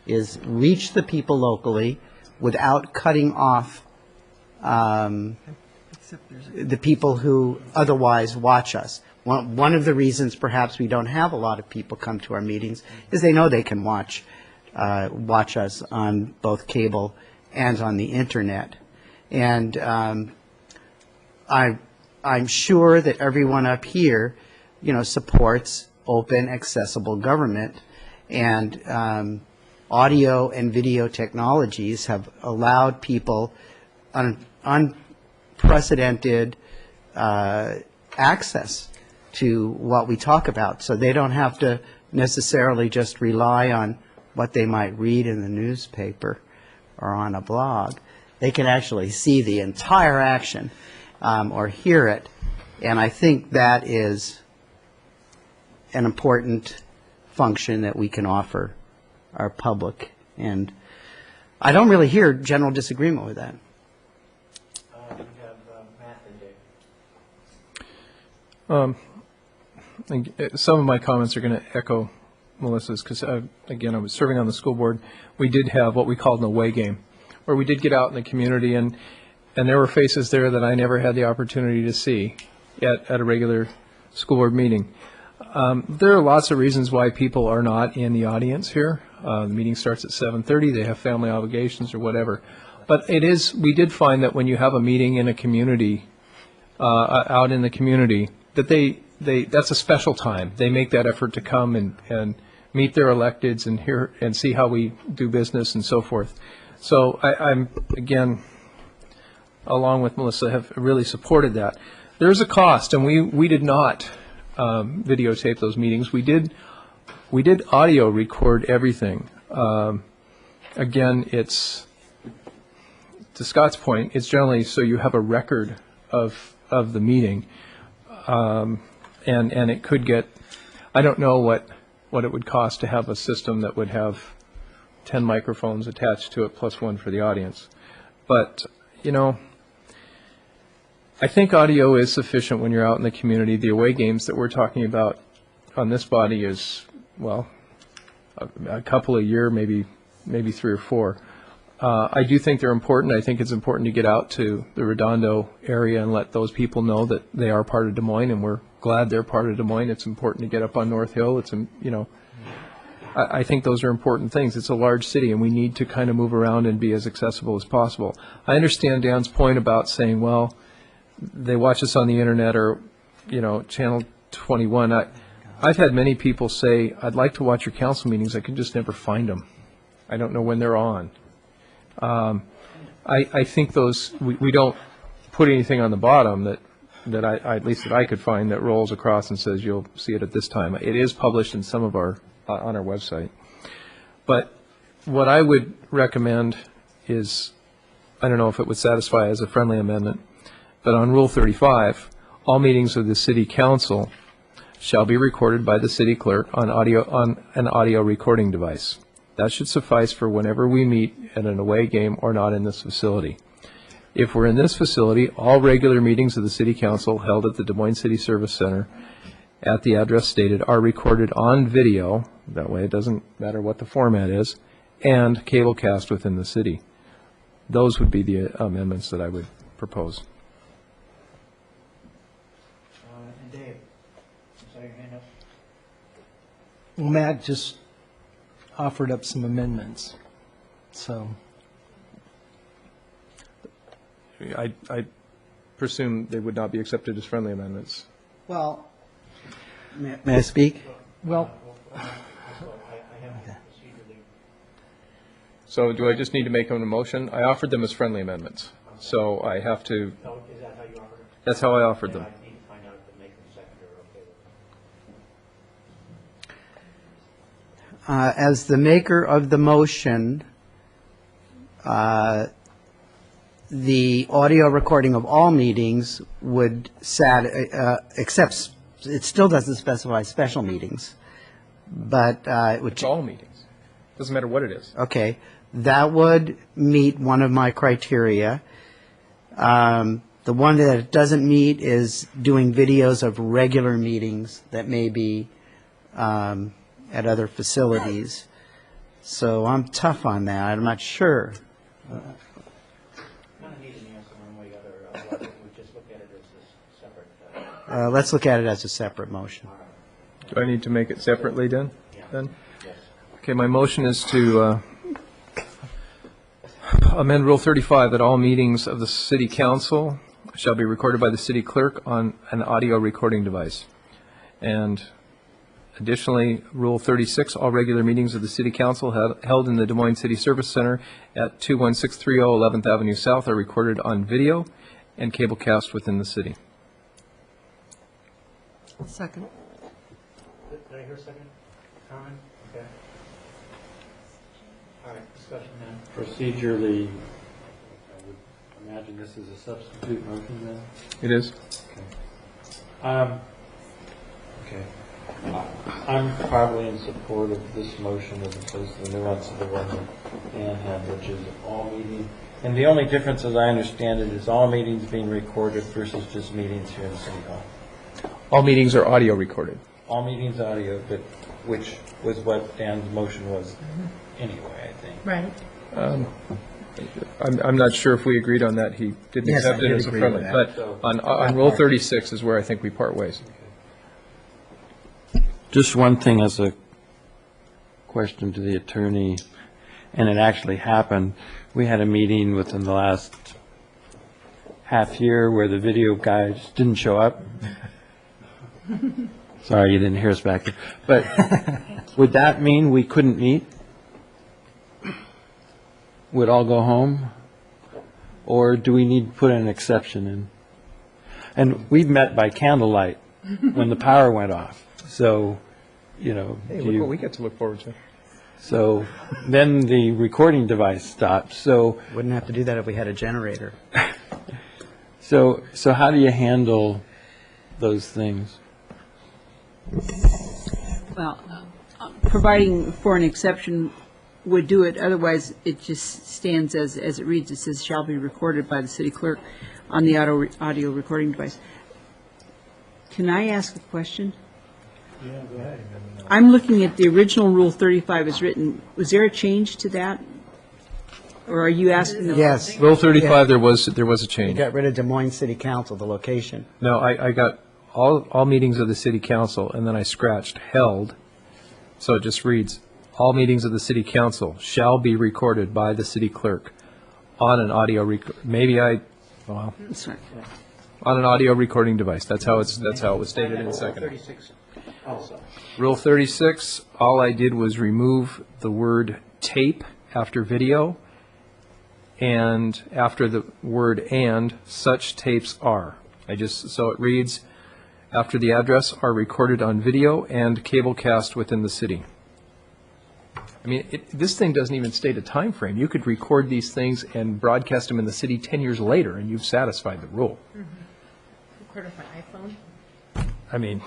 is reach the people locally without cutting off the people who otherwise watch us. One of the reasons perhaps we don't have a lot of people come to our meetings is they know they can watch us on both cable and on the internet. And I'm sure that everyone up here, supports open, accessible government, and audio and video technologies have allowed people unprecedented access to what we talk about, so they don't have to necessarily just rely on what they might read in the newspaper or on a blog. They can actually see the entire action or hear it, and I think that is an important function that we can offer our public, and I don't really hear general disagreement with that. Some of my comments are going to echo Melissa's, because, again, I was serving on the school board. We did have what we called an away game, where we did get out in the community, and there were faces there that I never had the opportunity to see at a regular school board meeting. There are lots of reasons why people are not in the audience here. The meeting starts at 7:30. They have family obligations or whatever. But we did find that when you have a meeting in a community, out in the community, that that's a special time. They make that effort to come and meet their electeds and hear and see how we do business and so forth. So I'm, again, along with Melissa, have really supported that. There's a cost, and we did not videotape those meetings. We did audio record everything. Again, it's, to Scott's point, it's generally so you have a record of the meeting. And it could get, I don't know what it would cost to have a system that would have 10 microphones attached to it plus one for the audience. But, I think audio is sufficient when you're out in the community. The away games that we're talking about on this body is, well, a couple a year, maybe 3 or 4. I do think they're important. I think it's important to get out to the Redondo area and let those people know that they are part of Des Moines, and we're glad they're part of Des Moines. It's important to get up on North Hill. I think those are important things. It's a large city, and we need to kind of move around and be as accessible as possible. I understand Dan's point about saying, well, they watch us on the internet or, Channel 21. I've had many people say, I'd like to watch your council meetings. I can just never find them. I don't know when they're on. I think we don't put anything on the bottom that I at least that I could find that rolls across and says you'll see it at this time. It is published in some of our on our website. But what I would recommend is, I don't know if it would satisfy as a friendly amendment, but on Rule 35, all meetings of the City Council shall be recorded by the city clerk on an audio recording device. That should suffice for whenever we meet at an away game or not in this facility. If we're in this facility, all regular meetings of the City Council held at the Des Moines City Service Center at the address stated are recorded on video, that way it doesn't matter what the format is, and cablecast within the city. Those would be the amendments that I would propose. And Dave, I saw your hand up. Well, Matt just offered up some amendments, so. I presume they would not be accepted as friendly amendments. Well. May I speak? Well. So do I just need to make them a motion? I offered them as friendly amendments, so I have to. So is that how you offered it? That's how I offered them. I need to find out if the maker and seconder are okay as the maker of the motion, the audio recording of all meetings would except, it still doesn't specify special meetings, but it would. It's all meetings. Doesn't matter what it is. Okay, that would meet one of my criteria. The one that it doesn't meet is doing videos of regular meetings that may be at other facilities. So I'm tough on that. I'm not sure. Let's look at it as a separate motion. Do I need to make it separately then? Okay, my motion is to amend Rule 35 that all meetings of the City Council shall be recorded by the city clerk on an audio recording device. And additionally, Rule 36, all regular meetings of the City Council held in the Des Moines City Service Center at 21630 11th Avenue South are recorded on video and cablecast within the city. Second. Did I hear a second comment? Okay. All right, discussion then. Procedurally, I would imagine this is a substitute motion then? It is. Okay. I'm probably in support of this motion as opposed to the nuance of the one that Ann had, which is all meetings. And the only difference, as I understand it, is all meetings being recorded versus just meetings here in City Hall. All meetings are audio recorded. All meetings audio, but which was what Dan's motion was anyway, I think. Right. I'm not sure if we agreed on that. He didn't Yes, accept I it did as a agree friendly. with But that. on Rule 36 is where I think we part ways. Just one thing as a question to the attorney, and it actually happened. We had a meeting within the last half year where the video guys didn't show up. Sorry, you didn't hear us back there. But would that mean we couldn't meet? Would all go home? Or do we need to put an exception in? And we've met by candlelight when the power went off. So, you know. Hey, do look you- what we get to look forward to. So then the recording device stopped. So Wouldn't have to do that if we had a generator. so how do you handle those things? Well, providing for an exception would do it, otherwise it just stands as it reads. It says shall be recorded by the city clerk on the audio recording device. Can I ask a question? Yeah, go ahead. I'm looking at the original Rule 35 as written. Was there a change to that? Or are you asking? Yes. Rule 35, Yeah. there was a We change. got rid of Des Moines City Council, the location. No, I got all meetings of the city council, and then I scratched held, so it just reads, all meetings of the city council shall be recorded by the city clerk on an audio That's right. on an audio recording device. That's how it was stated in the second. 36 also. Rule 36, all I did was remove the word tape after video, and after the word and, such tapes are. So it reads, after the address are recorded on video and cablecast within the city. I mean, this thing doesn't even state a time frame. You could record these things and broadcast them in the city 10 years later, and you've satisfied the rule. Record with my iPhone. I mean,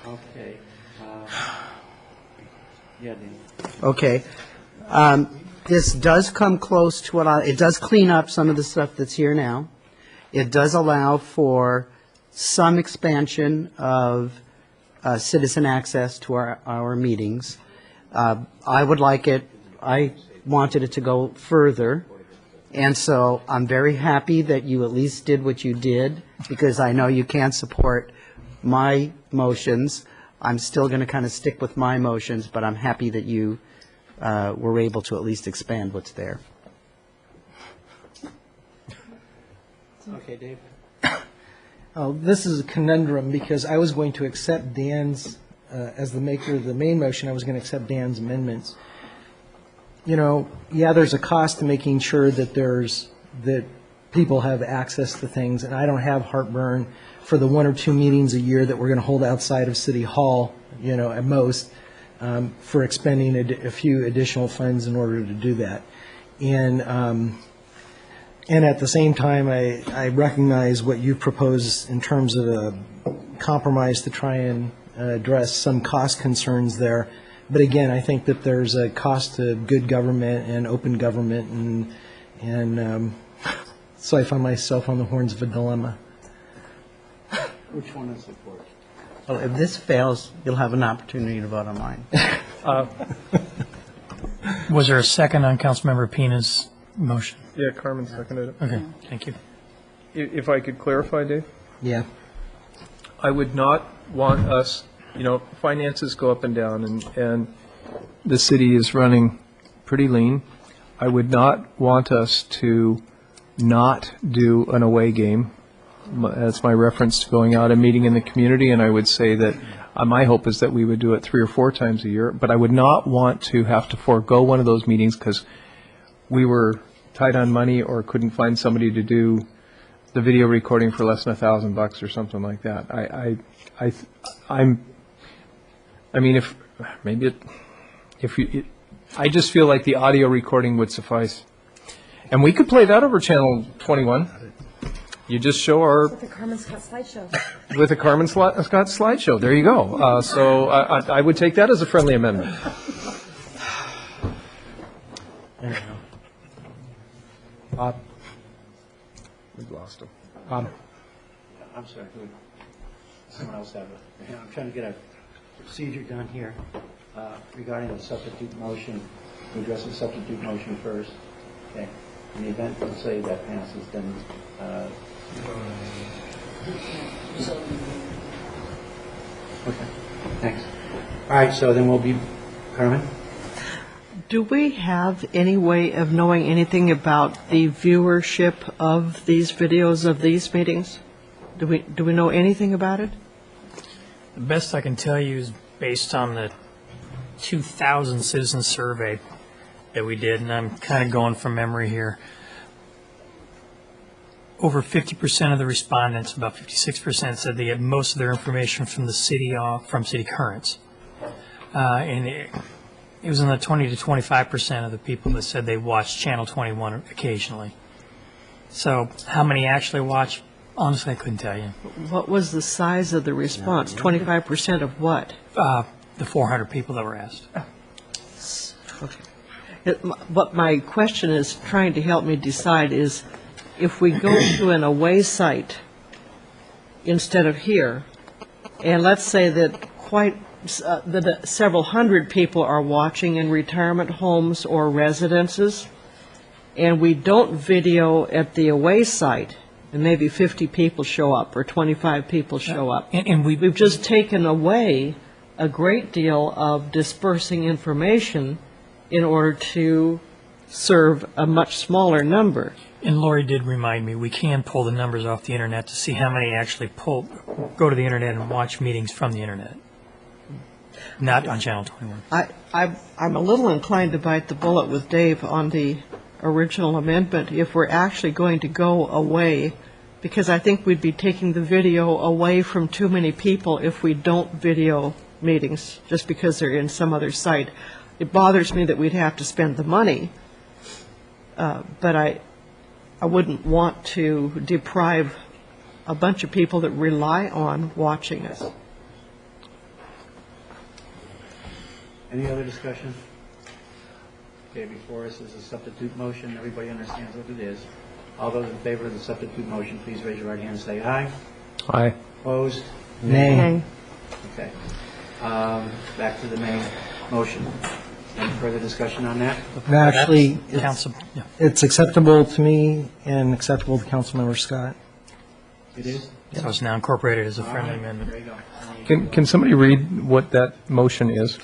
Okay. Yeah, Dan. Okay. This does come close to it does clean up some of the stuff that's here now. It does allow for some expansion of citizen access to our meetings. I wanted it to go further, and so I'm very happy that you at least did what you did, because I know you can't support my motions. I'm still going to kind of stick with my motions, but I'm happy that you were able to at least expand what's there. Okay, Dave. Oh, this is a conundrum because I was going to accept Dan's, as the maker of the main motion, I was going to accept Dan's amendments. You know, yeah, there's a cost to making sure that people have access to things, and I don't have heartburn for the 1 or 2 meetings a year that we're going to hold outside of City Hall, at most, for expending a few additional funds in order to do that. And at the same time, I recognize what you propose in terms of a compromise to try and address some cost concerns there. But again, I think that there's a cost to good government and open government, and so I find myself on the horns of a dilemma. Which one is it for? Well, if this fails, you'll have an opportunity to vote on mine. Was there a second on Councilmember Pina's motion? Yeah, Carmen seconded it. Okay, thank you. If I could clarify, Dave? Yeah. I would not want us, finances go up and down, and the city is running pretty lean. I would not want us to not do an away game. That's my reference to going out and meeting in the community, and I would say that my hope is that we would do it 3 or 4 times a year, but I would not want to have to forego one of those meetings because we were tight on money or couldn't find somebody to do the video recording for less than $1,000 or something like that. I just feel like the audio recording would suffice, and we could play that over Channel 21. You just show our With the Carmen Scott slideshow. with a Carmen Scott slideshow. There you go. So I would take that as a friendly amendment. There you go. Bob? We've lost him. Bob? I'm sorry, someone else have it. I'm trying to get a procedure done here regarding the substitute motion. We address the substitute motion first. Okay. In the event, let's say that passes, then okay, thanks. All right, so then we'll be, Carmen? Do we have any way of knowing anything about the viewership of these videos of these meetings? Do we know anything about it? The best I can tell you is based on the 2,000 citizen survey that we did, and I'm kind of going from memory here. Over 50% of the respondents, about 56%, said they get most of their information from the city, from City Currents. And it was in the 20 to 25% of the people that said they watched Channel 21 occasionally. So how many actually watch? Honestly, I couldn't tell you. What was the size of the response? 25% of what? The 400 people that were asked. Okay. What my question is trying to help me decide is, if we go to an away site instead of here, and let's say that that several hundred people are watching in retirement homes or residences, and we don't video at the away site, and maybe 50 people show up or 25 people show up. And We've just taken away a great deal of dispersing information in order to serve a much smaller number. And Lori did remind me, we can pull the numbers off the internet to see how many actually go to the internet and watch meetings from the internet. Not on Channel 21. I'm a little inclined to bite the bullet with Dave on the original amendment if we're actually going to go away, because I think we'd be taking the video away from too many people if we don't video meetings just because they're in some other site. It bothers me that we'd have to spend the money, but I wouldn't want to deprive a bunch of people that rely on watching us. Any other discussion? Okay, before us is a substitute motion. Everybody understands what it is. All those in favor of the substitute motion, please raise your right hand and say aye. Aye. Opposed? Nay. Okay. Back to the main motion. Any further discussion on that? Actually, Council, yeah. it's acceptable to me and acceptable to Councilmember Scott. It is? So it's now incorporated as a friendly amendment. There you go. Can somebody read what that motion is?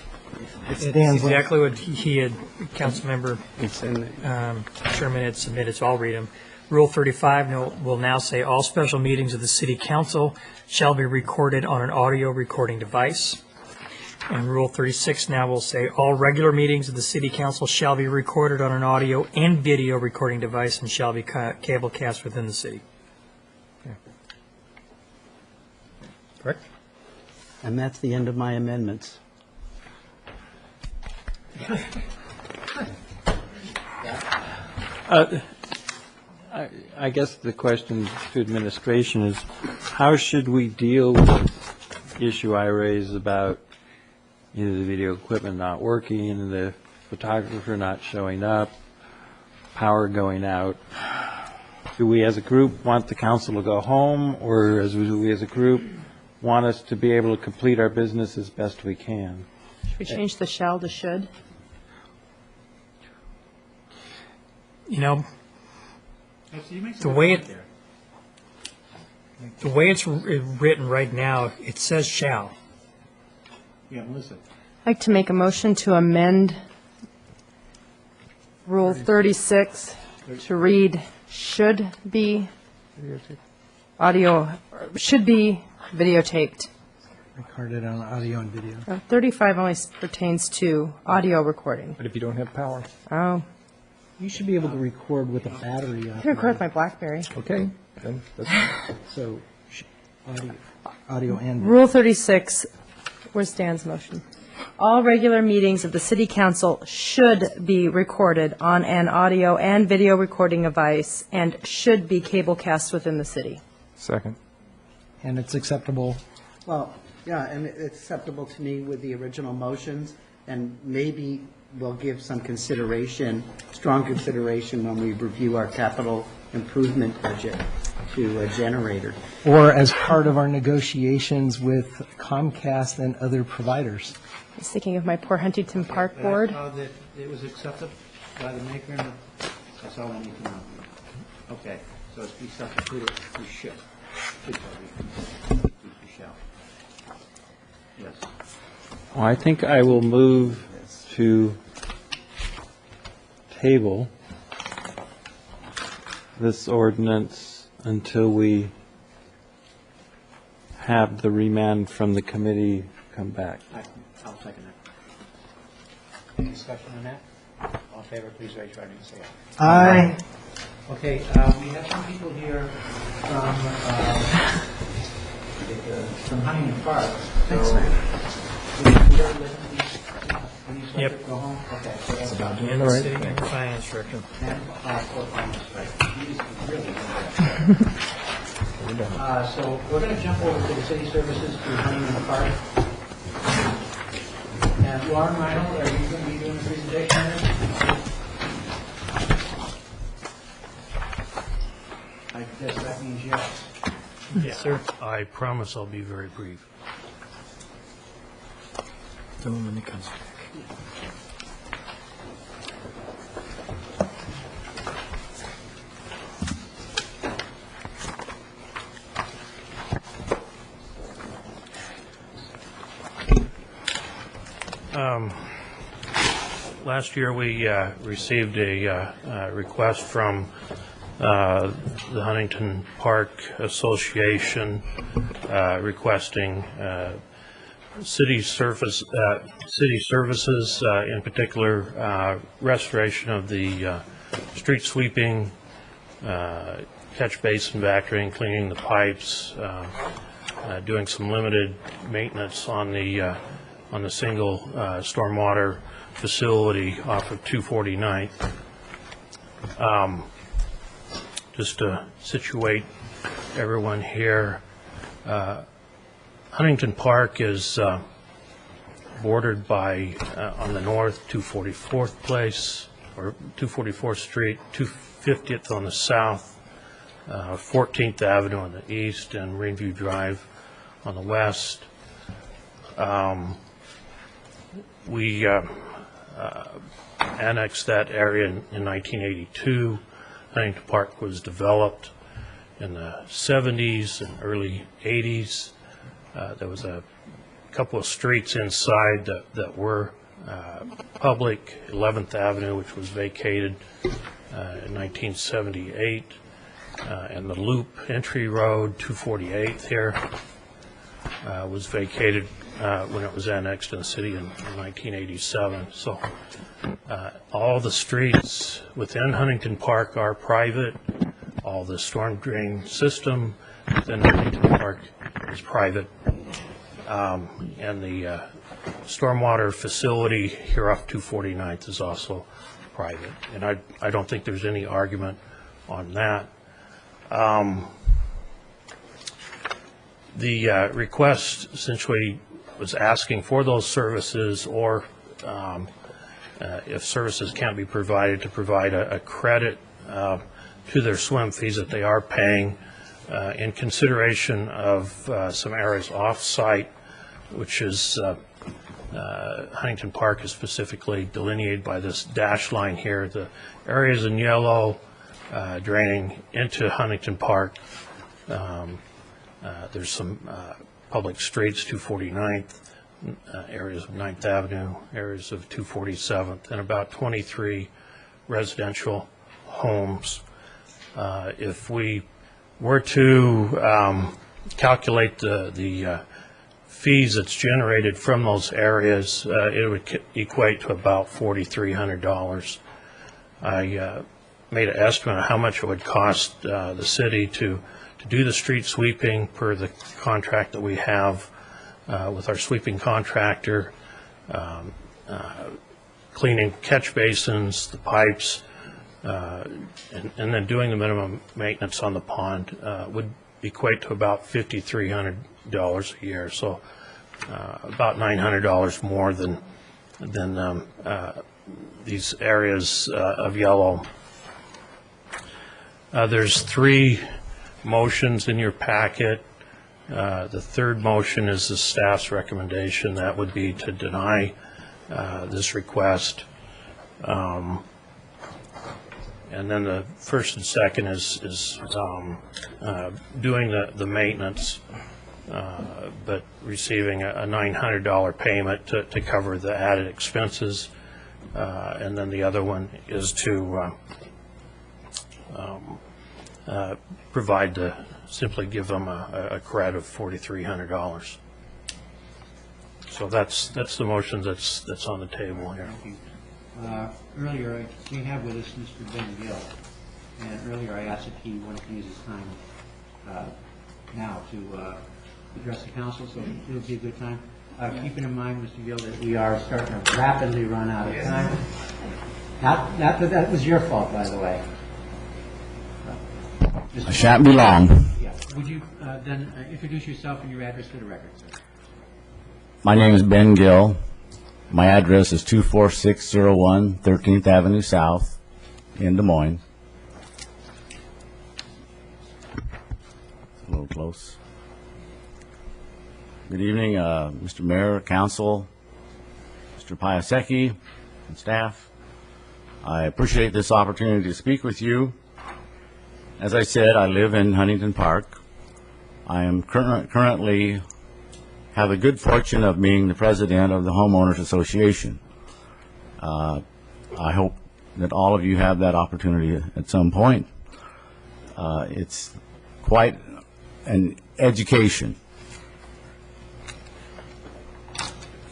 It's Dan's one. exactly what he had, Councilmember It's in the- Sherman had submitted, so I'll read them. Rule 35 will now say, all special meetings of the city council shall be recorded on an audio recording device. And Rule 36 now will say, all regular meetings of the city council shall be recorded on an audio and video recording device and shall be cable cast within the city. Correct? And that's the end of my amendments. I guess the question to administration is, how should we deal with the issue I raised about either the video equipment not working, the photographer not showing up, power going out? Do we as a group want the council to go home, or do we as a group want us to be able to complete our business as best we can? Should we change the shall to should? You know, the way it's written right now, it says shall. Yeah, Melissa. I'd like to make a motion to amend Rule 36 to read should be should be videotaped. Recorded on audio and video. 35 only pertains to audio recording. But if you don't have power? Oh, You should be able to record with a battery. I can record with my BlackBerry. Okay, then that's, So, audio and. Rule 36, where's Dan's motion? All regular meetings of the city council should be recorded on an audio and video recording device and should be cable cast within the city. second. And it's acceptable. Well, yeah, and it's acceptable to me with the original motions, and maybe we'll give some consideration, strong consideration, when we review our capital improvement budget to a generator. Or as part of our negotiations with Comcast and other providers. I was thinking of my poor Huntington Park board. That it was accepted by the maker, and that's all I need to know. Okay, so it's be substituted, we should. We shall. Yes. Well, I think I will move to table this ordinance until we have the remand from the committee come back. I'll second that. Any discussion on that? All in favor, please raise your hand and say aye. Aye. Okay, we have some people here from Huntington Park. Thanks, Yep. Go home? Okay. So that's about And the city and finance director. So we're going to jump over to the city services to Huntington Park. And Lauren Reynolds, are you going to be doing a presentation on this? I guess that means yes. Yes, sir. I promise I'll be very brief. Tell him when he comes back. Last year, we received a request from the Huntington Park Association requesting city services, in particular restoration of the street sweeping, catch basin vacuuming, cleaning the pipes, doing some limited maintenance on the single stormwater facility off of 249th. Just to situate everyone here, Huntington Park is bordered by, on the north, 244th Place, or 244th Street, 250th on the south, 14th Avenue on the east, and Greenview Drive on the west. We annexed that area in 1982. Huntington Park was developed in the 70s and early 80s. There was a couple of streets inside that were public, 11th Avenue, which was vacated in 1978, and the Loop Entry Road, 248th here, was vacated when it was annexed in the city in 1987. So all the streets within Huntington Park are private. All the storm drain system within Huntington Park is private. And the stormwater facility here off 249th is also private. And I don't think there's any argument on that. The request essentially was asking for those services, or if services can't be provided, to provide a credit to their swim fees that they are paying in consideration of some areas off-site, which is Huntington Park is specifically delineated by this dash line here. The areas in yellow draining into Huntington Park. There's some public streets, 249th, areas of 9th Avenue, areas of 247th, and about 23 residential homes. If we were to calculate the fees that's generated from those areas, it would equate to about $4,300. I made an estimate of how much it would cost the city to do the street sweeping per the contract that we have with our sweeping contractor, cleaning catch basins, the pipes, and then doing the minimum maintenance on the pond would equate to about $5,300 a year. So about $900 more than these areas of yellow. There's 3 motions in your packet. The third motion is the staff's recommendation. That would be to deny this request. And then the first and second is doing the maintenance, but receiving a $900 payment to cover the added expenses. And then the other one is to simply give them a credit of $4,300. So that's the motion that's on the table here. Earlier, we have with us Mr. Ben Gill, and earlier I asked if he wanted to use his time now to address the council, so it'll be a good time. Keeping in mind, Mr. Gill, that we are starting to rapidly run out of time. Not that that was your fault, by the way. I shan't be long. Yeah. Would you then introduce yourself and your address for the record, sir? My name is Ben Gill. My address is 24601 13th Avenue South in Des Moines. A little close. Good evening, Mr. Mayor, Council, Mr. Piasecki, and staff. I appreciate this opportunity to speak with you. As I said, I live in Huntington Park. I am currently have the good fortune of being the president of the Homeowners Association. I hope that all of you have that opportunity at some point. It's quite an education.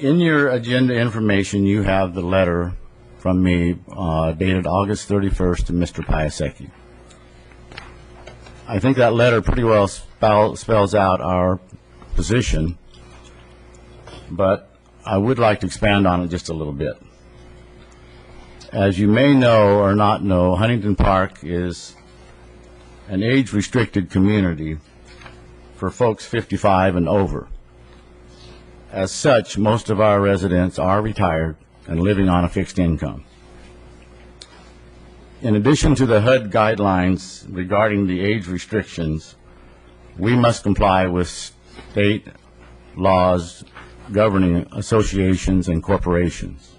In your agenda information, you have the letter from me dated August 31st to Mr. Piasecki. I think that letter pretty well spells out our position, but I would like to expand on it just a little bit. As you may know or not know, Huntington Park is an age-restricted community for folks 55 and over. As such, most of our residents are retired and living on a fixed income. In addition to the HUD guidelines regarding the age restrictions, we must comply with state laws governing associations and corporations.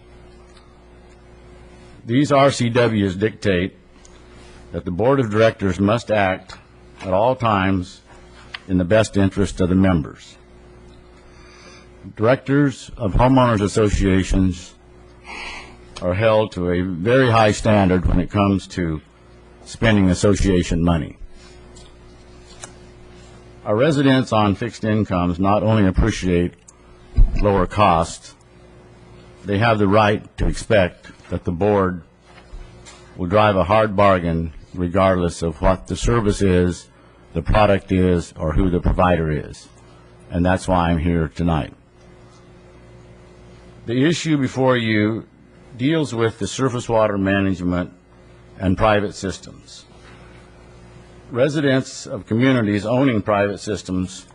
These RCWs dictate that the Board of Directors must act at all times in the best interest of the members. Directors of homeowners associations are held to a very high standard when it comes to spending association money. Our residents on fixed incomes not only appreciate lower cost, they have the right to expect that the board will drive a hard bargain regardless of what the service is, the product is, or who the provider is. And that's why I'm here tonight. The issue before you deals with the surface water management and private systems. Residents of communities owning private systems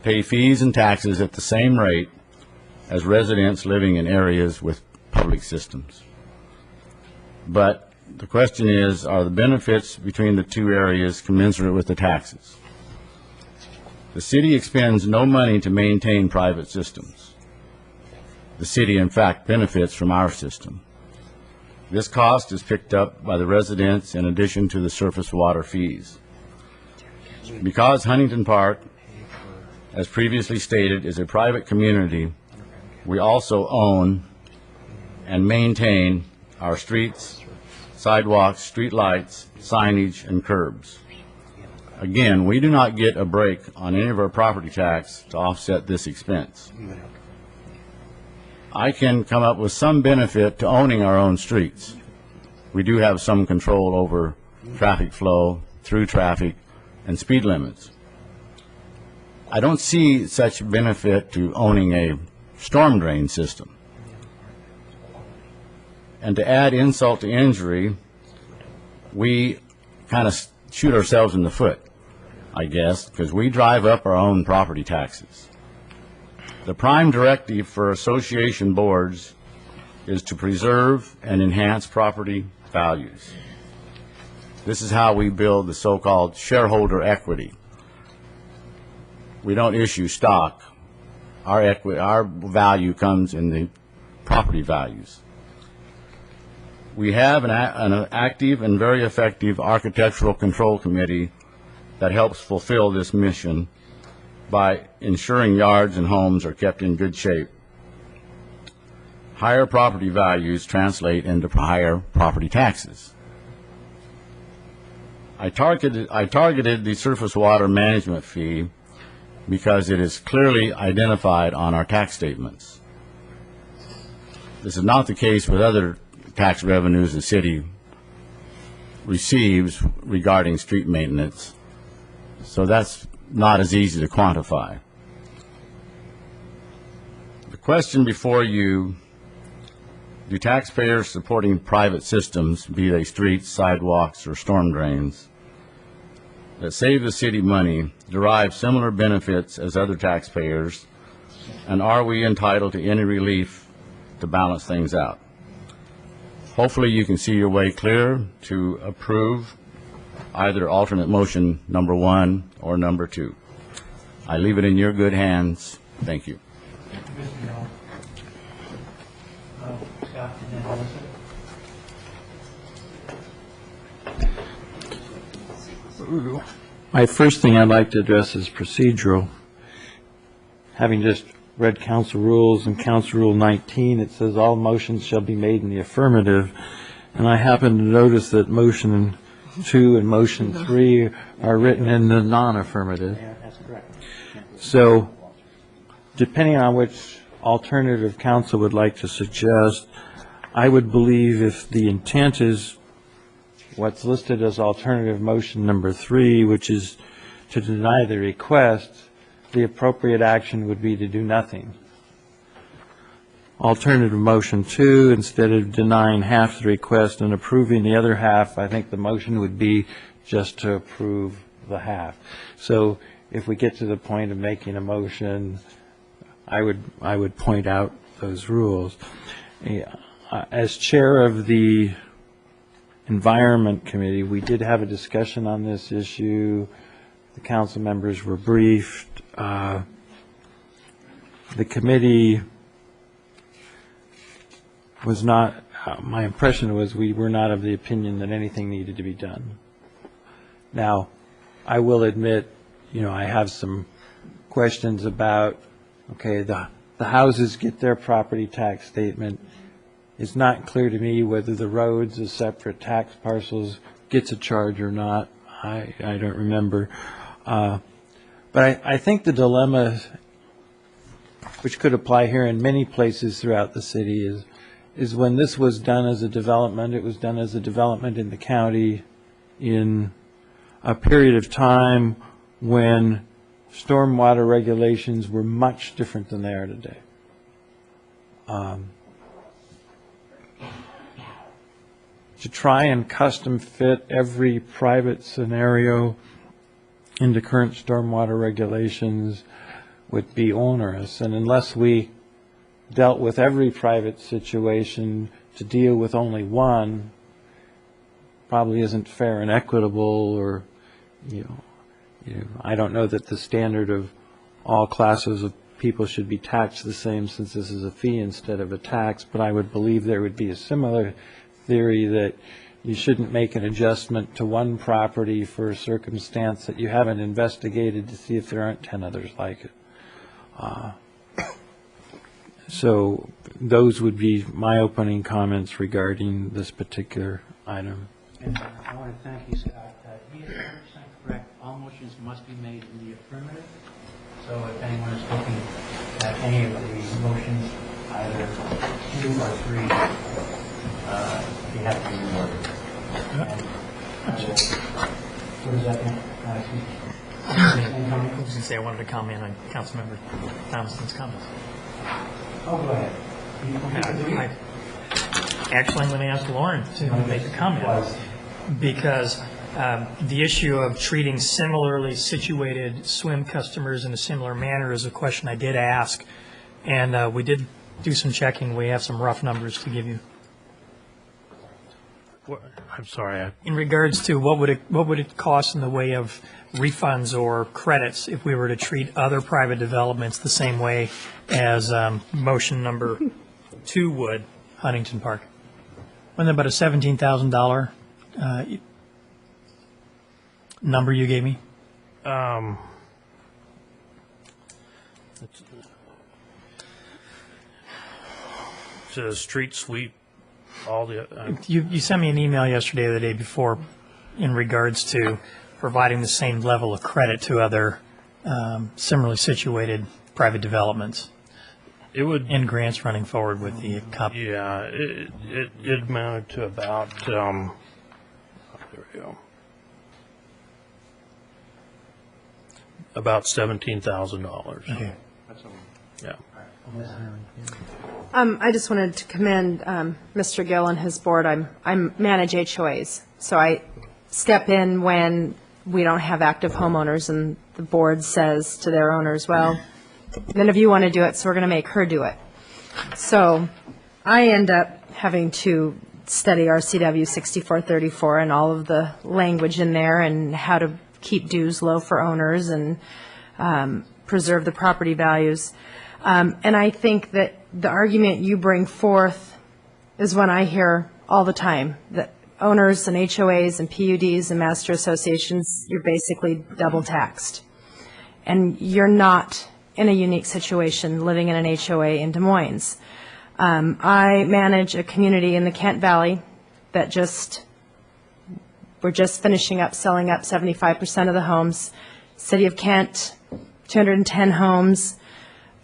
pay fees and taxes at the same rate as residents living in areas with public systems. But the question is, are the benefits between the two areas commensurate with the taxes? The city expends no money to maintain private systems. The city, in fact, benefits from our system. This cost is picked up by the residents in addition to the surface water fees. Because Huntington Park, as previously stated, is a private community, we also own and maintain our streets, sidewalks, street lights, signage, and curbs. Again, we do not get a break on any of our property tax to offset this expense. I can come up with some benefit to owning our own streets. We do have some control over traffic flow, through traffic, and speed limits. I don't see such benefit to owning a storm drain system. And to add insult to injury, we kind of shoot ourselves in the foot, I guess, because we drive up our own property taxes. The prime directive for association boards is to preserve and enhance property values. This is how we build the so-called shareholder equity. We don't issue stock. Our value comes in the property values. We have an active and very effective architectural control committee that helps fulfill this mission by ensuring yards and homes are kept in good shape. Higher property values translate into higher property taxes. I targeted the surface water management fee because it is clearly identified on our tax statements. This is not the case with other tax revenues the city receives regarding street maintenance, so that's not as easy to quantify. The question before you, do taxpayers supporting private systems, be they streets, sidewalks, or storm drains, that save the city money derive similar benefits as other taxpayers, and are we entitled to any relief to balance things out? Hopefully you can see your way clear to approve either alternate motion number 1 or number 2. I leave it in your good hands. Thank you. My first thing I'd like to address is procedural. Having just read council rules and council rule 19, it says all motions shall be made in the affirmative, and I happen to notice that motion 2 and motion 3 are written in the non-affirmative. That's correct. So depending on which alternative council would like to suggest, I would believe if the intent is what's listed as alternative motion number 3, which is to deny the request, the appropriate action would be to do nothing. Alternative motion 2, instead of denying half the request and approving the other half, I think the motion would be just to approve the half. So if we get to the point of making a motion, I would point out those rules. As chair of the Environment Committee, we did have a discussion on this issue. The council members were briefed. The committee was not, my impression was we were not of the opinion that anything needed to be done. Now, I will admit, I have some questions about, okay, the houses get their property tax statement. It's not clear to me whether the roads as separate tax parcels gets a charge or not. I don't remember. But I think the dilemma which could apply here in many places throughout the city, is when this was done as a development, it was done as a development in the county in a period of time when stormwater regulations were much different than they are today. To try and custom fit every private scenario into current stormwater regulations would be onerous, and unless we dealt with every private situation to deal with only one, probably isn't fair and equitable, or, I don't know that the standard of all classes of people should be taxed the same, since this is a fee instead of a tax, but I would believe there would be a similar theory that you shouldn't make an adjustment to one property for a circumstance that you haven't investigated to see if there aren't 10 others like it. So those would be my opening comments regarding this particular item. And I want to thank you, Scott. He is 100% correct. All motions must be made in the affirmative. So if anyone is looking at any of the motions, either 2 or 3, you have to be in order. What does that mean? I was going to say I wanted to comment on Councilmember Thompson's comments. Oh, go ahead. Actually, I'm going to ask Lauren to make a comment, because the issue of treating similarly situated swim customers in a similar manner is a question I did ask, and we did do some checking. We have some rough numbers to give you. I'm sorry. In regards to what would it cost in the way of refunds or credits if we were to treat other private developments the same way as motion number 2 would, Huntington Park? Wasn't that about a $17,000 number you gave me? It's a street sweep. All the You sent me an email yesterday or the day before in regards to providing the same level of credit to other similarly situated private developments. It would, and grants running forward with the copy. Yeah, it amounted to about there we go, about $17,000. Okay. Yeah. I just wanted to commend Mr. Gill and his board. I manage HOAs, so I step in when we don't have active homeowners, and the board says to their owners, well, none of you want to do it, so we're going to make her do it. So I end up having to study RCW 6434 and all of the language in there and how to keep dues low for owners and preserve the property values. And I think that the argument you bring forth is one I hear all the time, that owners and HOAs and PUDs and master associations, you're basically double taxed. And you're not in a unique situation living in an HOA in Des Moines. I manage a community in the Kent Valley that we're just finishing up selling up 75% of the homes. City of Kent, 210 homes.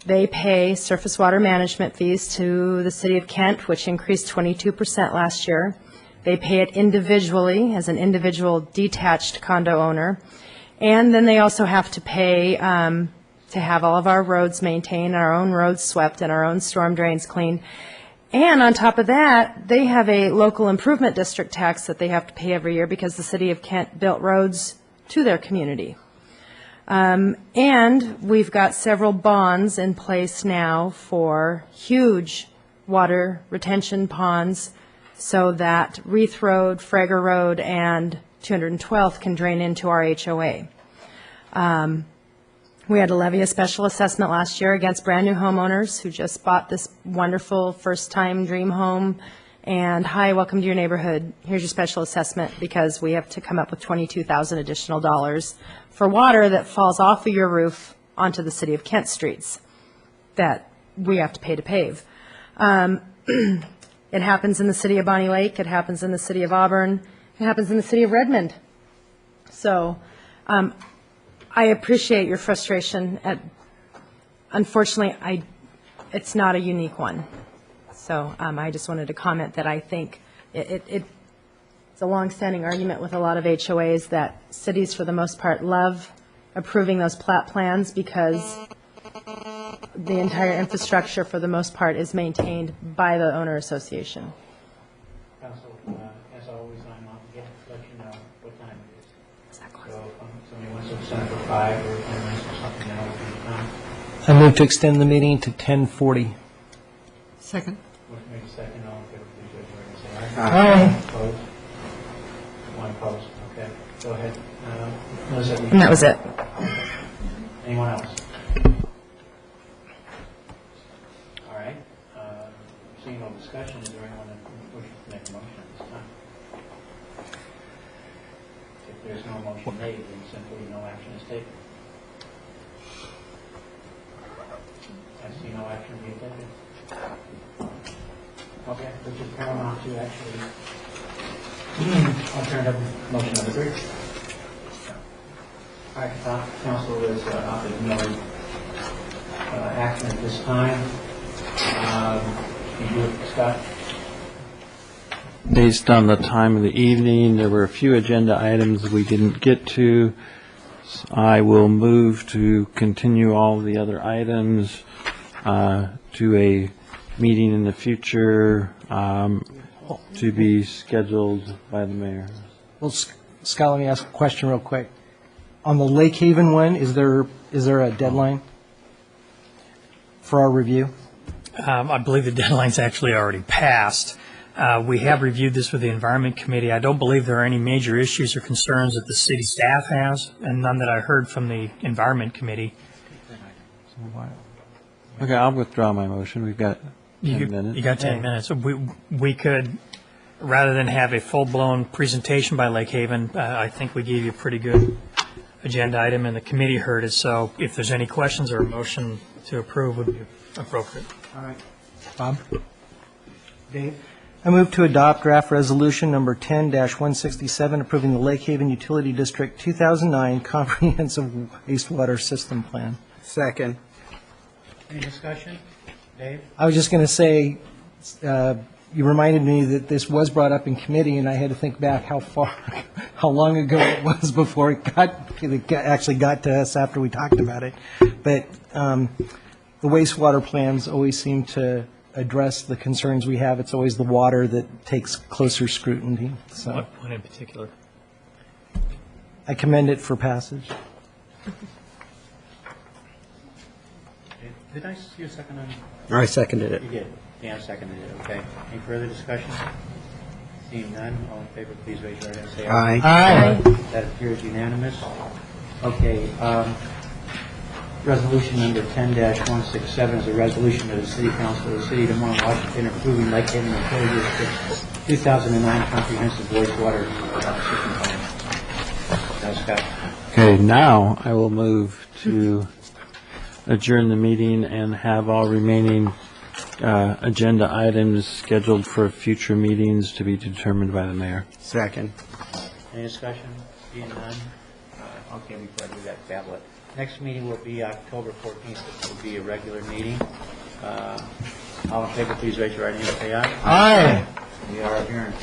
They pay surface water management fees to the City of Kent, which increased 22% last year. They pay it individually as an individual detached condo owner. And then they also have to pay to have all of our roads maintained, our own roads swept, and our own storm drains cleaned. And on top of that, they have a local improvement district tax that they have to pay every year because the City of Kent built roads to their community. And we've got several bonds in place now for huge water retention ponds so that Reith Road, Frager Road, and 212th can drain into our HOA. We had to levy a special assessment last year against brand-new homeowners who just bought this wonderful first-time dream home. And, hi, welcome to your neighborhood. Here's your special assessment because we have to come up with $22,000 additional dollars for water that falls off of your roof onto the City of Kent streets that we have to pave. It happens in the city of Bonnie Lake. It happens in the city of Auburn. It happens in the city of Redmond. So I appreciate your frustration at unfortunately, it's not a unique one. So I just wanted to comment that I think it's a longstanding argument with a lot of HOAs that cities, for the most part, love approving those plat plans because the entire infrastructure, for the most part, is maintained by the owner association. Council, as always, I'm obligated to let you know what time it is. Exactly. So if somebody wants to extend for 5 or 10 minutes or something, that'll be fine. I move to extend the meeting to 10:40. Second. Motion made second, all in favor, please raise your hand and say aye. Aye. Opposed? One opposed, okay. Go ahead. Melissa, And that was it. anyone else? All right. Seeing no discussion, is there anyone that wishes to make a motion at this time? If there's no motion made, then simply no action is taken. I see no action being taken. Okay, which is paramount to actually alternative motion number 3. All right, council is opted no action at this time. You do it, Scott? Based on the time of the evening, there were a few agenda items we didn't get to. I will move to continue all the other items to a meeting in the future to be scheduled by the mayor. Well, Scott, let me ask a question real quick. On the Lake Haven one, is there a deadline for our review? I believe the deadline's actually already passed. We have reviewed this with the Environment Committee. I don't believe there are any major issues or concerns that the city staff has, and none that I heard from the Environment Committee. Okay, I'll withdraw my motion. We've got 10 minutes. You got 10 minutes. So we could, rather than have a full-blown presentation by Lake Haven, I think we gave you a pretty good agenda item, and the committee heard it. So if there's any questions or a motion to approve would be appropriate. All right. Bob? Dave? I move to adopt draft resolution number 10-167, approving the Lake Haven Utility District 2009 Comprehensive Wastewater System Plan. Second. Any discussion? Dave? I was just going to say, you reminded me that this was brought up in committee, and I had to think back how long ago it was before it actually got to us after we talked about it. But the wastewater plans always seem to address the concerns we have. It's always the water that takes closer scrutiny. So What one in particular? I commend it for passage. Did I see a second on? I seconded it. You did. Dan seconded it, okay. Any further discussion? Seeing none, all in favor, please raise your hand and say aye. Aye. That appears unanimous. Okay, resolution number 10-167 is a resolution of the City Council of the City of Des Moines, Washington, approving Lake Haven Utility District 2009 Comprehensive Wastewater System Plan. Now, Scott. Okay, now I will move to adjourn the meeting and have all remaining agenda items scheduled for future meetings to be determined by the mayor. Second. Any discussion? Seeing none? Okay, before I do that, tablet. Next meeting will be October 14th. It will be a regular meeting. All in favor, please raise your right hand and say aye. Aye. We are adjourned.